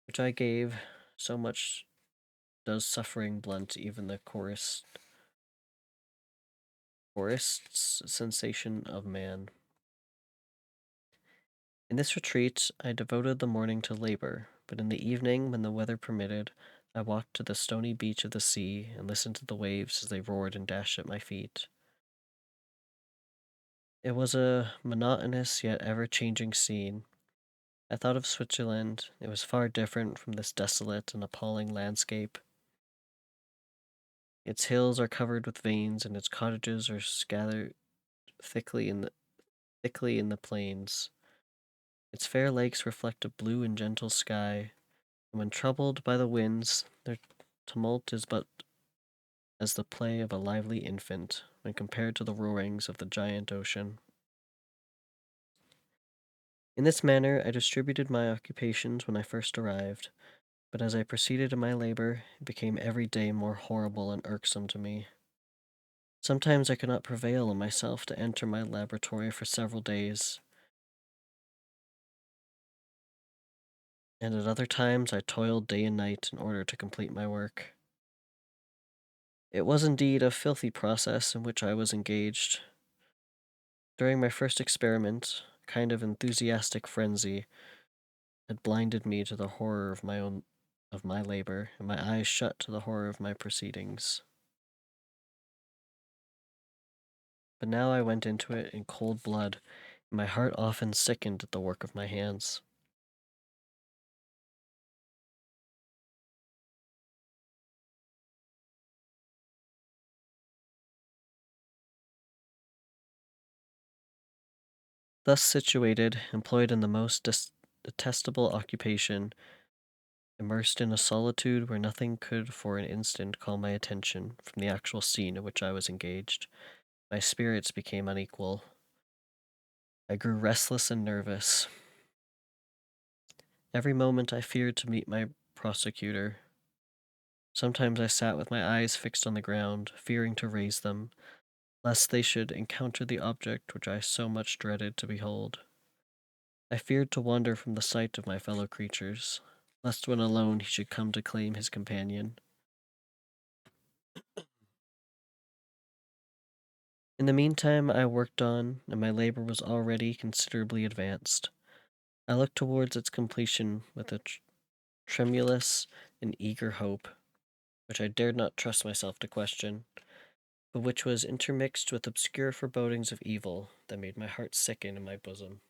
which I gave. So much does suffering blunt even the poorest sensation of man. In this retreat, I devoted the morning to labor, but in the evening, when the weather permitted, I walked to the stony beach of the sea and listened to the waves as they roared and dashed at my feet. It was a monotonous yet ever-changing scene. I thought of Switzerland. It was far different from this desolate and appalling landscape. Its hills are covered with veins, and its cottages are scattered thickly in the plains. Its fair lakes reflect a blue and gentle sky, and when troubled by the winds, their tumult is but as the play of a lively infant when compared to the roarings of the giant ocean. In this manner I distributed my occupations when I first arrived, but as I proceeded in my labor, it became every day more horrible and irksome to me. Sometimes I could not prevail on myself to enter my laboratory for several days, and at other times I toiled day and night in order to complete my work. It was indeed a filthy process in which I was engaged. During my first experiment, a kind of enthusiastic frenzy had blinded me to the horror of my own of my labor, and my eyes shut to the horror of my proceedings. But now I went into it in cold blood, and my heart often sickened at the work of my hands. Thus situated, employed in the most detestable occupation, immersed in a solitude where nothing could for an instant call my attention from the actual scene in which I was engaged, my spirits became unequal. I grew restless and nervous. Every moment I feared to meet my prosecutor. Sometimes I sat with my eyes fixed on the ground, fearing to raise them, lest they should encounter the object which I so much dreaded to behold. I feared to wander from the sight of my fellow creatures, lest when alone he should come to claim his companion. In the meantime I worked on, and my labor was already considerably advanced. I looked towards its completion with a tremulous and eager hope, which I dared not trust myself to question, but which was intermixed with obscure forebodings of evil that made my heart sicken in my bosom.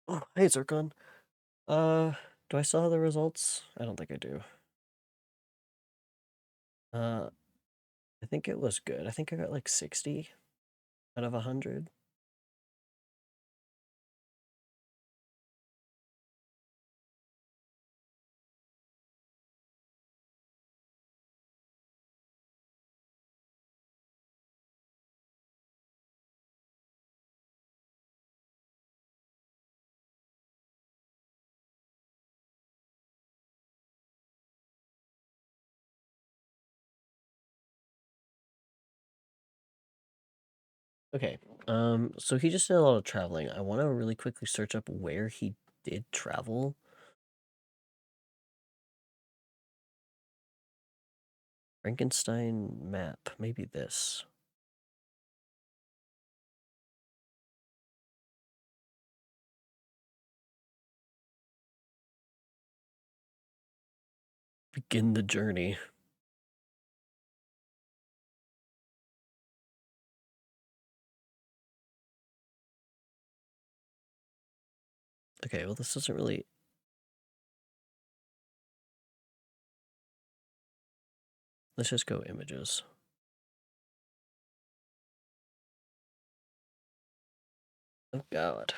Oh, hey, Zircon. Uh, do I still have the results? I don't think I do. Uh, I think it was good. I think I got like 60 out of 100. Okay. So he just did a lot of traveling. I want to really quickly search up where he did travel. Frankenstein map. Maybe this. Begin the journey. Okay, well, this doesn't really. Let's just go images. Oh, God.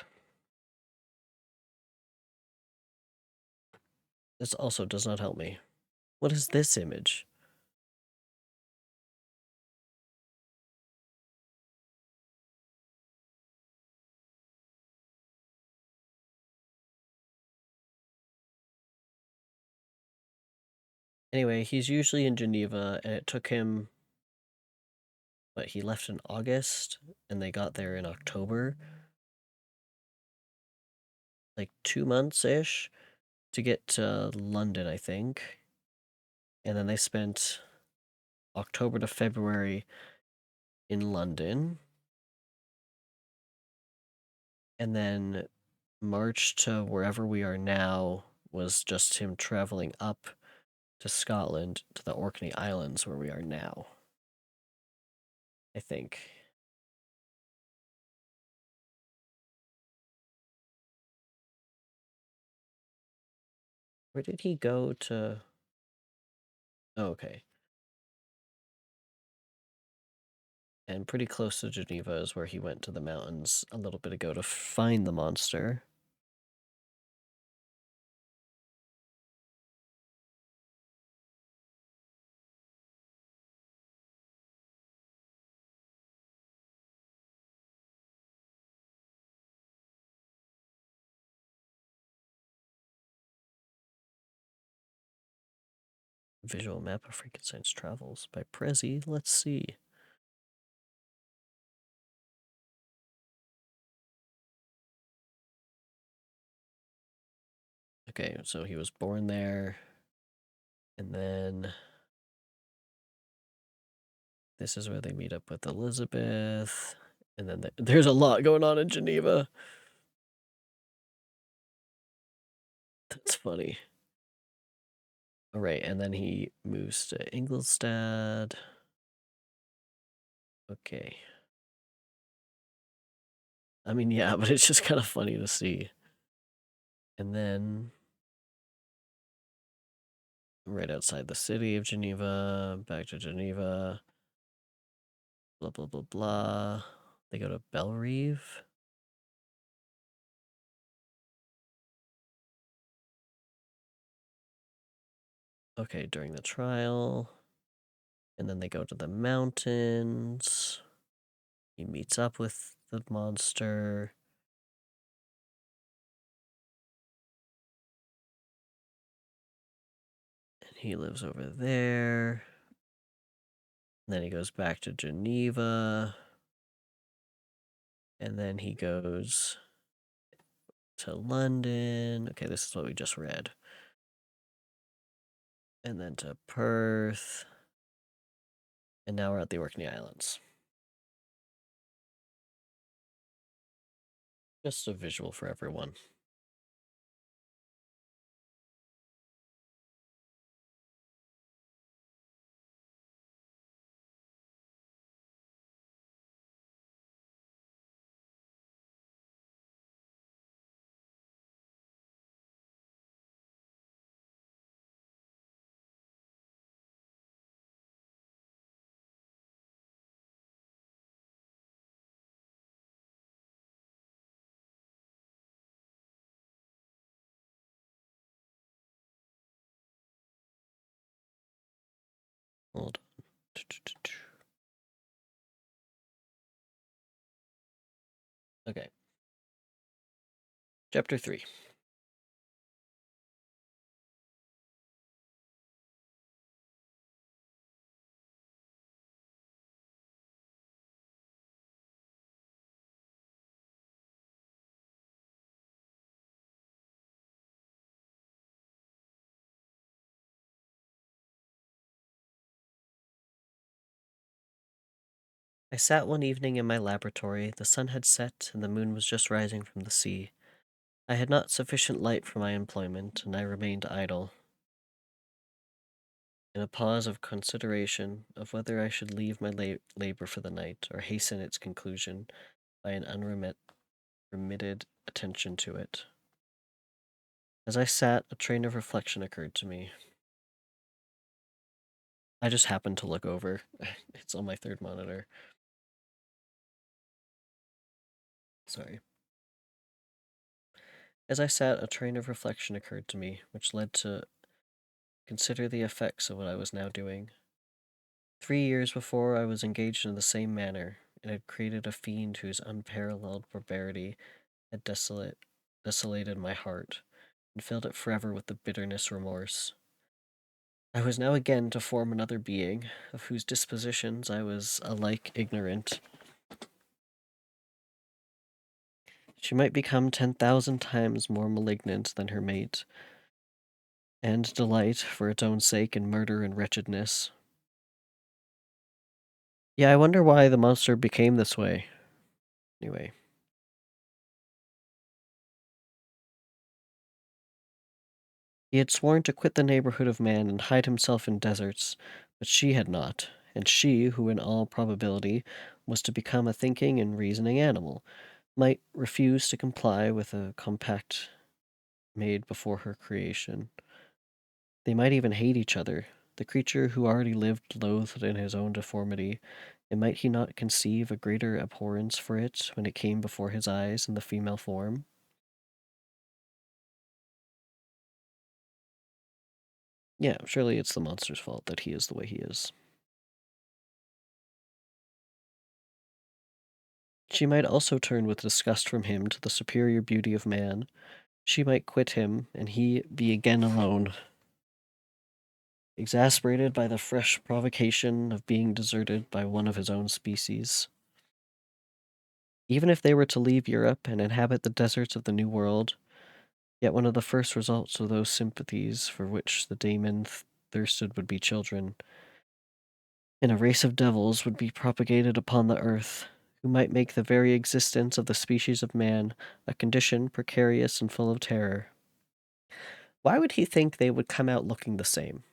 This also does not help me. What is this image? Anyway, he's usually in Geneva, and it took him. But he left in August, and they got there in October. Like 2 months ish to get to London, I think. And then they spent October to February in London. And then March to wherever we are now was just him traveling up to Scotland to the Orkney Islands where we are now. I think. Where did he go to? Oh, okay. And pretty close to Geneva is where he went to the mountains a little bit ago to find the monster. Visual map of Frankenstein's travels by Prezi. Let's see. Okay, so he was born there, and then This is where they meet up with Elizabeth. And then there's a lot going on in Geneva. That's funny. All right, and then he moves to Ingolstadt. Okay. I mean, yeah, but it's just kind of funny to see. And then right outside the city of Geneva, back to Geneva. Blah, blah, blah, blah. They go to Bellerive. Okay, during the trial. And then they go to the mountains. He meets up with the monster. And he lives over there. And then he goes back to Geneva. And then he goes to London. Okay, this is what we just read. And then to Perth. And now we're at the Orkney Islands. Just a visual for everyone. Hold on. Okay. Chapter 3. I sat one evening in my laboratory. The sun had set, and the moon was just rising from the sea. I had not sufficient light for my employment, and I remained idle. In a pause of consideration of whether I should leave my labor for the night, or hasten its conclusion by an unremitted attention to it. As I sat, a train of reflection occurred to me. I just happened to look over. It's on my third monitor. Sorry. As I sat, a train of reflection occurred to me, which led to consider the effects of what I was now doing. 3 years before, I was engaged in the same manner, and had created a fiend whose unparalleled barbarity had desolated my heart, and filled it forever with the bitterness remorse. I was now again to form another being, of whose dispositions I was alike ignorant. She might become 10,000 times more malignant than her mate, and delight, for its own sake, in murder and wretchedness. Yeah, I wonder why the monster became this way. Anyway. He had sworn to quit the neighborhood of man and hide himself in deserts, but she had not, and she, who in all probability was to become a thinking and reasoning animal, might refuse to comply with a compact made before her creation. They might even hate each other, the creature who already lived loathed in his own deformity, and might he not conceive a greater abhorrence for it when it came before his eyes in the female form? Yeah, surely it's the monster's fault that he is the way he is. She might also turn with disgust from him to the superior beauty of man. She might quit him, and he be again alone, exasperated by the fresh provocation of being deserted by one of his own species. Even if they were to leave Europe and inhabit the deserts of the New World, yet one of the first results of those sympathies for which the daemon thirsted would be children. And a race of devils would be propagated upon the earth, who might make the very existence of the species of man a condition precarious and full of terror. Why would he think they would come out looking the same?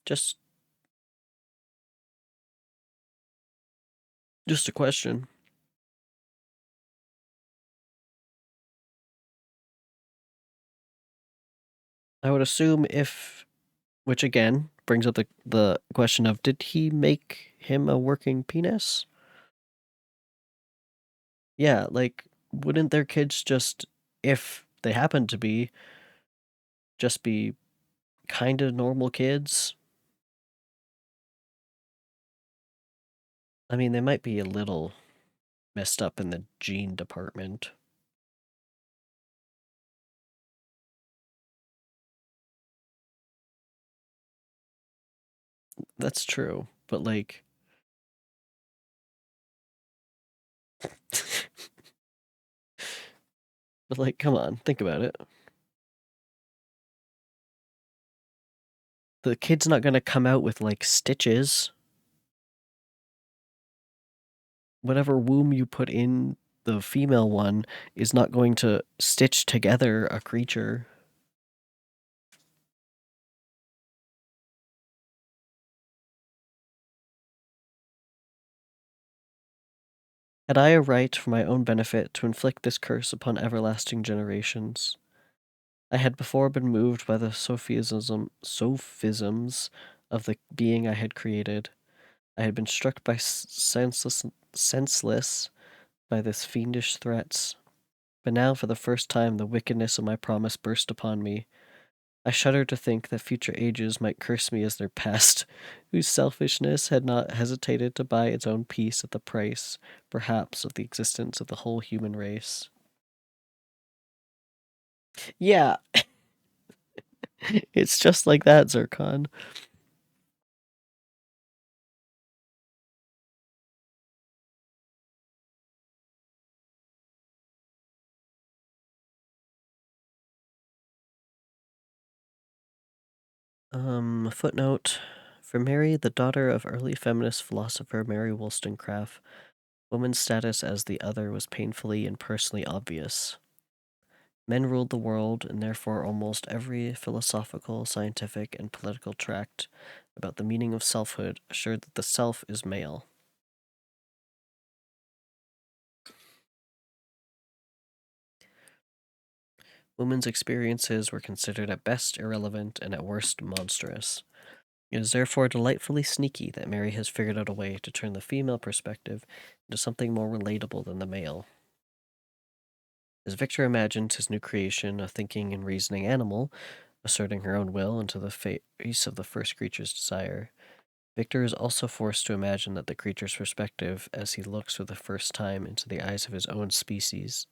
Just a question. I would assume if, which again brings up the question of, did he make him a working penis? Yeah, like, wouldn't their kids just, if they happen to be, just be kind of normal kids? I mean, they might be a little messed up in the gene department. That's true, but like, come on, think about it. The kid's not gonna come out with like stitches. Whatever womb you put in the female one is not going to stitch together a creature. Had I a right for my own benefit to inflict this curse upon everlasting generations? I had before been moved by the sophisms of the being I had created. I had been struck by senseless by this fiendish threats. But now, for the first time, the wickedness of my promise burst upon me. I shudder to think that future ages might curse me as their past, whose selfishness had not hesitated to buy its own peace at the price, perhaps, of the existence of the whole human race. Yeah, it's just like that, Zircon. Footnote. For Mary, the daughter of early feminist philosopher Mary Wollstonecraft, woman's status as the other was painfully and personally obvious. Men ruled the world, and therefore almost every philosophical, scientific, and political tract about the meaning of selfhood assured that the self is male. Women's experiences were considered at best irrelevant and at worst monstrous. It is therefore delightfully sneaky that Mary has figured out a way to turn the female perspective into something more relatable than the male. As Victor imagines his new creation, a thinking and reasoning animal, asserting her own will into the face of the first creature's desire, Victor is also forced to imagine that the creature's perspective as he looks for the first time into the eyes of his own species.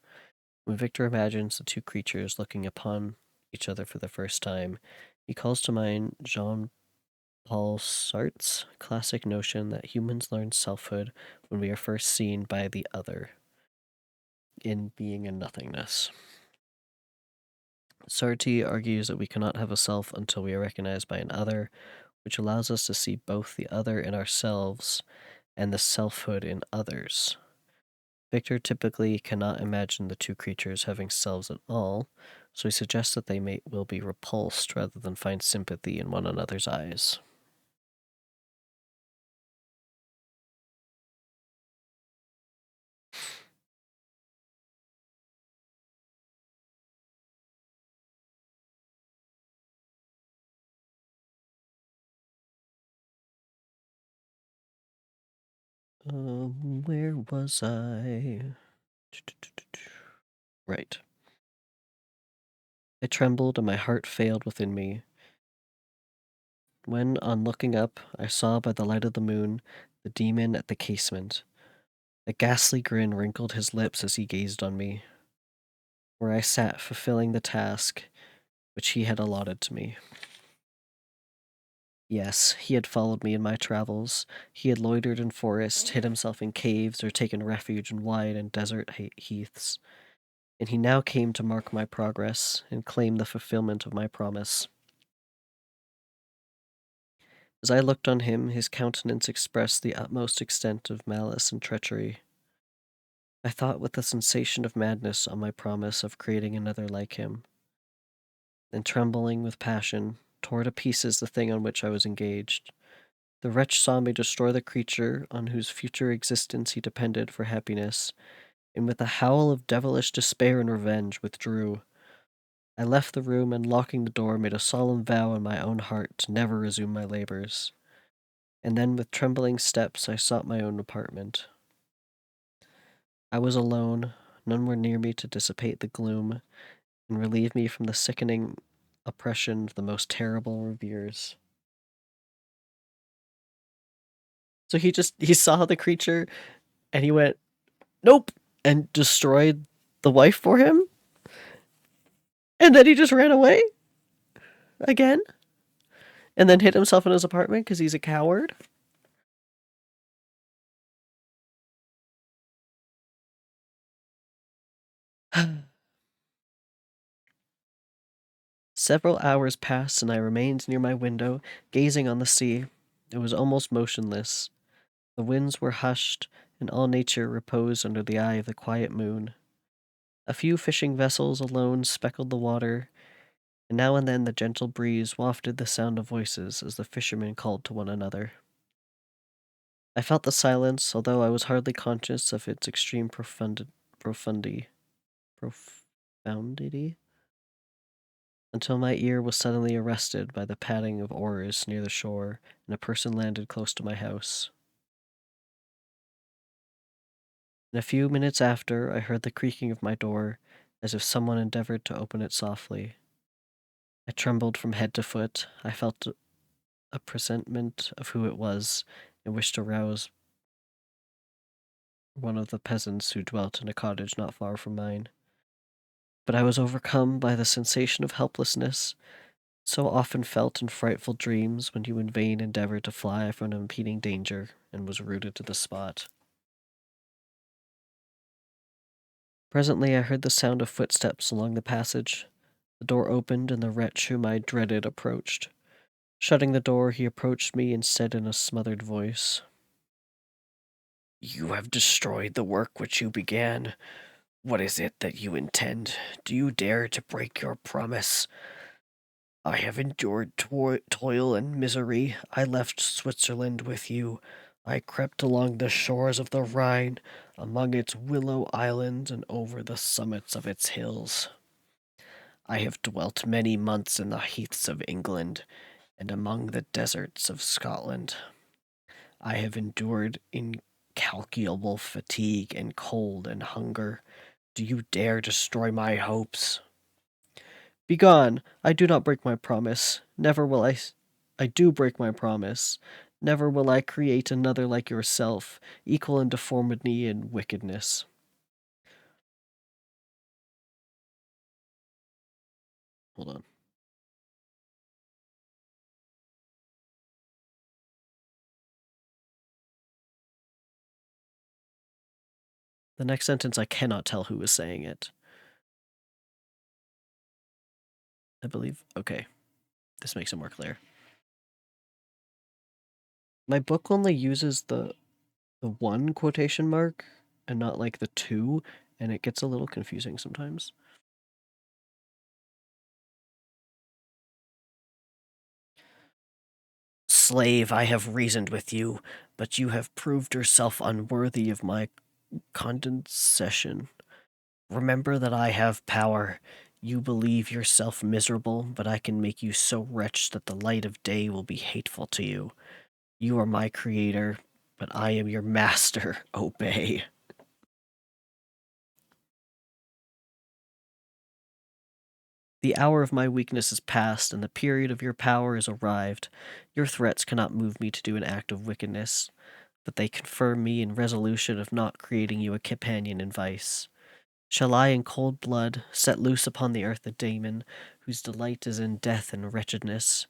When Victor imagines the two creatures looking upon each other for the first time, he calls to mind Jean Paul Sartre's classic notion that humans learn selfhood when we are first seen by the other, in being and nothingness. Sartre argues that we cannot have a self until we are recognized by an other, which allows us to see both the other in ourselves and the selfhood in others. Victor typically cannot imagine the two creatures having selves at all, so he suggests that they will be repulsed rather than find sympathy in one another's eyes. Where was I? Right. I trembled and my heart failed within me. When, on looking up, I saw by the light of the moon the demon at the casement. A ghastly grin wrinkled his lips as he gazed on me, where I sat fulfilling the task which he had allotted to me. Yes, he had followed me in my travels. He had loitered in forests, hid himself in caves, or taken refuge in wide and desert heaths. and he now came to mark my progress and claim the fulfillment of my promise. As I looked on him, his countenance expressed the utmost extent of malice and treachery. I thought with a sensation of madness on my promise of creating another like him, and trembling with passion, tore to pieces the thing on which I was engaged. The wretch saw me destroy the creature on whose future existence he depended for happiness, and with a howl of devilish despair and revenge withdrew. I left the room and, locking the door, made a solemn vow in my own heart to never resume my labors. And then with trembling steps I sought my own apartment. I was alone, none were near me to dissipate the gloom and relieve me from the sickening oppression of the most terrible of years. So he saw the creature and he went, nope, and destroyed the wife for him? And then he just ran away? Again? And then hid himself in his apartment because he's a coward? Several hours passed, and I remained near my window, gazing on the sea. It was almost motionless. The winds were hushed, and all nature reposed under the eye of the quiet moon. A few fishing vessels alone speckled the water, and now and then the gentle breeze wafted the sound of voices as the fishermen called to one another. I felt the silence, although I was hardly conscious of its extreme profundity, profundity, until my ear was suddenly arrested by the padding of oars near the shore, and a person landed close to my house. In a few minutes after, I heard the creaking of my door, as if someone endeavored to open it softly. I trembled from head to foot. I felt a presentiment of who it was, and wished to rouse one of the peasants who dwelt in a cottage not far from mine. But I was overcome by the sensation of helplessness, so often felt in frightful dreams when you in vain endeavored to fly from an impending danger, and was rooted to the spot. Presently I heard the sound of footsteps along the passage. The door opened, and the wretch whom I dreaded approached. Shutting the door, he approached me and said in a smothered voice, "You have destroyed the work which you began. What is it that you intend? Do you dare to break your promise? I have endured toil and misery. I left Switzerland with you. I crept along the shores of the Rhine, among its willow islands and over the summits of its hills. I have dwelt many months in the heaths of England and among the deserts of Scotland. I have endured incalculable fatigue and cold and hunger. Do you dare destroy my hopes? Begone! I do not break my promise. Never will I do break my promise. Never will I create another like yourself, equal in deformity and wickedness." Hold on. The next sentence, I cannot tell who is saying it. I believe. Okay, this makes it more clear. My book only uses the one quotation mark and not like the two, and it gets a little confusing sometimes. "Slave, I have reasoned with you, but you have proved yourself unworthy of my condescension. Remember that I have power. You believe yourself miserable, but I can make you so wretched that the light of day will be hateful to you. You are my creator, but I am your master. Obey." "The hour of my weakness is past, and the period of your power is arrived. Your threats cannot move me to do an act of wickedness, but they confirm me in resolution of not creating you a companion in vice. Shall I, in cold blood, set loose upon the earth a demon, whose delight is in death and wretchedness?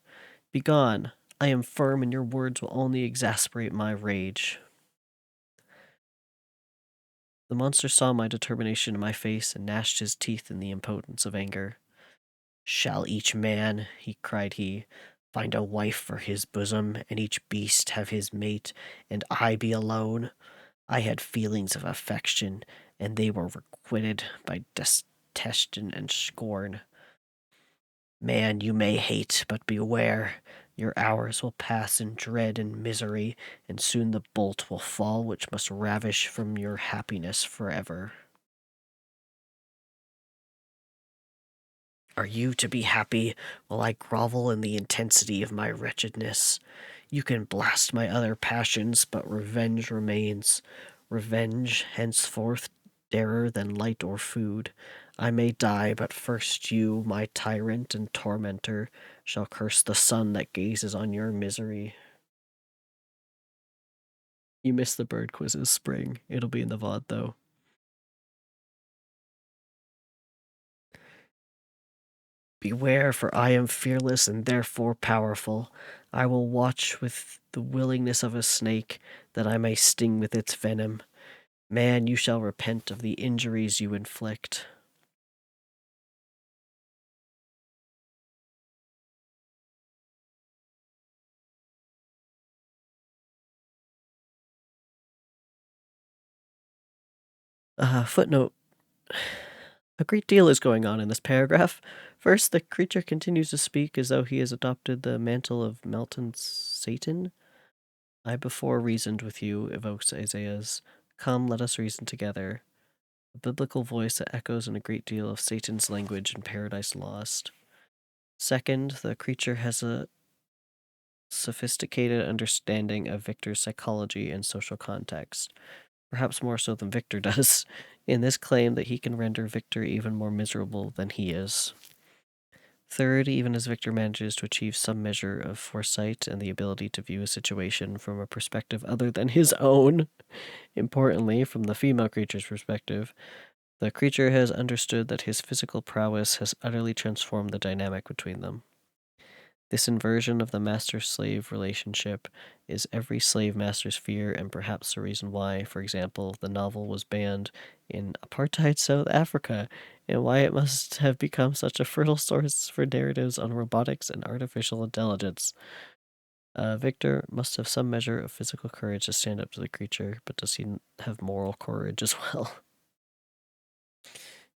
Begone! I am firm, and your words will only exasperate my rage." The monster saw my determination in my face and gnashed his teeth in the impotence of anger. Shall each man, cried he, find a wife for his bosom, and each beast have his mate, and I be alone? I had feelings of affection, and they were requited by detestation and scorn. Man, you may hate, but beware. Your hours will pass in dread and misery, and soon the bolt will fall which must ravish from your happiness forever. Are you to be happy while I grovel in the intensity of my wretchedness? You can blast my other passions, but revenge remains. Revenge, henceforth, dearer than light or food. I may die, but first you, my tyrant and tormentor, shall curse the sun that gazes on your misery. You missed the bird quizzes, Spring. It'll be in the VOD, though. Beware, for I am fearless and therefore powerful. I will watch with the willingness of a snake, that I may sting with its venom. Man, you shall repent of the injuries you inflict. Footnote. A great deal is going on in this paragraph. First, the creature continues to speak as though he has adopted the mantle of Melton's Satan. I before reasoned with you, evokes Isaiah's. Come, let us reason together. A biblical voice that echoes in a great deal of Satan's language in Paradise Lost. Second, the creature has a sophisticated understanding of Victor's psychology and social context, perhaps more so than Victor does, in this claim that he can render Victor even more miserable than he is. Third, even as Victor manages to achieve some measure of foresight and the ability to view a situation from a perspective other than his own, importantly, from the female creature's perspective, the creature has understood that his physical prowess has utterly transformed the dynamic between them. This inversion of the master-slave relationship is every slave master's fear, and perhaps the reason why, for example, the novel was banned in apartheid South Africa, and why it must have become such a fertile source for narratives on robotics and artificial intelligence. Victor must have some measure of physical courage to stand up to the creature, but does he have moral courage as well?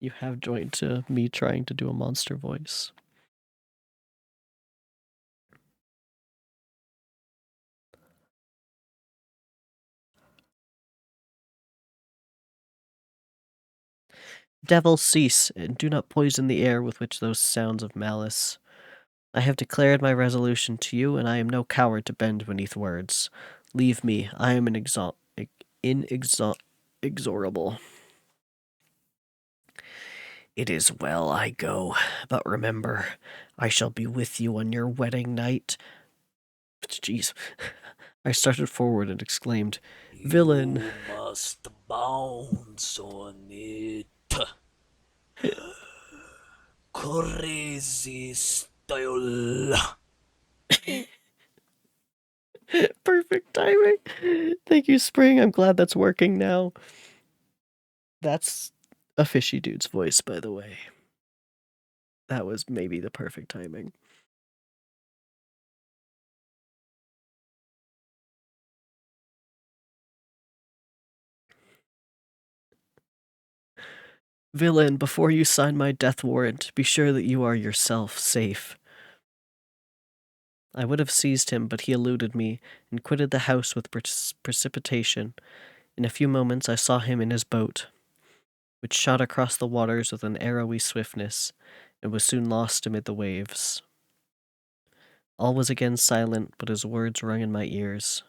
You have joined to me trying to do a monster voice. Devil, cease, and do not poison the air with which those sounds of malice. I have declared my resolution to you, and I am no coward to bend beneath words. Leave me, I am inexorable. It is well I go, but remember, I shall be with you on your wedding night. Jeez. I started forward and exclaimed, Villain! You must bounce on it. Crazy style. Perfect timing. Thank you, Spring. I'm glad that's working now. That's a fishy dude's voice, by the way. That was maybe the perfect timing. Villain, before you sign my death warrant, be sure that you are yourself safe. I would have seized him, but he eluded me and quitted the house with precipitation. In a few moments I saw him in his boat, which shot across the waters with an arrowy swiftness, and was soon lost amid the waves. All was again silent, but his words rung in my ears.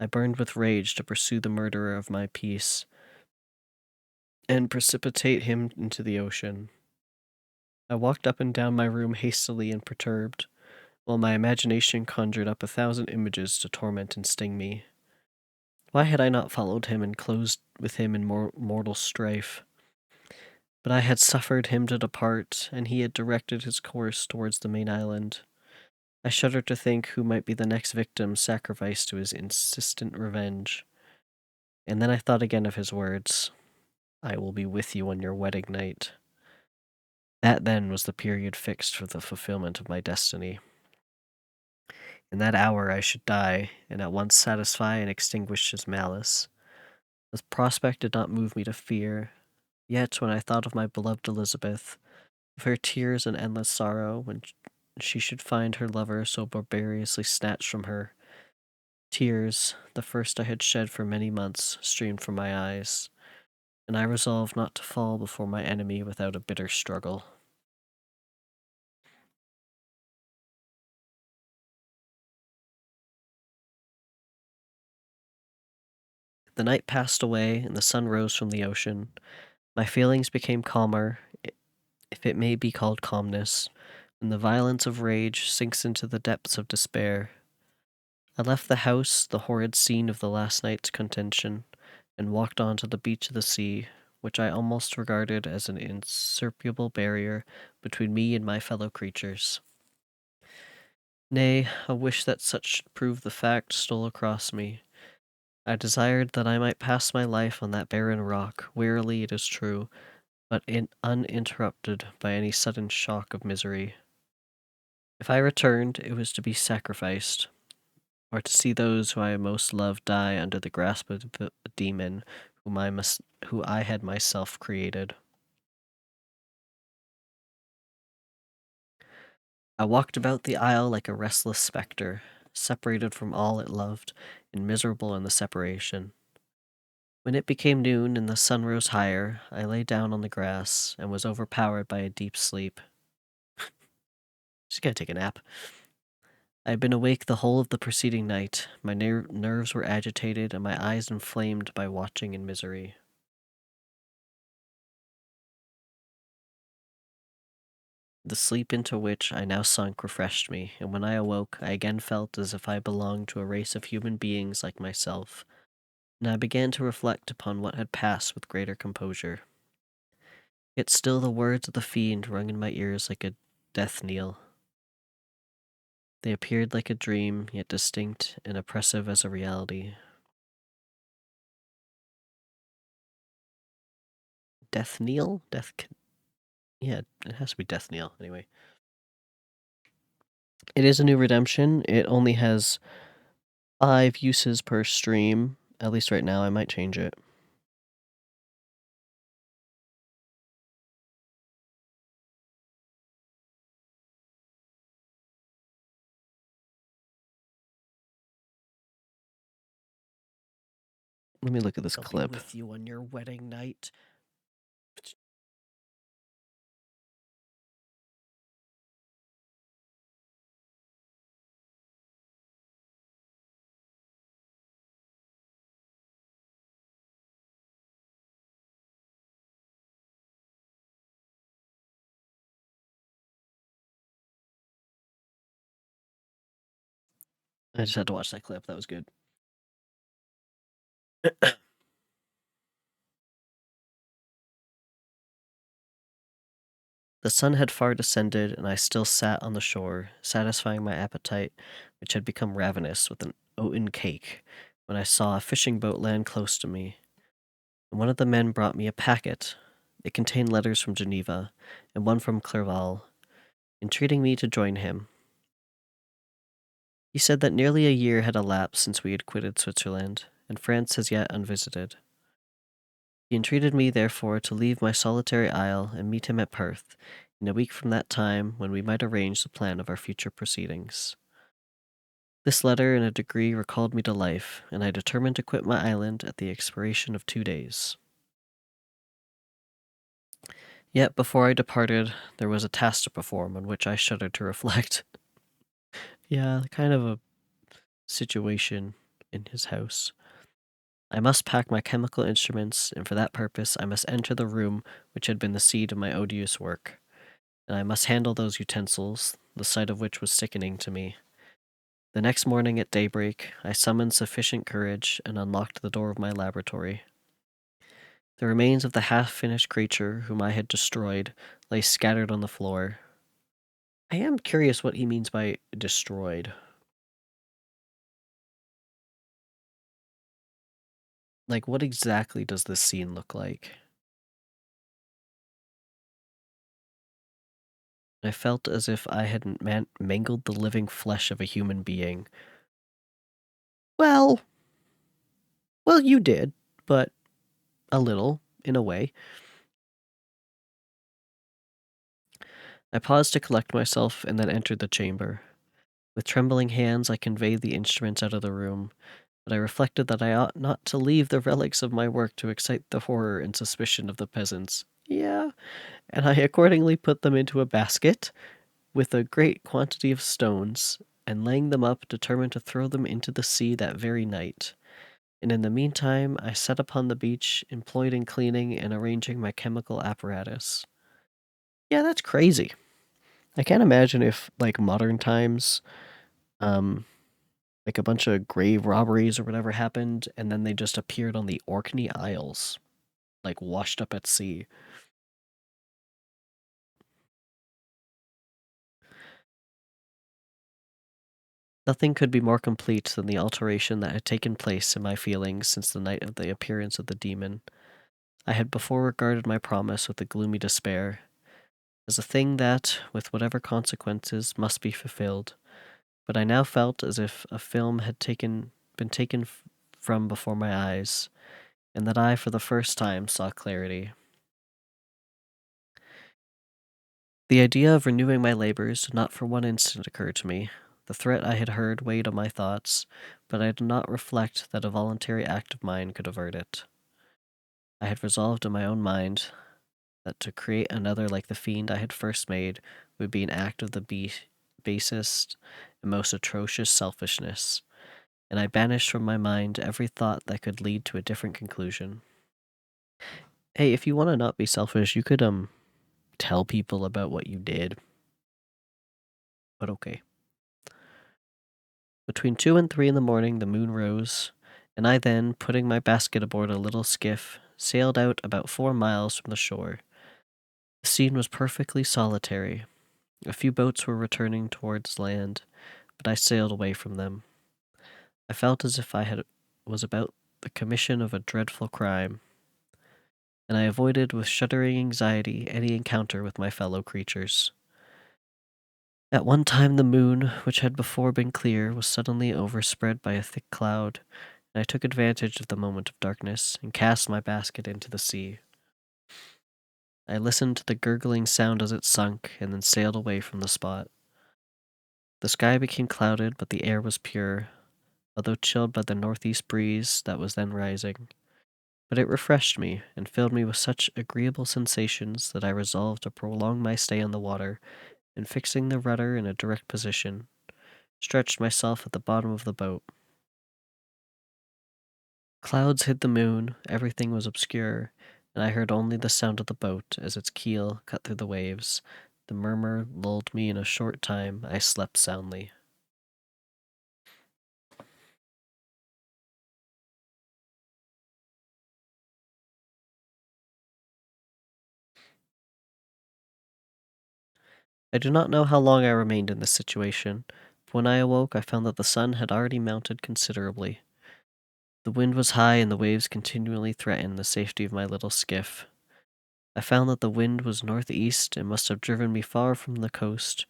I burned with rage to pursue the murderer of my peace, and precipitate him into the ocean. I walked up and down my room hastily and perturbed, while my imagination conjured up 1,000 images to torment and sting me. Why had I not followed him and closed with him in mortal strife? But I had suffered him to depart, and he had directed his course towards the main island. I shuddered to think who might be the next victim sacrificed to his insistent revenge. And then I thought again of his words. I will be with you on your wedding night. That then was the period fixed for the fulfillment of my destiny. In that hour I should die, and at once satisfy and extinguish his malice. The prospect did not move me to fear, yet when I thought of my beloved Elizabeth, of her tears and endless sorrow when she should find her lover so barbarously snatched from her, tears, the first I had shed for many months, streamed from my eyes, and I resolved not to fall before my enemy without a bitter struggle. The night passed away, and the sun rose from the ocean. My feelings became calmer, if it may be called calmness, when the violence of rage sinks into the depths of despair. I left the house, the horrid scene of the last night's contention, and walked on to the beach of the sea, which I almost regarded as an insurmountable barrier between me and my fellow creatures. Nay, a wish that such should prove the fact stole across me. I desired that I might pass my life on that barren rock, wearily it is true, but uninterrupted by any sudden shock of misery. If I returned, it was to be sacrificed, or to see those who I most loved die under the grasp of a demon who I had myself created. I walked about the isle like a restless spectre, separated from all it loved, and miserable in the separation. When it became noon and the sun rose higher, I lay down on the grass and was overpowered by a deep sleep. Just gonna take a nap. I had been awake the whole of the preceding night. My nerves were agitated and my eyes inflamed by watching and misery. The sleep into which I now sunk refreshed me, and when I awoke, I again felt as if I belonged to a race of human beings like myself, and I began to reflect upon what had passed with greater composure. Yet still the words of the fiend rung in my ears like a death knell. They appeared like a dream, yet distinct and oppressive as a reality. Death knell? Yeah, it has to be death knell, anyway. It is a new redemption. It only has 5 uses per stream. At least right now, I might change it. Let me look at this clip. With you on your wedding night. I just had to watch that clip. That was good. The sun had far descended, and I still sat on the shore, satisfying my appetite, which had become ravenous, with an oaten cake, when I saw a fishing boat land close to me, and one of the men brought me a packet. It contained letters from Geneva, and one from Clerval, entreating me to join him. He said that nearly a year had elapsed since we had quitted Switzerland, and France as yet unvisited. He entreated me, therefore, to leave my solitary isle and meet him at Perth, in a week from that time, when we might arrange the plan of our future proceedings. This letter in a degree recalled me to life, and I determined to quit my island at the expiration of 2 days. Yet before I departed, there was a task to perform on which I shuddered to reflect. Yeah, kind of a situation in his house. I must pack my chemical instruments, and for that purpose I must enter the room which had been the seat of my odious work, and I must handle those utensils, the sight of which was sickening to me. The next morning at daybreak, I summoned sufficient courage and unlocked the door of my laboratory. The remains of the half-finished creature whom I had destroyed lay scattered on the floor. I am curious what he means by destroyed. Like, what exactly does this scene look like? I felt as if I had mangled the living flesh of a human being. Well, well, you did, but a little, in a way. I paused to collect myself and then entered the chamber. With trembling hands, I conveyed the instruments out of the room, but I reflected that I ought not to leave the relics of my work to excite the horror and suspicion of the peasants. Yeah, and I accordingly put them into a basket with a great quantity of stones, and laying them up, determined to throw them into the sea that very night. And in the meantime, I sat upon the beach, employed in cleaning and arranging my chemical apparatus. Yeah, that's crazy. I can't imagine if, like, modern times, um, like a bunch of grave robberies or whatever happened, and then they just appeared on the Orkney Isles, like washed up at sea. Nothing could be more complete than the alteration that had taken place in my feelings since the night of the appearance of the demon. I had before regarded my promise with a gloomy despair, as a thing that, with whatever consequences, must be fulfilled. But I now felt as if a film had been taken from before my eyes, and that I, for the first time, saw clarity. The idea of renewing my labors did not for one instant occur to me. The threat I had heard weighed on my thoughts, but I did not reflect that a voluntary act of mine could avert it. I had resolved in my own mind that to create another like the fiend I had first made would be an act of the basest and most atrocious selfishness, and I banished from my mind every thought that could lead to a different conclusion. Hey, if you want to not be selfish, you could tell people about what you did, but okay. Between 2 and 3 in the morning the moon rose, and I then, putting my basket aboard a little skiff, sailed out about 4 miles from the shore. The scene was perfectly solitary. A few boats were returning towards land, but I sailed away from them. I felt as if was about the commission of a dreadful crime, and I avoided with shuddering anxiety any encounter with my fellow creatures. At one time the moon, which had before been clear, was suddenly overspread by a thick cloud, and I took advantage of the moment of darkness and cast my basket into the sea. I listened to the gurgling sound as it sunk, and then sailed away from the spot. The sky became clouded, but the air was pure, although chilled by the northeast breeze that was then rising. But it refreshed me and filled me with such agreeable sensations that I resolved to prolong my stay on the water, and fixing the rudder in a direct position, stretched myself at the bottom of the boat. Clouds hid the moon, everything was obscure, and I heard only the sound of the boat as its keel cut through the waves. The murmur lulled me, in a short time I slept soundly. I do not know how long I remained in this situation, but when I awoke I found that the sun had already mounted considerably. The wind was high and the waves continually threatened the safety of my little skiff. I found that the wind was northeast and must have driven me far from the coast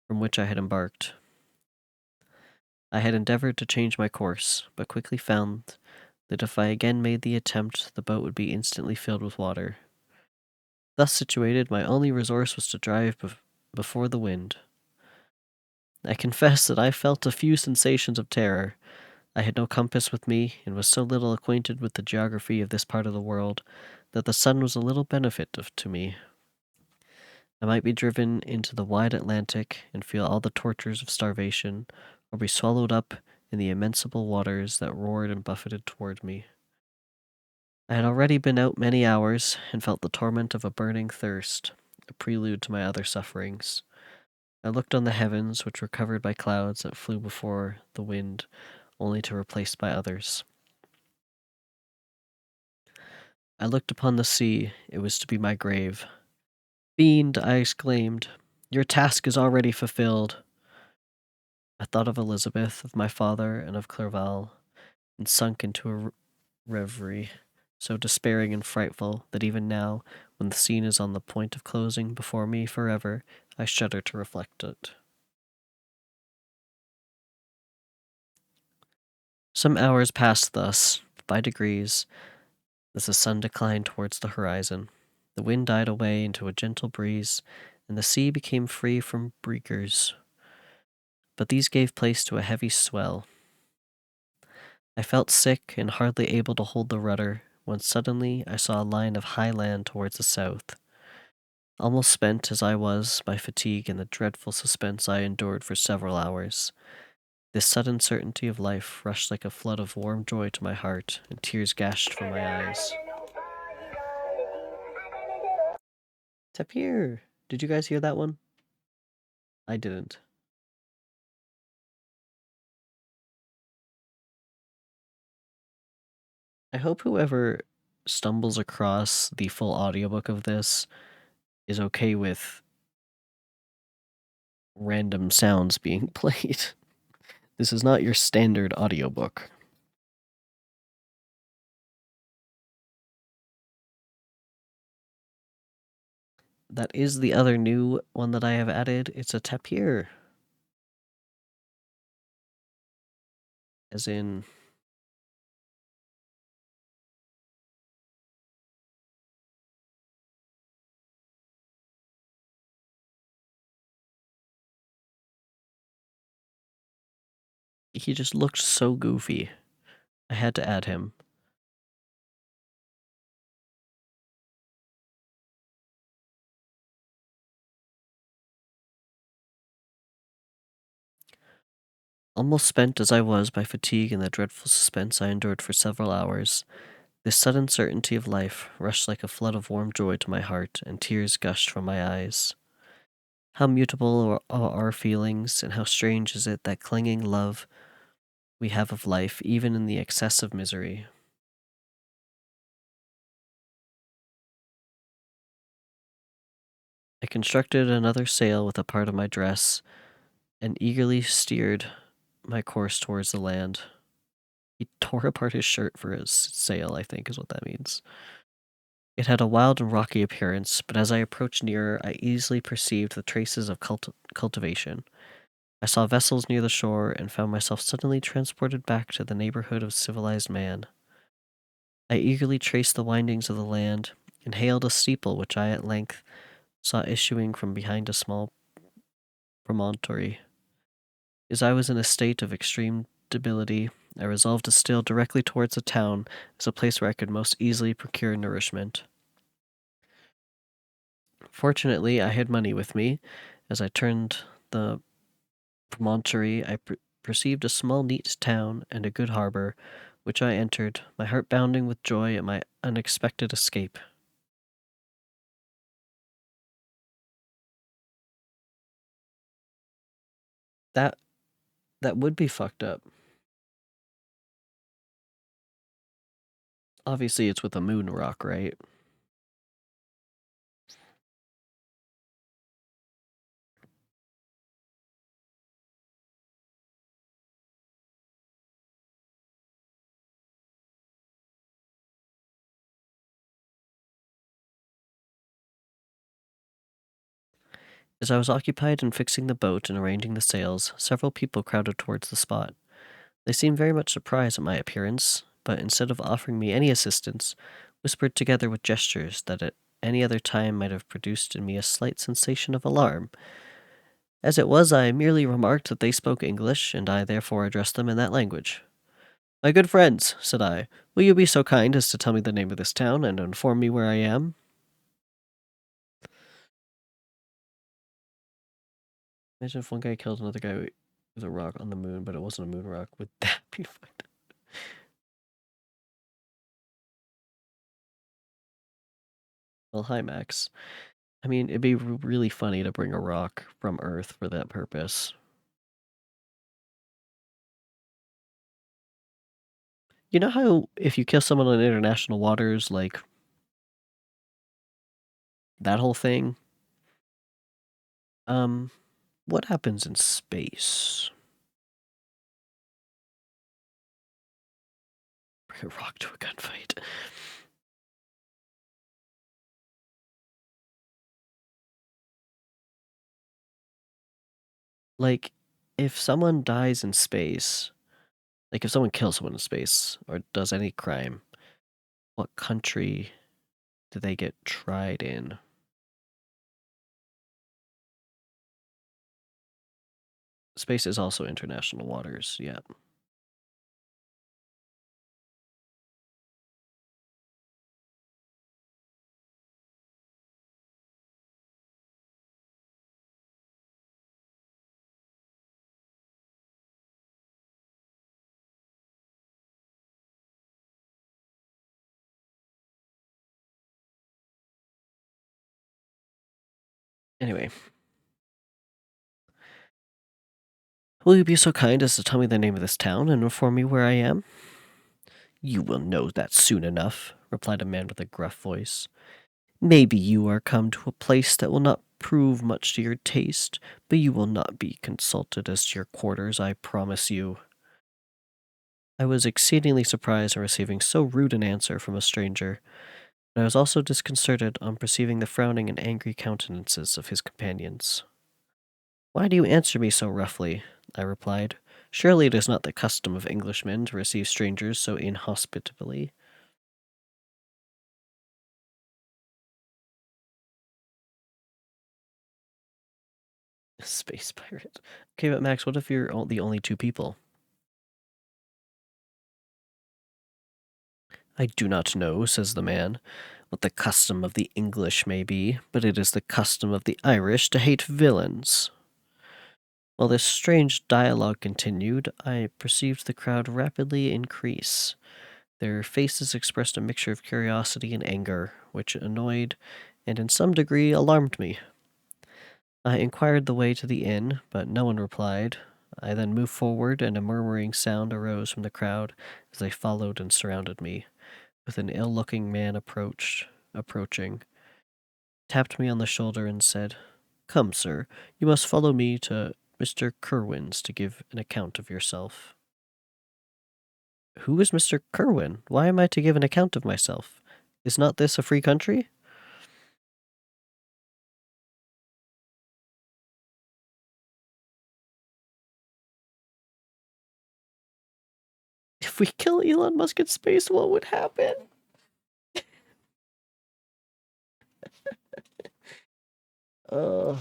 from which I had embarked. I had endeavored to change my course, but quickly found that if I again made the attempt, the boat would be instantly filled with water. Thus situated, my only resource was to drive before the wind. I confess that I felt a few sensations of terror. I had no compass with me, and was so little acquainted with the geography of this part of the world that the sun was a little benefit to me. I might be driven into the wide Atlantic and feel all the tortures of starvation, or be swallowed up in the immensible waters that roared and buffeted toward me. I had already been out many hours, and felt the torment of a burning thirst, a prelude to my other sufferings. I looked on the heavens, which were covered by clouds that flew before the wind, only to replaced by others. I looked upon the sea, it was to be my grave. Fiend, I exclaimed, your task is already fulfilled. I thought of Elizabeth, of my father, and of Clerval, and sunk into a reverie, so despairing and frightful that even now, when the scene is on the point of closing before me forever, I shudder to reflect it. Some hours passed thus, by degrees, as the sun declined towards the horizon. The wind died away into a gentle breeze, and the sea became free from breakers. But these gave place to a heavy swell. I felt sick and hardly able to hold the rudder, when suddenly I saw a line of high land towards the south. Almost spent as I was by fatigue and the dreadful suspense I endured for several hours, this sudden certainty of life rushed like a flood of warm joy to my heart, and tears gashed from my eyes. Tapir! Did you guys hear that one? I didn't. I hope whoever stumbles across the full audiobook of this is okay with random sounds being played. This is not your standard audiobook. That is the other new one that I have added. It's a tapir. As in, he just looked so goofy. I had to add him. Almost spent as I was by fatigue and the dreadful suspense I endured for several hours, this sudden certainty of life rushed like a flood of warm joy to my heart, and tears gushed from my eyes. How mutable are our feelings, and how strange is it that clinging love we have of life, even in the excess of misery. I constructed another sail with a part of my dress, and eagerly steered my course towards the land. He tore apart his shirt for his sail, I think is what that means. It had a wild and rocky appearance, but as I approached nearer, I easily perceived the traces of cultivation. I saw vessels near the shore and found myself suddenly transported back to the neighborhood of civilized man. I eagerly traced the windings of the land and hailed a steeple which I at length saw issuing from behind a small promontory. As I was in a state of extreme debility, I resolved to steal directly towards the town as a place where I could most easily procure nourishment. Fortunately, I had money with me. As I turned the promontory, I perceived a small, neat town and a good harbor, which I entered, my heart bounding with joy at my unexpected escape. That that would be fucked up. Obviously, it's with a moon rock, right? As I was occupied in fixing the boat and arranging the sails, several people crowded towards the spot. They seemed very much surprised at my appearance, but instead of offering me any assistance, whispered together with gestures that at any other time might have produced in me a slight sensation of alarm. As it was, I merely remarked that they spoke English, and I therefore addressed them in that language. "My good friends," said I, "will you be so kind as to tell me the name of this town and inform me where I am?" Imagine if one guy killed another guy with a rock on the moon, but it wasn't a moon rock. Would that be fucked up? Well, hi, Max. I mean, it'd be really funny to bring a rock from Earth for that purpose. You know how if you kill someone in international waters, like that whole thing, um, what happens in space? Bring a rock to a gunfight. Like, if someone dies in space, like if someone kills someone in space or does any crime, what country do they get tried in? Space is also international waters, yeah. Anyway, will you be so kind as to tell me the name of this town and inform me where I am? You will know that soon enough, replied a man with a gruff voice. Maybe you are come to a place that will not prove much to your taste, but you will not be consulted as to your quarters, I promise you. I was exceedingly surprised on receiving so rude an answer from a stranger, but I was also disconcerted on perceiving the frowning and angry countenances of his companions. Why do you answer me so roughly? I replied. Surely it is not the custom of Englishmen to receive strangers so inhospitably. Space pirate. Okay, but Max, what if you're the only two people? I do not know, says the man, what the custom of the English may be, but it is the custom of the Irish to hate villains. While this strange dialogue continued, I perceived the crowd rapidly increase. Their faces expressed a mixture of curiosity and anger, which annoyed and in some degree alarmed me. I inquired the way to the inn, but no one replied. I then moved forward, and a murmuring sound arose from the crowd as they followed and surrounded me. With an ill-looking man approaching, tapped me on the shoulder and said, "Come, sir, you must follow me to Mr. Kerwin's to give an account of yourself." Who is Mr. Kerwin? Why am I to give an account of myself? Is not this a free country? If we kill Elon Musk in space, what would happen? Uh,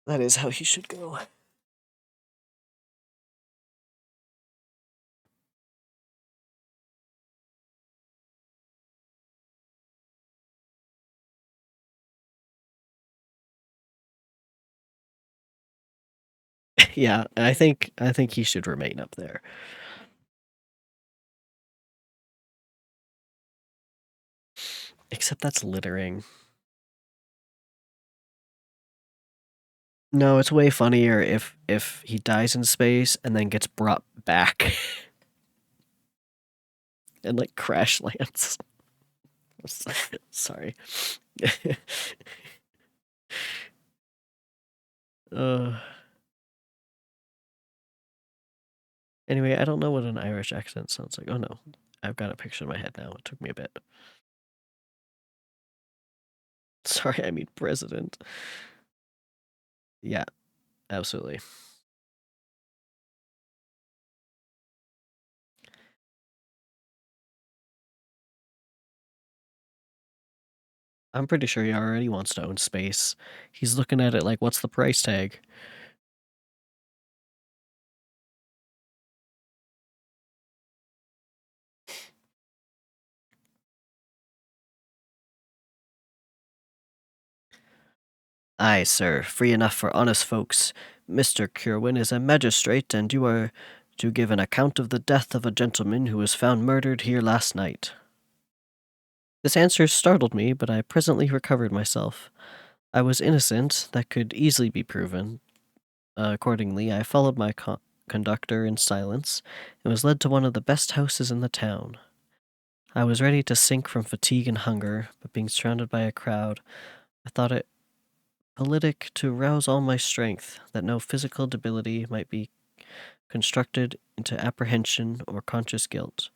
that is how he should go. Yeah, I think he should remain up there. Except that's littering. No, it's way funnier if he dies in space and then gets brought back and like crash lands. Sorry. uh anyway, I don't know what an Irish accent sounds like. Oh no. I've got a picture in my head now. It took me a bit. Sorry, I mean president. Yeah, absolutely. I'm pretty sure he already wants to own space. He's looking at it like, what's the price tag? Aye, sir, free enough for honest folks. Mr. Curwen is a magistrate, and you are to give an account of the death of a gentleman who was found murdered here last night. This answer startled me, but I presently recovered myself. I was innocent, that could easily be proven. Accordingly, I followed my conductor in silence and was led to one of the best houses in the town. I was ready to sink from fatigue and hunger, but being surrounded by a crowd, I thought it politic to rouse all my strength, that no physical debility might be constructed into apprehension or conscious guilt.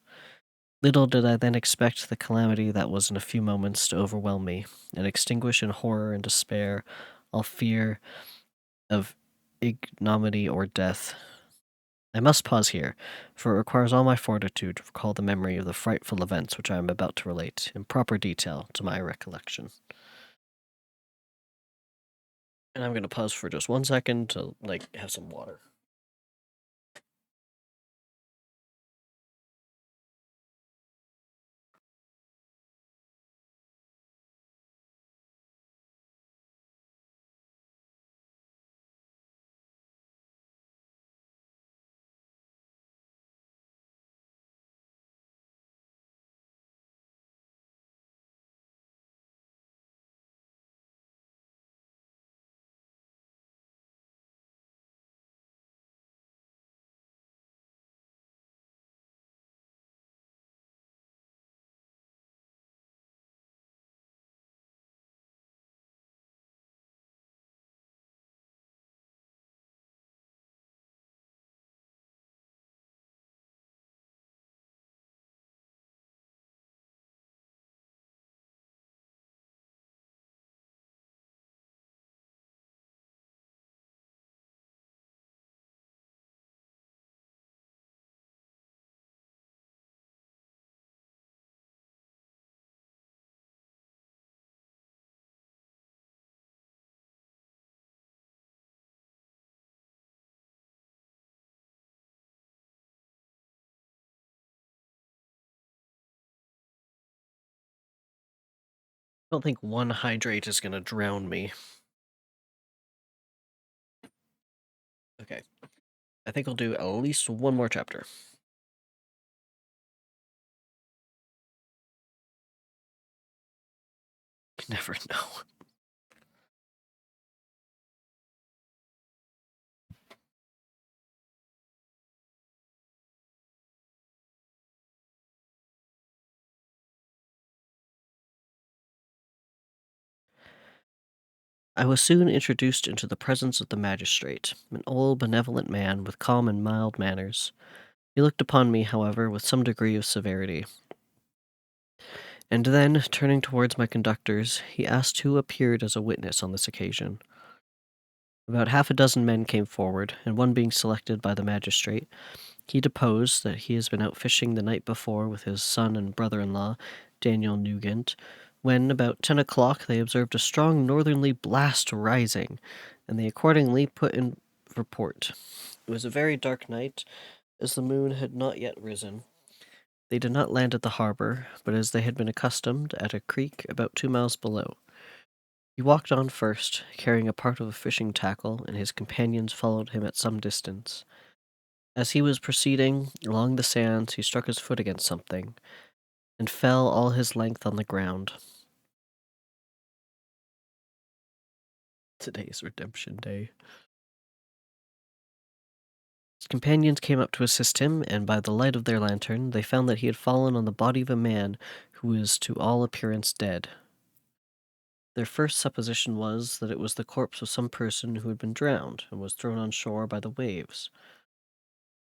Little did I then expect the calamity that was in a few moments to overwhelm me, and extinguish in horror and despair all fear of ignominy or death. I must pause here, for it requires all my fortitude to recall the memory of the frightful events which I am about to relate, in proper detail, to my recollection. And I'm going to pause for just 1 second to, have some water. I don't think one hydrate is going to drown me. Okay. I think I'll do at least one more chapter. You never know. I was soon introduced into the presence of the magistrate, an old benevolent man with calm and mild manners. He looked upon me, however, with some degree of severity, and then, turning towards my conductors, he asked who appeared as a witness on this occasion. About half a dozen men came forward, and one being selected by the magistrate, he deposed that he has been out fishing the night before with his son and brother-in-law, Daniel Nugent, when, about 10 o'clock, they observed a strong northerly blast rising, and they accordingly put in report. It was a very dark night, as the moon had not yet risen. They did not land at the harbor, but as they had been accustomed, at a creek about 2 miles below. He walked on first, carrying a part of a fishing tackle, and his companions followed him at some distance. As he was proceeding along the sands, he struck his foot against something, and fell all his length on the ground. Today's redemption day. His companions came up to assist him, and by the light of their lantern, they found that he had fallen on the body of a man who was to all appearance dead. Their first supposition was that it was the corpse of some person who had been drowned and was thrown on shore by the waves.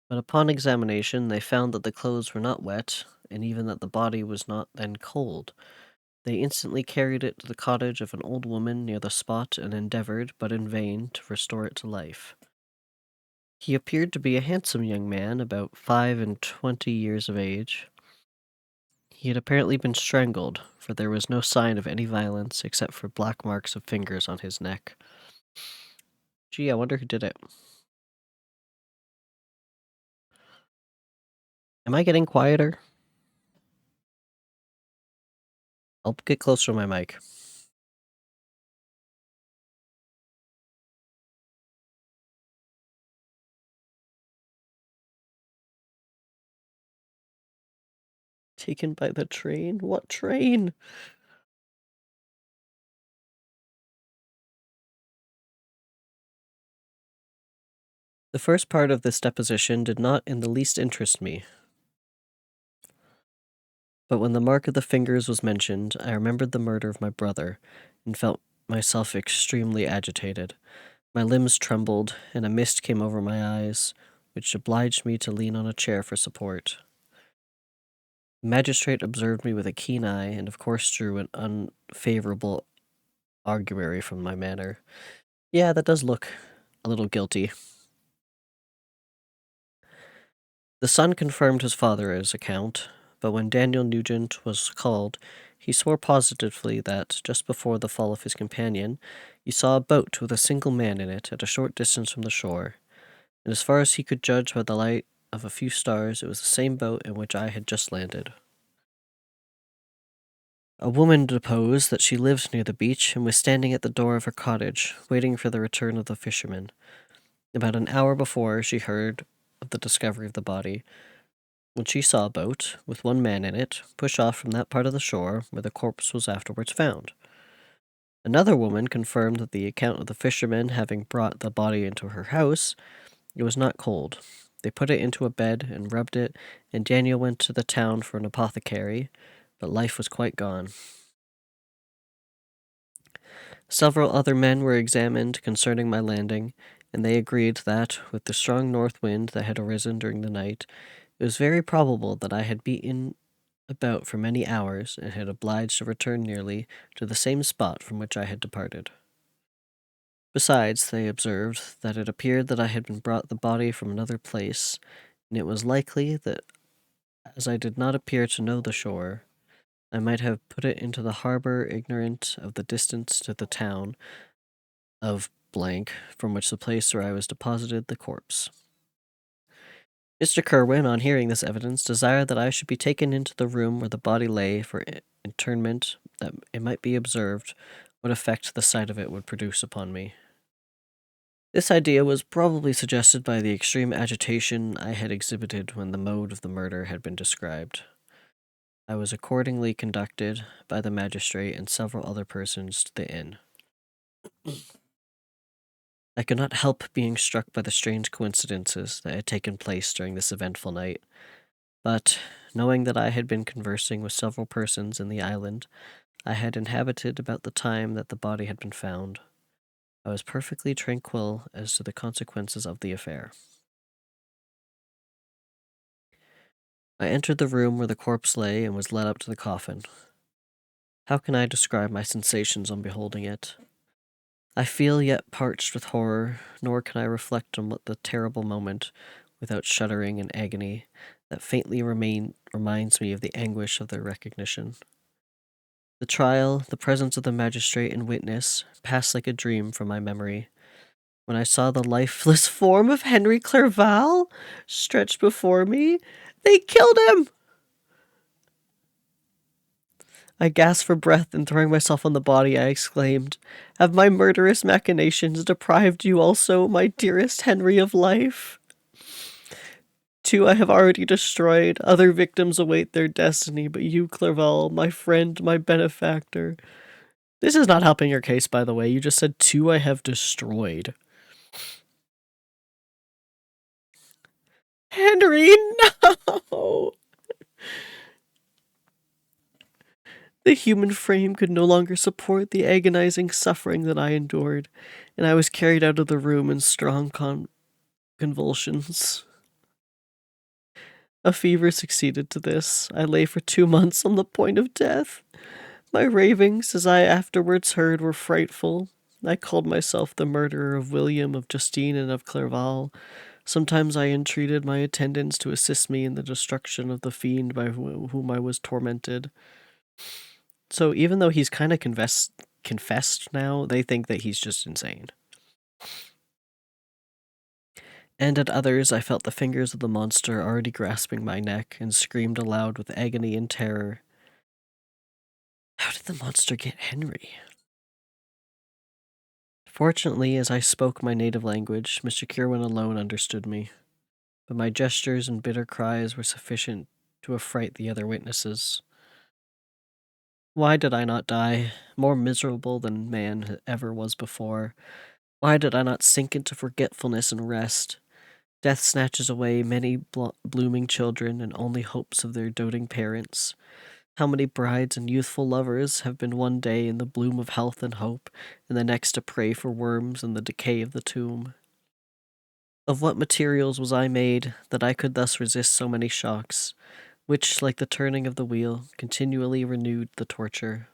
But upon examination, they found that the clothes were not wet, and even that the body was not then cold. They instantly carried it to the cottage of an old woman near the spot and endeavored, but in vain, to restore it to life. He appeared to be a handsome young man, about 25 years of age. He had apparently been strangled, for there was no sign of any violence except for black marks of fingers on his neck. Gee, I wonder who did it. Am I getting quieter? I'll get closer to my mic. Taken by the train? What train? The first part of this deposition did not in the least interest me. But when the mark of the fingers was mentioned, I remembered the murder of my brother, and felt myself extremely agitated. My limbs trembled, and a mist came over my eyes, which obliged me to lean on a chair for support. The magistrate observed me with a keen eye, and of course drew an unfavorable augury from my manner. Yeah, that does look a little guilty. The son confirmed his father's account, but when Daniel Nugent was called, he swore positively that, just before the fall of his companion, he saw a boat with a single man in it at a short distance from the shore, and as far as he could judge by the light of a few stars, it was the same boat in which I had just landed. A woman deposed that she lived near the beach and was standing at the door of her cottage, waiting for the return of the fisherman. About an hour before, she heard of the discovery of the body, when she saw a boat, with one man in it, push off from that part of the shore where the corpse was afterwards found. Another woman confirmed that the account of the fishermen having brought the body into her house, it was not cold. They put it into a bed and rubbed it, and Daniel went to the town for an apothecary, but life was quite gone. Several other men were examined concerning my landing, and they agreed that, with the strong north wind that had arisen during the night, it was very probable that I had beaten about for many hours and had obliged to return nearly to the same spot from which I had departed. Besides, they observed that it appeared that I had been brought the body from another place, and it was likely that, as I did not appear to know the shore, I might have put it into the harbor ignorant of the distance to the town of blank from which the place where I was deposited the corpse. Mr. Kerwin, on hearing this evidence, desired that I should be taken into the room where the body lay for interment, that it might be observed what effect the sight of it would produce upon me. This idea was probably suggested by the extreme agitation I had exhibited when the mode of the murder had been described. I was accordingly conducted by the magistrate and several other persons to the inn. I could not help being struck by the strange coincidences that had taken place during this eventful night, but, knowing that I had been conversing with several persons in the island I had inhabited about the time that the body had been found, I was perfectly tranquil as to the consequences of the affair. I entered the room where the corpse lay and was led up to the coffin. How can I describe my sensations on beholding it? I feel yet parched with horror, nor can I reflect on what the terrible moment, without shuddering and agony, that faintly reminds me of the anguish of their recognition. The trial, the presence of the magistrate and witness, passed like a dream from my memory, when I saw the lifeless form of Henry Clerval stretched before me. They killed him! I gasped for breath, and throwing myself on the body, I exclaimed, "Have my murderous machinations deprived you also, my dearest Henry, of life? Two I have already destroyed, other victims await their destiny, but you, Clerval, my friend, my benefactor." This is not helping your case, by the way. You just said two I have destroyed. Henry, no! The human frame could no longer support the agonizing suffering that I endured, and I was carried out of the room in strong convulsions. A fever succeeded to this. I lay for 2 months on the point of death. My ravings, as I afterwards heard, were frightful. I called myself the murderer of William, of Justine, and of Clerval. Sometimes I entreated my attendants to assist me in the destruction of the fiend by whom I was tormented. So even though he's kind of confessed now, they think that he's just insane. And at others, I felt the fingers of the monster already grasping my neck and screamed aloud with agony and terror. How did the monster get Henry? Fortunately, as I spoke my native language, Mr. Kirwin alone understood me, but my gestures and bitter cries were sufficient to affright the other witnesses. Why did I not die, more miserable than man ever was before? Why did I not sink into forgetfulness and rest? Death snatches away many blooming children and only hopes of their doting parents. How many brides and youthful lovers have been one day in the bloom of health and hope, and the next a prey for worms and the decay of the tomb? Of what materials was I made that I could thus resist so many shocks, which, like the turning of the wheel, continually renewed the torture?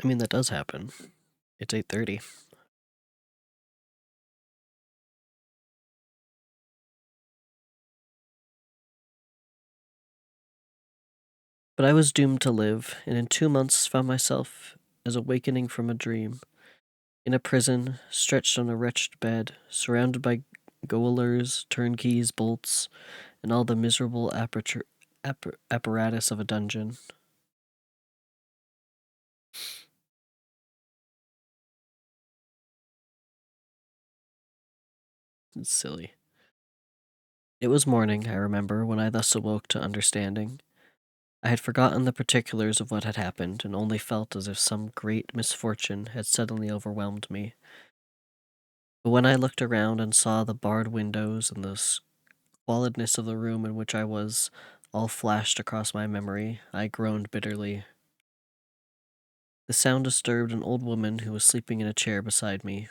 I mean, that does happen. It's 8:30. But I was doomed to live, and in 2 months found myself as awakening from a dream, in a prison, stretched on a wretched bed, surrounded by gaolers, turnkeys, bolts, and all the miserable apparatus of a dungeon. It's silly. It was morning, I remember, when I thus awoke to understanding. I had forgotten the particulars of what had happened, and only felt as if some great misfortune had suddenly overwhelmed me. But when I looked around and saw the barred windows and the squalidness of the room in which I was, all flashed across my memory, I groaned bitterly. The sound disturbed an old woman who was sleeping in a chair beside me.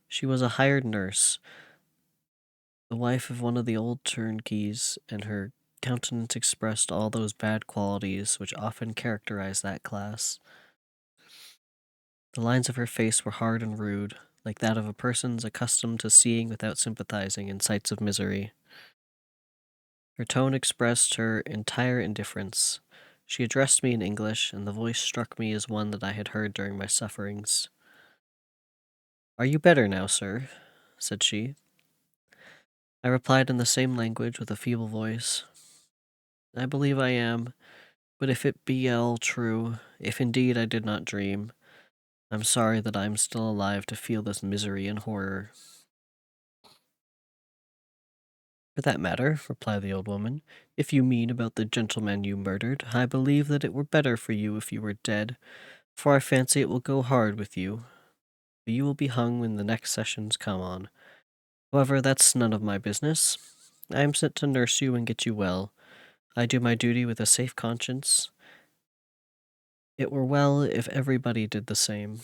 She was a hired nurse, the wife of one of the old turnkeys, and her countenance expressed all those bad qualities which often characterize that class. The lines of her face were hard and rude, like that of a person accustomed to seeing without sympathizing in sights of misery. Her tone expressed her entire indifference. She addressed me in English, and the voice struck me as one that I had heard during my sufferings. "Are you better now, sir?" said she. I replied in the same language with a feeble voice. "I believe I am, but if it be all true, if indeed I did not dream, I'm sorry that I am still alive to feel this misery and horror." "For that matter," replied the old woman, "if you mean about the gentleman you murdered, I believe that it were better for you if you were dead, for I fancy it will go hard with you. But you will be hung when the next sessions come on. However, that's none of my business. I am sent to nurse you and get you well. I do my duty with a safe conscience. It were well if everybody did the same."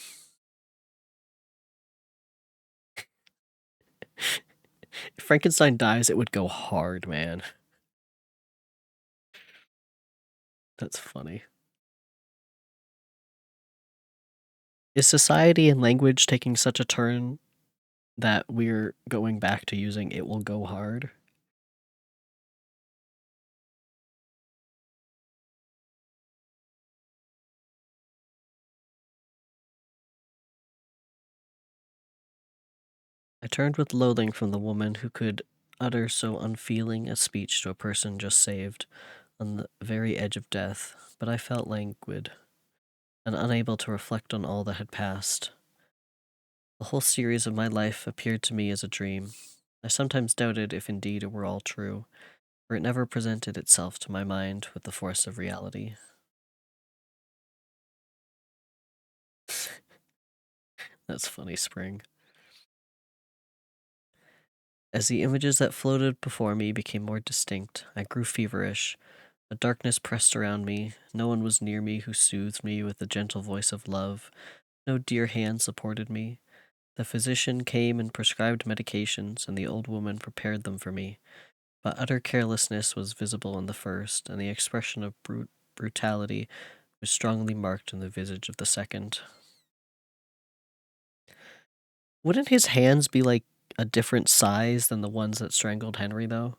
If Frankenstein dies, it would go hard, man. That's funny. Is society and language taking such a turn that we're going back to using "it will go hard"? I turned with loathing from the woman who could utter so unfeeling a speech to a person just saved, on the very edge of death, but I felt languid and unable to reflect on all that had passed. The whole series of my life appeared to me as a dream. I sometimes doubted if indeed it were all true, for it never presented itself to my mind with the force of reality. That's funny, Spring. As the images that floated before me became more distinct, I grew feverish. A darkness pressed around me. No one was near me who soothed me with the gentle voice of love. No dear hand supported me. The physician came and prescribed medications, and the old woman prepared them for me. But utter carelessness was visible in the first, and the expression of brutality was strongly marked in the visage of the second. Wouldn't his hands be like a different size than the ones that strangled Henry, though?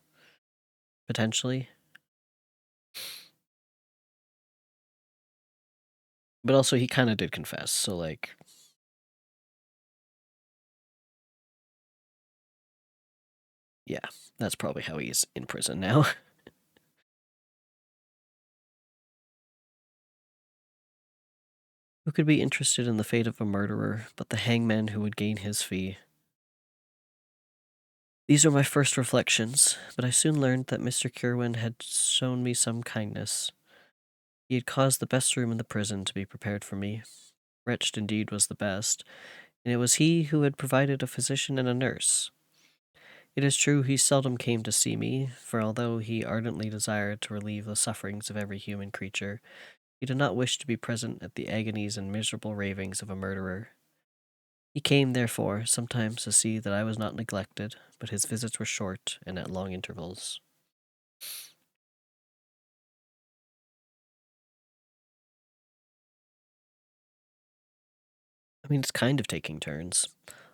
Potentially. But also, he kind of did confess, so, like, yeah, that's probably how he's in prison now. Who could be interested in the fate of a murderer but the hangman who would gain his fee? These were my first reflections, but I soon learned that Mr. Kirwin had shown me some kindness. He had caused the best room in the prison to be prepared for me. Wretched indeed was the best, and it was he who had provided a physician and a nurse. It is true he seldom came to see me, for although he ardently desired to relieve the sufferings of every human creature, he did not wish to be present at the agonies and miserable ravings of a murderer. He came, therefore, sometimes to see that I was not neglected, but his visits were short and at long intervals. mean, it's kind of taking turns.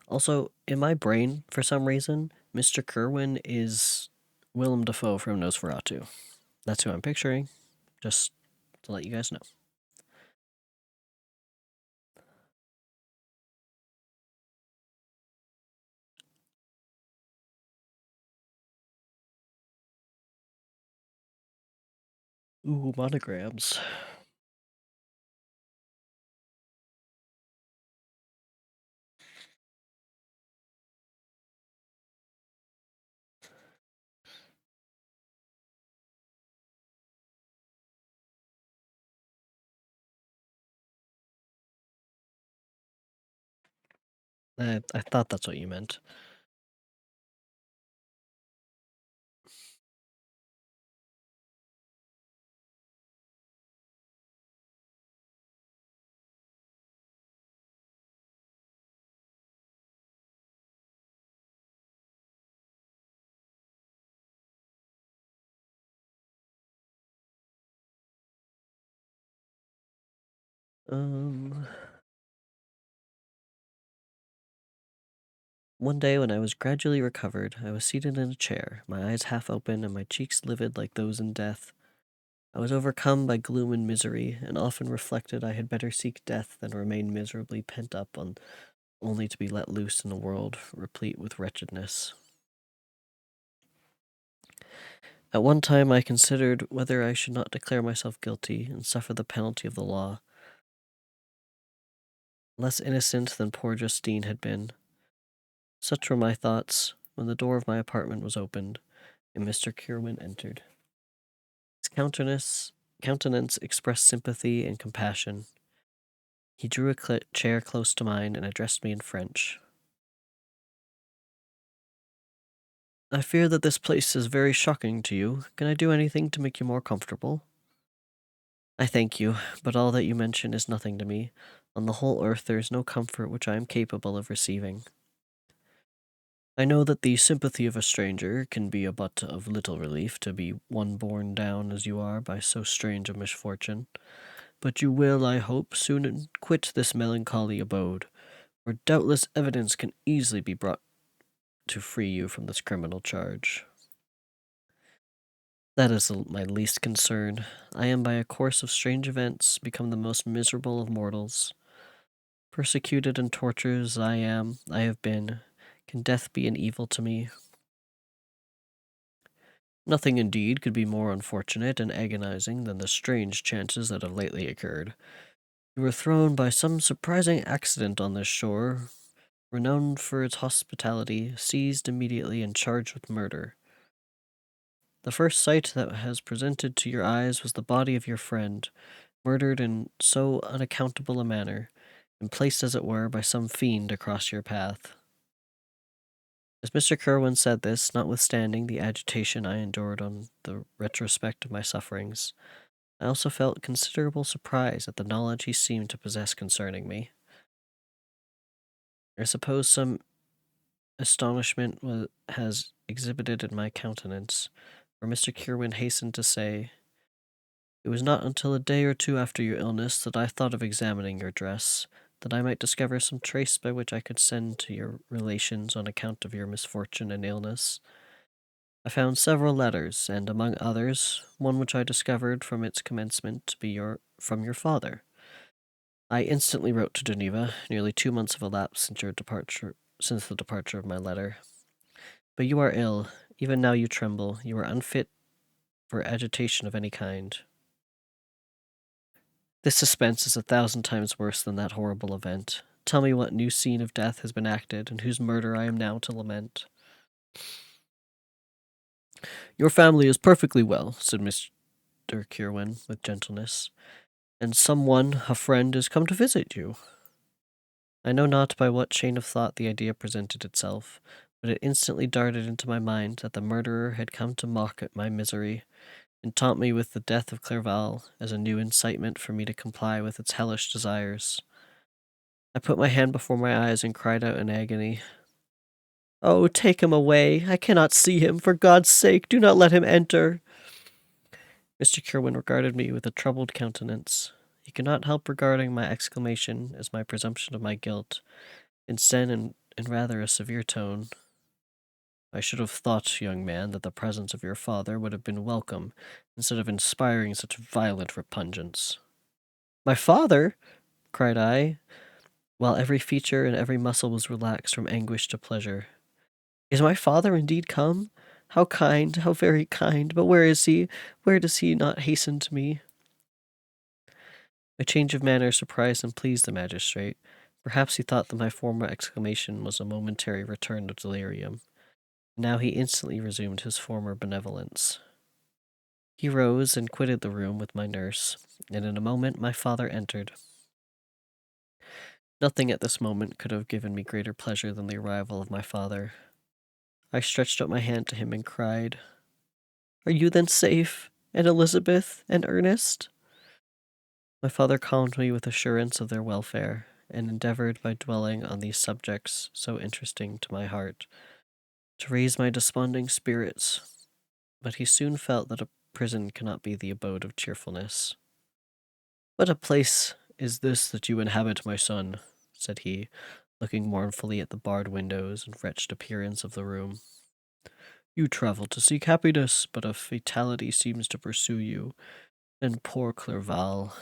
Also, in my brain, for some reason, Mr. Kerwin is Willem Dafoe from Nosferatu. That's who I'm picturing, just to let you guys know. Ooh, monograms. I thought that's what you meant. Um, One day when I was gradually recovered, I was seated in a chair, my eyes half open and my cheeks livid like those in death. I was overcome by gloom and misery, and often reflected I had better seek death than remain miserably pent up on only to be let loose in a world replete with wretchedness. At one time I considered whether I should not declare myself guilty and suffer the penalty of the law. Less innocent than poor Justine had been. Such were my thoughts when the door of my apartment was opened, and Mr. Kirwin entered. His countenance expressed sympathy and compassion. He drew a chair close to mine and addressed me in French. I fear that this place is very shocking to you. Can I do anything to make you more comfortable? I thank you, but all that you mention is nothing to me. On the whole earth there is no comfort which I am capable of receiving. I know that the sympathy of a stranger can be a but of little relief to be one borne down as you are by so strange a misfortune, but you will, I hope, soon quit this melancholy abode, where doubtless evidence can easily be brought to free you from this criminal charge. That is my least concern. I am by a course of strange events become the most miserable of mortals. Persecuted and tortured as I have been. Can death be an evil to me? Nothing indeed could be more unfortunate and agonizing than the strange chances that have lately occurred. You were thrown by some surprising accident on this shore, renowned for its hospitality, seized immediately and charged with murder. The first sight that has presented to your eyes was the body of your friend, murdered in so unaccountable a manner, and placed as it were by some fiend across your path. As Mr. Kerwin said this, notwithstanding the agitation I endured on the retrospect of my sufferings, I also felt considerable surprise at the knowledge he seemed to possess concerning me. I suppose some astonishment has exhibited in my countenance, for Mr. Kerwin hastened to say, "It was not until a day or two after your illness that I thought of examining your dress, that I might discover some trace by which I could send to your relations on account of your misfortune and illness. I found several letters, and among others, one which I discovered from its commencement to be from your father. I instantly wrote to Geneva. Nearly 2 months have elapsed since the departure of my letter. But you are ill. Even now you tremble. You are unfit for agitation of any kind. This suspense is 1,000 times worse than that horrible event. Tell me what new scene of death has been acted, and whose murder I am now to lament." "Your family is perfectly well," said Mr. Kirwin with gentleness, "and someone, a friend, is come to visit you." I know not by what chain of thought the idea presented itself, but it instantly darted into my mind that the murderer had come to mock at my misery, and taunt me with the death of Clerval as a new incitement for me to comply with its hellish desires. I put my hand before my eyes and cried out in agony, "Oh, take him away! I cannot see him! For God's sake, do not let him enter!" Mr. Kerwin regarded me with a troubled countenance. He could not help regarding my exclamation as my presumption of my guilt, and said in rather a severe tone, I should have thought, young man, that the presence of your father would have been welcome, instead of inspiring such violent repugnance. My father? Cried I, while every feature and every muscle was relaxed from anguish to pleasure. Is my father indeed come? How kind, how very kind, but where is he? Where does he not hasten to me? My change of manner surprised and pleased the magistrate. Perhaps he thought that my former exclamation was a momentary return of delirium. Now he instantly resumed his former benevolence. He rose and quitted the room with my nurse, and in a moment my father entered. Nothing at this moment could have given me greater pleasure than the arrival of my father. I stretched out my hand to him and cried, Are you then safe, and Elizabeth, and Ernest? My father calmed me with assurance of their welfare, and endeavored by dwelling on these subjects so interesting to my heart to raise my desponding spirits, but he soon felt that a prison cannot be the abode of cheerfulness. What a place is this that you inhabit, my son? Said he, looking mournfully at the barred windows and wretched appearance of the room. You travel to seek happiness, but a fatality seems to pursue you, and poor Clerval.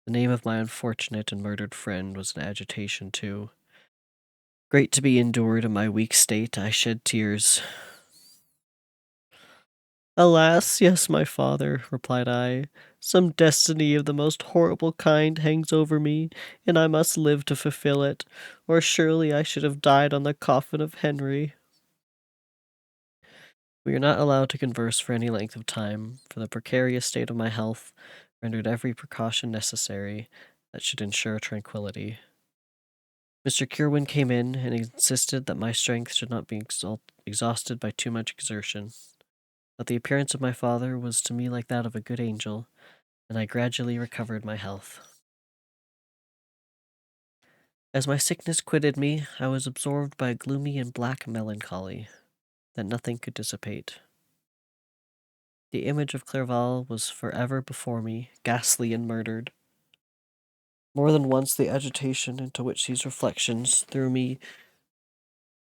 The name of my unfortunate and murdered friend was in agitation too. Great to be endured in my weak state, I shed tears. Alas, yes, my father, replied I. Some destiny of the most horrible kind hangs over me, and I must live to fulfill it, or surely I should have died on the coffin of Henry. We were not allowed to converse for any length of time, for the precarious state of my health rendered every precaution necessary that should ensure tranquillity. Mr. Kirwin came in and insisted that my strength should not be exhausted by too much exertion, that the appearance of my father was to me like that of a good angel, and I gradually recovered my health. As my sickness quitted me, I was absorbed by a gloomy and black melancholy that nothing could dissipate. The image of Clerval was forever before me, ghastly and murdered. More than once the agitation into which these reflections threw me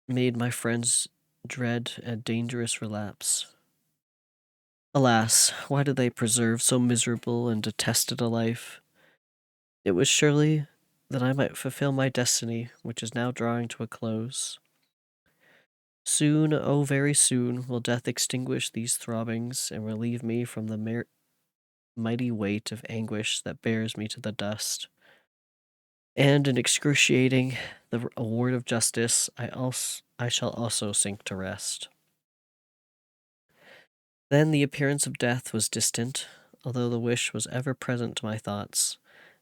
made my friends dread a dangerous relapse. Alas, why did they preserve so miserable and detested a life? It was surely that I might fulfill my destiny, which is now drawing to a close. Soon, oh very soon, will death extinguish these throbbings and relieve me from the mighty weight of anguish that bears me to the dust. And in excruciating the award of justice, I shall also sink to rest. Then the appearance of death was distant, although the wish was ever present to my thoughts,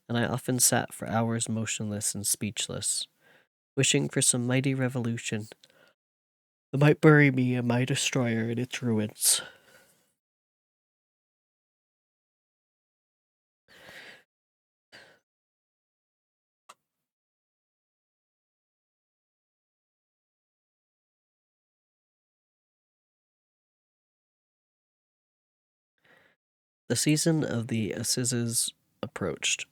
and I often sat for hours motionless and speechless, wishing for some mighty revolution that might bury me and my destroyer in its ruins. The season of the assizes approached.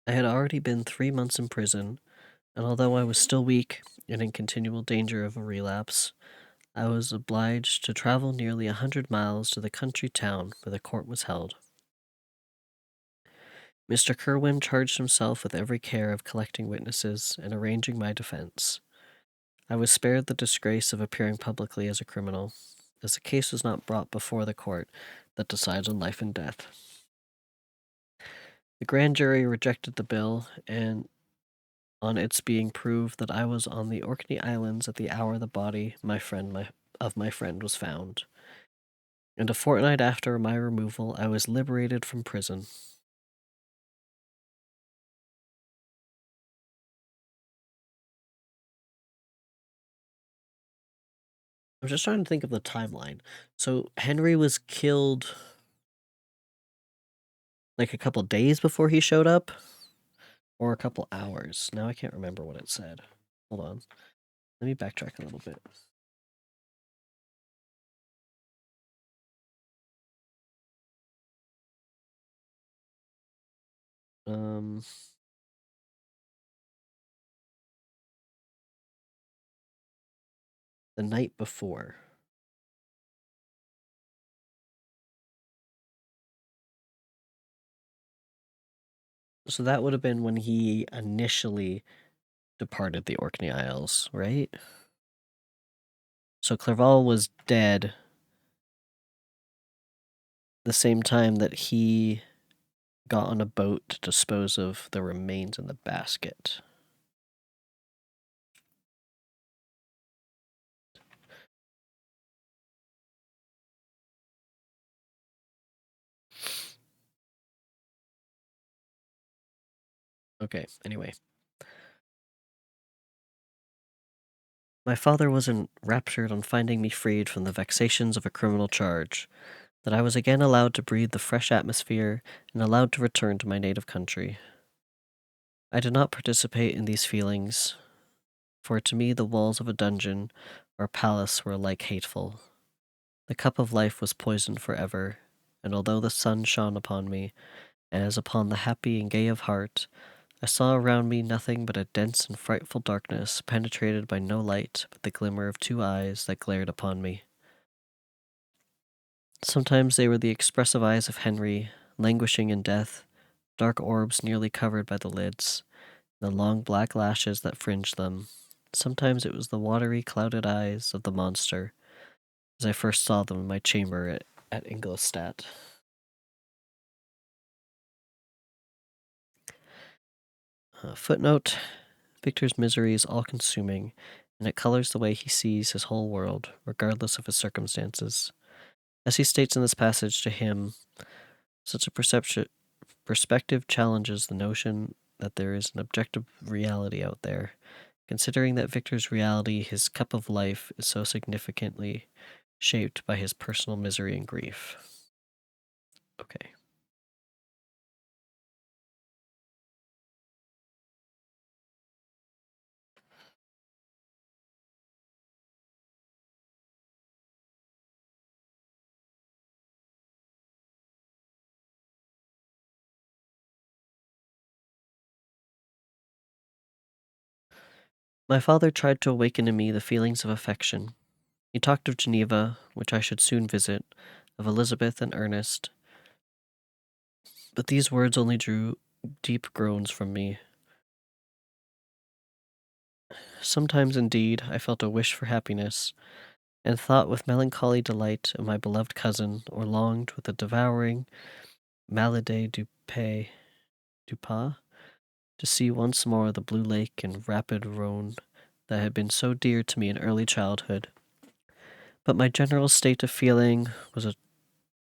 I had already been 3 months in prison, and although I was still weak and in continual danger of a relapse, I was obliged to travel nearly 100 miles to the country town where the court was held. Mr. Kirwin charged himself with every care of collecting witnesses and arranging my defense. I was spared the disgrace of appearing publicly as a criminal, as the case was not brought before the court that decides on life and death. The grand jury rejected the bill, and on its being proved that I was on the Orkney Islands at the hour the body of my friend was found, and a fortnight after my removal I was liberated from prison. I'm just trying to think of the timeline. So Henry was killed like a couple days before he showed up, or a couple hours. Now I can't remember what it said. Hold on. Let me backtrack a little bit. Um, the night before. So that would have been when he initially departed the Orkney Isles, right? So Clerval was dead the same time that he got on a boat to dispose of the remains in the basket. Okay, anyway. My father was enraptured on finding me freed from the vexations of a criminal charge, that I was again allowed to breathe the fresh atmosphere and allowed to return to my native country. I did not participate in these feelings, for to me the walls of a dungeon or palace were alike hateful. The cup of life was poisoned forever, and although the sun shone upon me, as upon the happy and gay of heart, I saw around me nothing but a dense and frightful darkness, penetrated by no light but the glimmer of two eyes that glared upon me. Sometimes they were the expressive eyes of Henry, languishing in death, dark orbs nearly covered by the lids, and the long black lashes that fringed them. Sometimes it was the watery, clouded eyes of the monster, as I first saw them in my chamber at Ingolstadt. Footnote: Victor's misery is all consuming, and it colors the way he sees his whole world, regardless of his circumstances. As he states in this passage, to him, such a perspective challenges the notion that there is an objective reality out there, considering that Victor's reality, his cup of life, is so significantly shaped by his personal misery and grief. Okay. My father tried to awaken in me the feelings of affection. He talked of Geneva, which I should soon visit, of Elizabeth and Ernest, but these words only drew deep groans from me. Sometimes, indeed, I felt a wish for happiness, and thought with melancholy delight of my beloved cousin, or longed with a devouring malade du pas to see once more the blue lake and rapid Rhone that had been so dear to me in early childhood. But my general state of feeling was a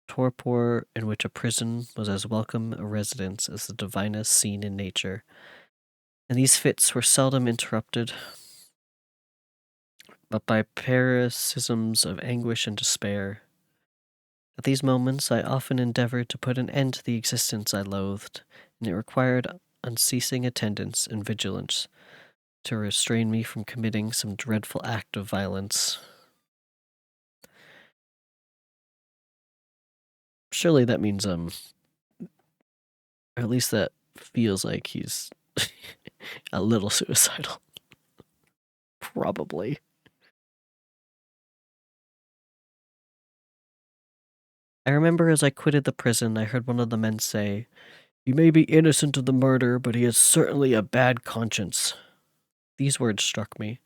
torpor in which a prison was as welcome a residence as the divinest scene in nature, and these fits were seldom interrupted but by paroxysms of anguish and despair. At these moments I often endeavored to put an end to the existence I loathed, and it required unceasing attendance and vigilance to restrain me from committing some dreadful act of violence. Surely that means, or at least that feels like he's a little suicidal. Probably. I remember as I quitted the prison, I heard one of the men say, "He may be innocent of the murder, but he has certainly a bad conscience." These words struck me.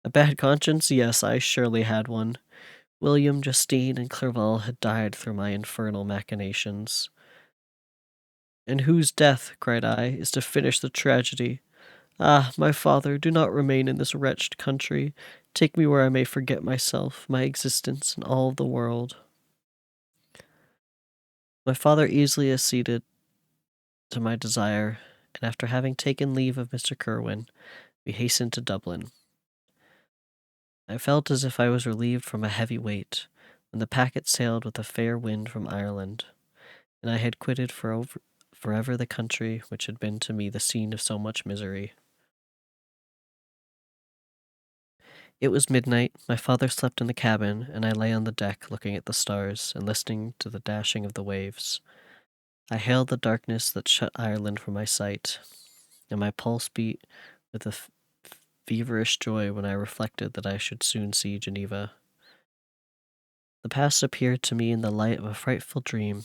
A bad conscience? Yes, I surely had one. William, Justine, and Clerval had died through my infernal machinations. "And whose death," cried I, "is to finish the tragedy? Ah, my father, do not remain in this wretched country. Take me where I may forget myself, my existence, and all the world." My father easily acceded to my desire, and after having taken leave of Mr. Kerwin, we hastened to Dublin. I felt as if I was relieved from a heavy weight, when the packet sailed with a fair wind from Ireland, and I had quitted forever the country which had been to me the scene of so much misery. It was midnight, my father slept in the cabin, and I lay on the deck looking at the stars and listening to the dashing of the waves. I hailed the darkness that shut Ireland from my sight, and my pulse beat with a feverish joy when I reflected that I should soon see Geneva. The past appeared to me in the light of a frightful dream,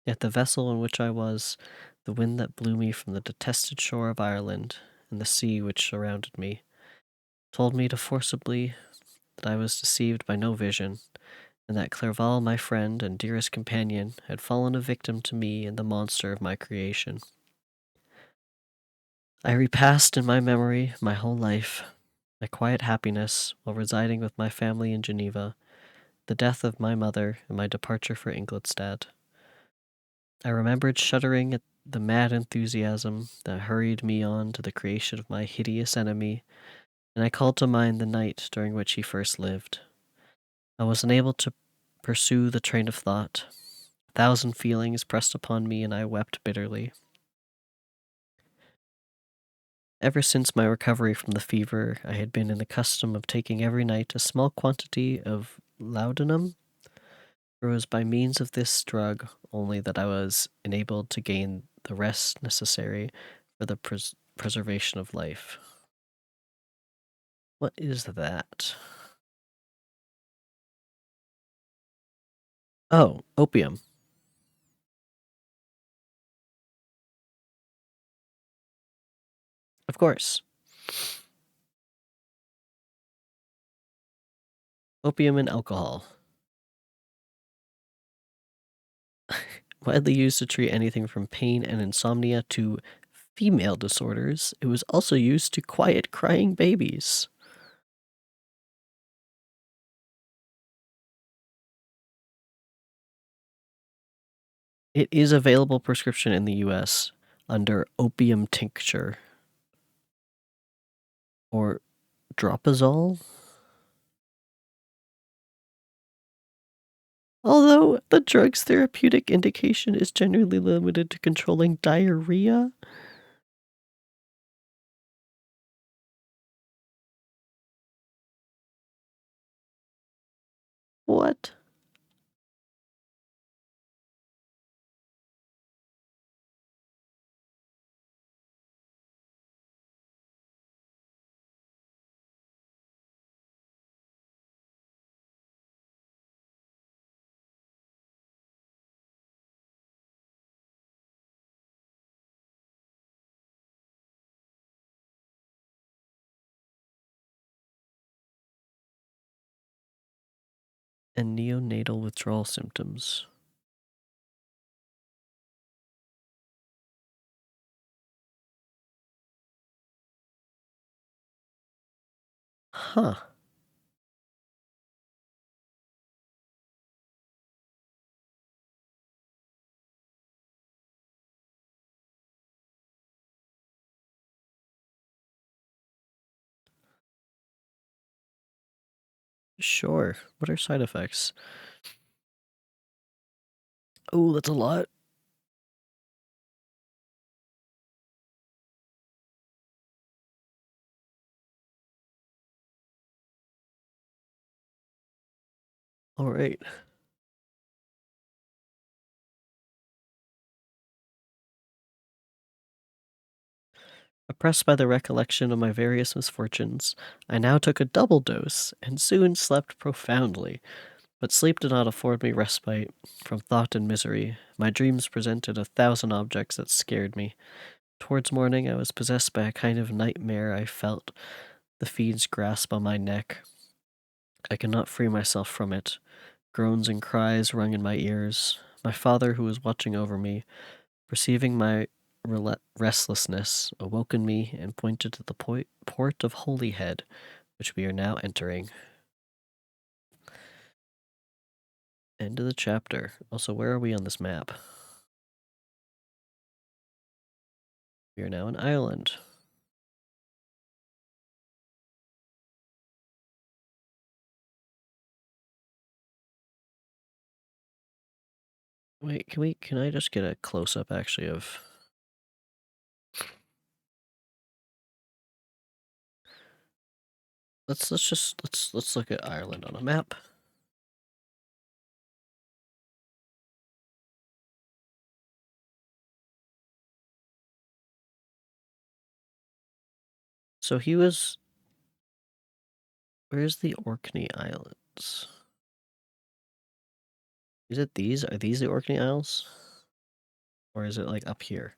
yet the vessel in which I was, the wind that blew me from the detested shore of Ireland, and the sea which surrounded me, told me to forcibly that I was deceived by no vision, and that Clerval, my friend and dearest companion, had fallen a victim to me and the monster of my creation. I repassed in my memory my whole life, my quiet happiness while residing with my family in Geneva, the death of my mother, and my departure for Ingolstadt. I remembered shuddering at the mad enthusiasm that hurried me on to the creation of my hideous enemy, and I called to mind the night during which he first lived. I was unable to pursue the train of thought. A thousand feelings pressed upon me, and I wept bitterly. Ever since my recovery from the fever, I had been in the custom of taking every night a small quantity of laudanum. It was by means of this drug only that I was enabled to gain the rest necessary for the preservation of life. What is that? Oh, opium. Of course. Opium and alcohol. Widely used to treat anything from pain and insomnia to female disorders, it was also used to quiet crying babies. It is available prescription in the US under opium tincture or dropazole. Although the drug's therapeutic indication is generally limited to controlling diarrhea. What? And neonatal withdrawal symptoms. Huh. Sure. What are side effects? Oh, that's a lot. All right. Oppressed by the recollection of my various misfortunes, I now took a double dose and soon slept profoundly. But sleep did not afford me respite from thought and misery. My dreams presented a thousand objects that scared me. Towards morning, I was possessed by a kind of nightmare. I felt the fiend's grasp on my neck. I could not free myself from it. Groans and cries rung in my ears. My father, who was watching over me, perceiving my restlessness, awoken me and pointed to the port of Holyhead, which we are now entering. End of the chapter. Also, where are we on this map? We are now in Ireland. Wait, can I just get a close up actually of let's look at Ireland on a map. So he was... Where's the Orkney Islands? Is it these? Are these the Orkney Isles? Or is it like up here?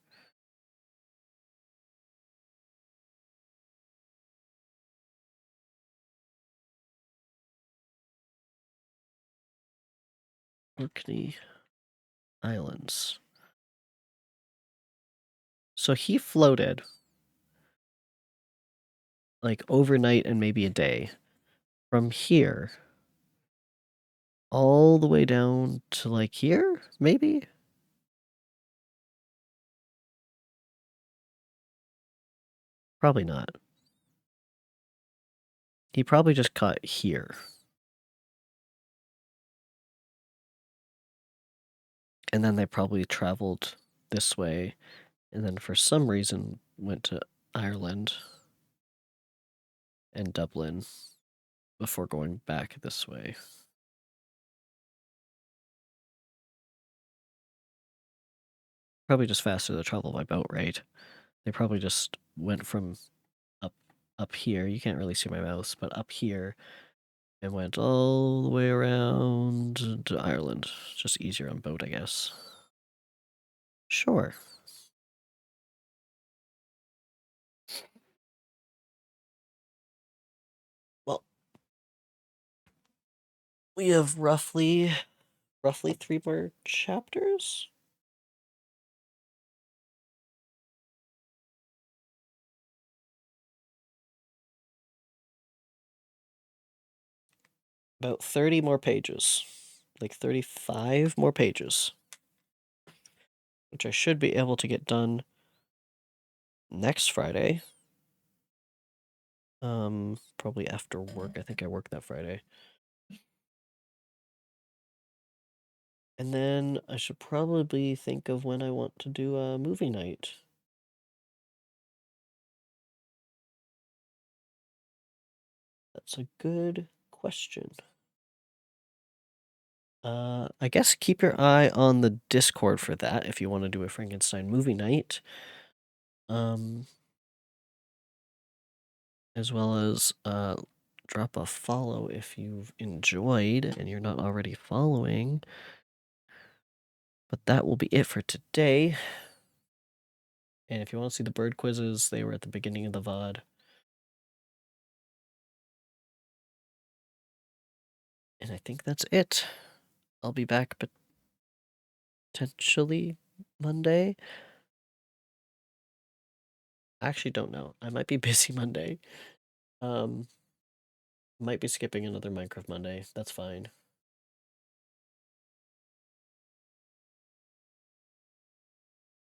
Orkney Islands. So he floated like overnight and maybe a day from here all the way down to like here, maybe? Probably not. He probably just caught here. And then they probably traveled this way and then for some reason went to Ireland and Dublin before going back this way. Probably just faster to travel by boat, right? They probably just went from up here. You can't really see my mouse, but up here and went all the way around to Ireland. Just easier on boat, I guess. Sure. Well, we have roughly 3 more chapters. About 30 more pages. Like 35 more pages. Which I should be able to get done next Friday. Probably after work. I think I work that Friday. And then I should probably think of when I want to do a movie night. That's a good question. I guess keep your eye on the Discord for that if you want to do a Frankenstein movie night. As well as drop a follow if you've enjoyed and you're not already following. But that will be it for today. And if you want to see the bird quizzes, they were at the beginning of the VOD. And I think that's it. I'll be back potentially Monday. I actually don't know. I might be busy Monday. Might be skipping another Minecraft Monday. That's fine.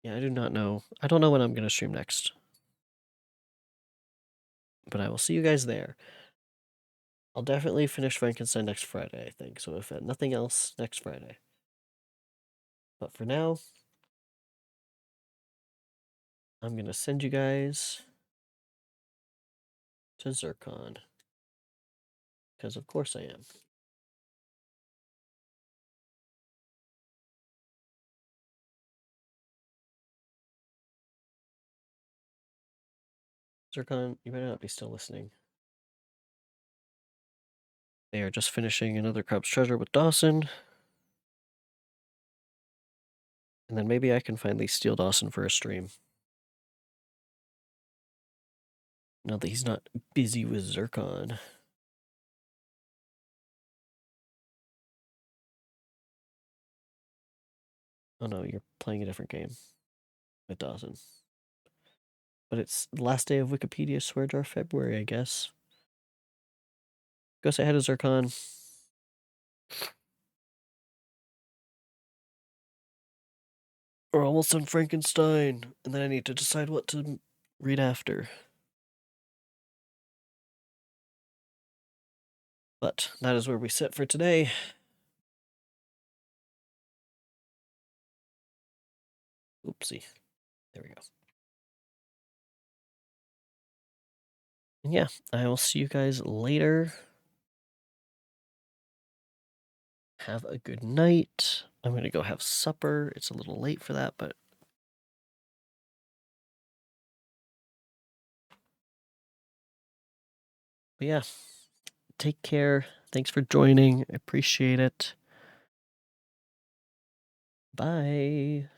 Yeah, I do not know. I don't know when I'm going to stream next. But I will see you guys there. I'll definitely finish Frankenstein next Friday, I think. So if nothing else, next Friday. But for now, I'm going to send you guys to Zircon. Because of course I am. Zircon, you better not be still listening. They are just finishing another Crab's Treasure with Dawson. And then maybe I can finally steal Dawson for a stream. Now that he's not busy with Zircon. Oh no, you're playing a different game with Dawson. But it's the last day of Wikipedia Swear Jar February, I guess. Go say hi to Zircon. We're almost on Frankenstein, and then I need to decide what to read after. But that is where we sit for today. Oopsie. There we go. And yeah, I will see you guys later. Have a good night. I'm going to go have supper. It's a little late for that, but But yeah, take care. Thanks for joining. I appreciate it. Bye.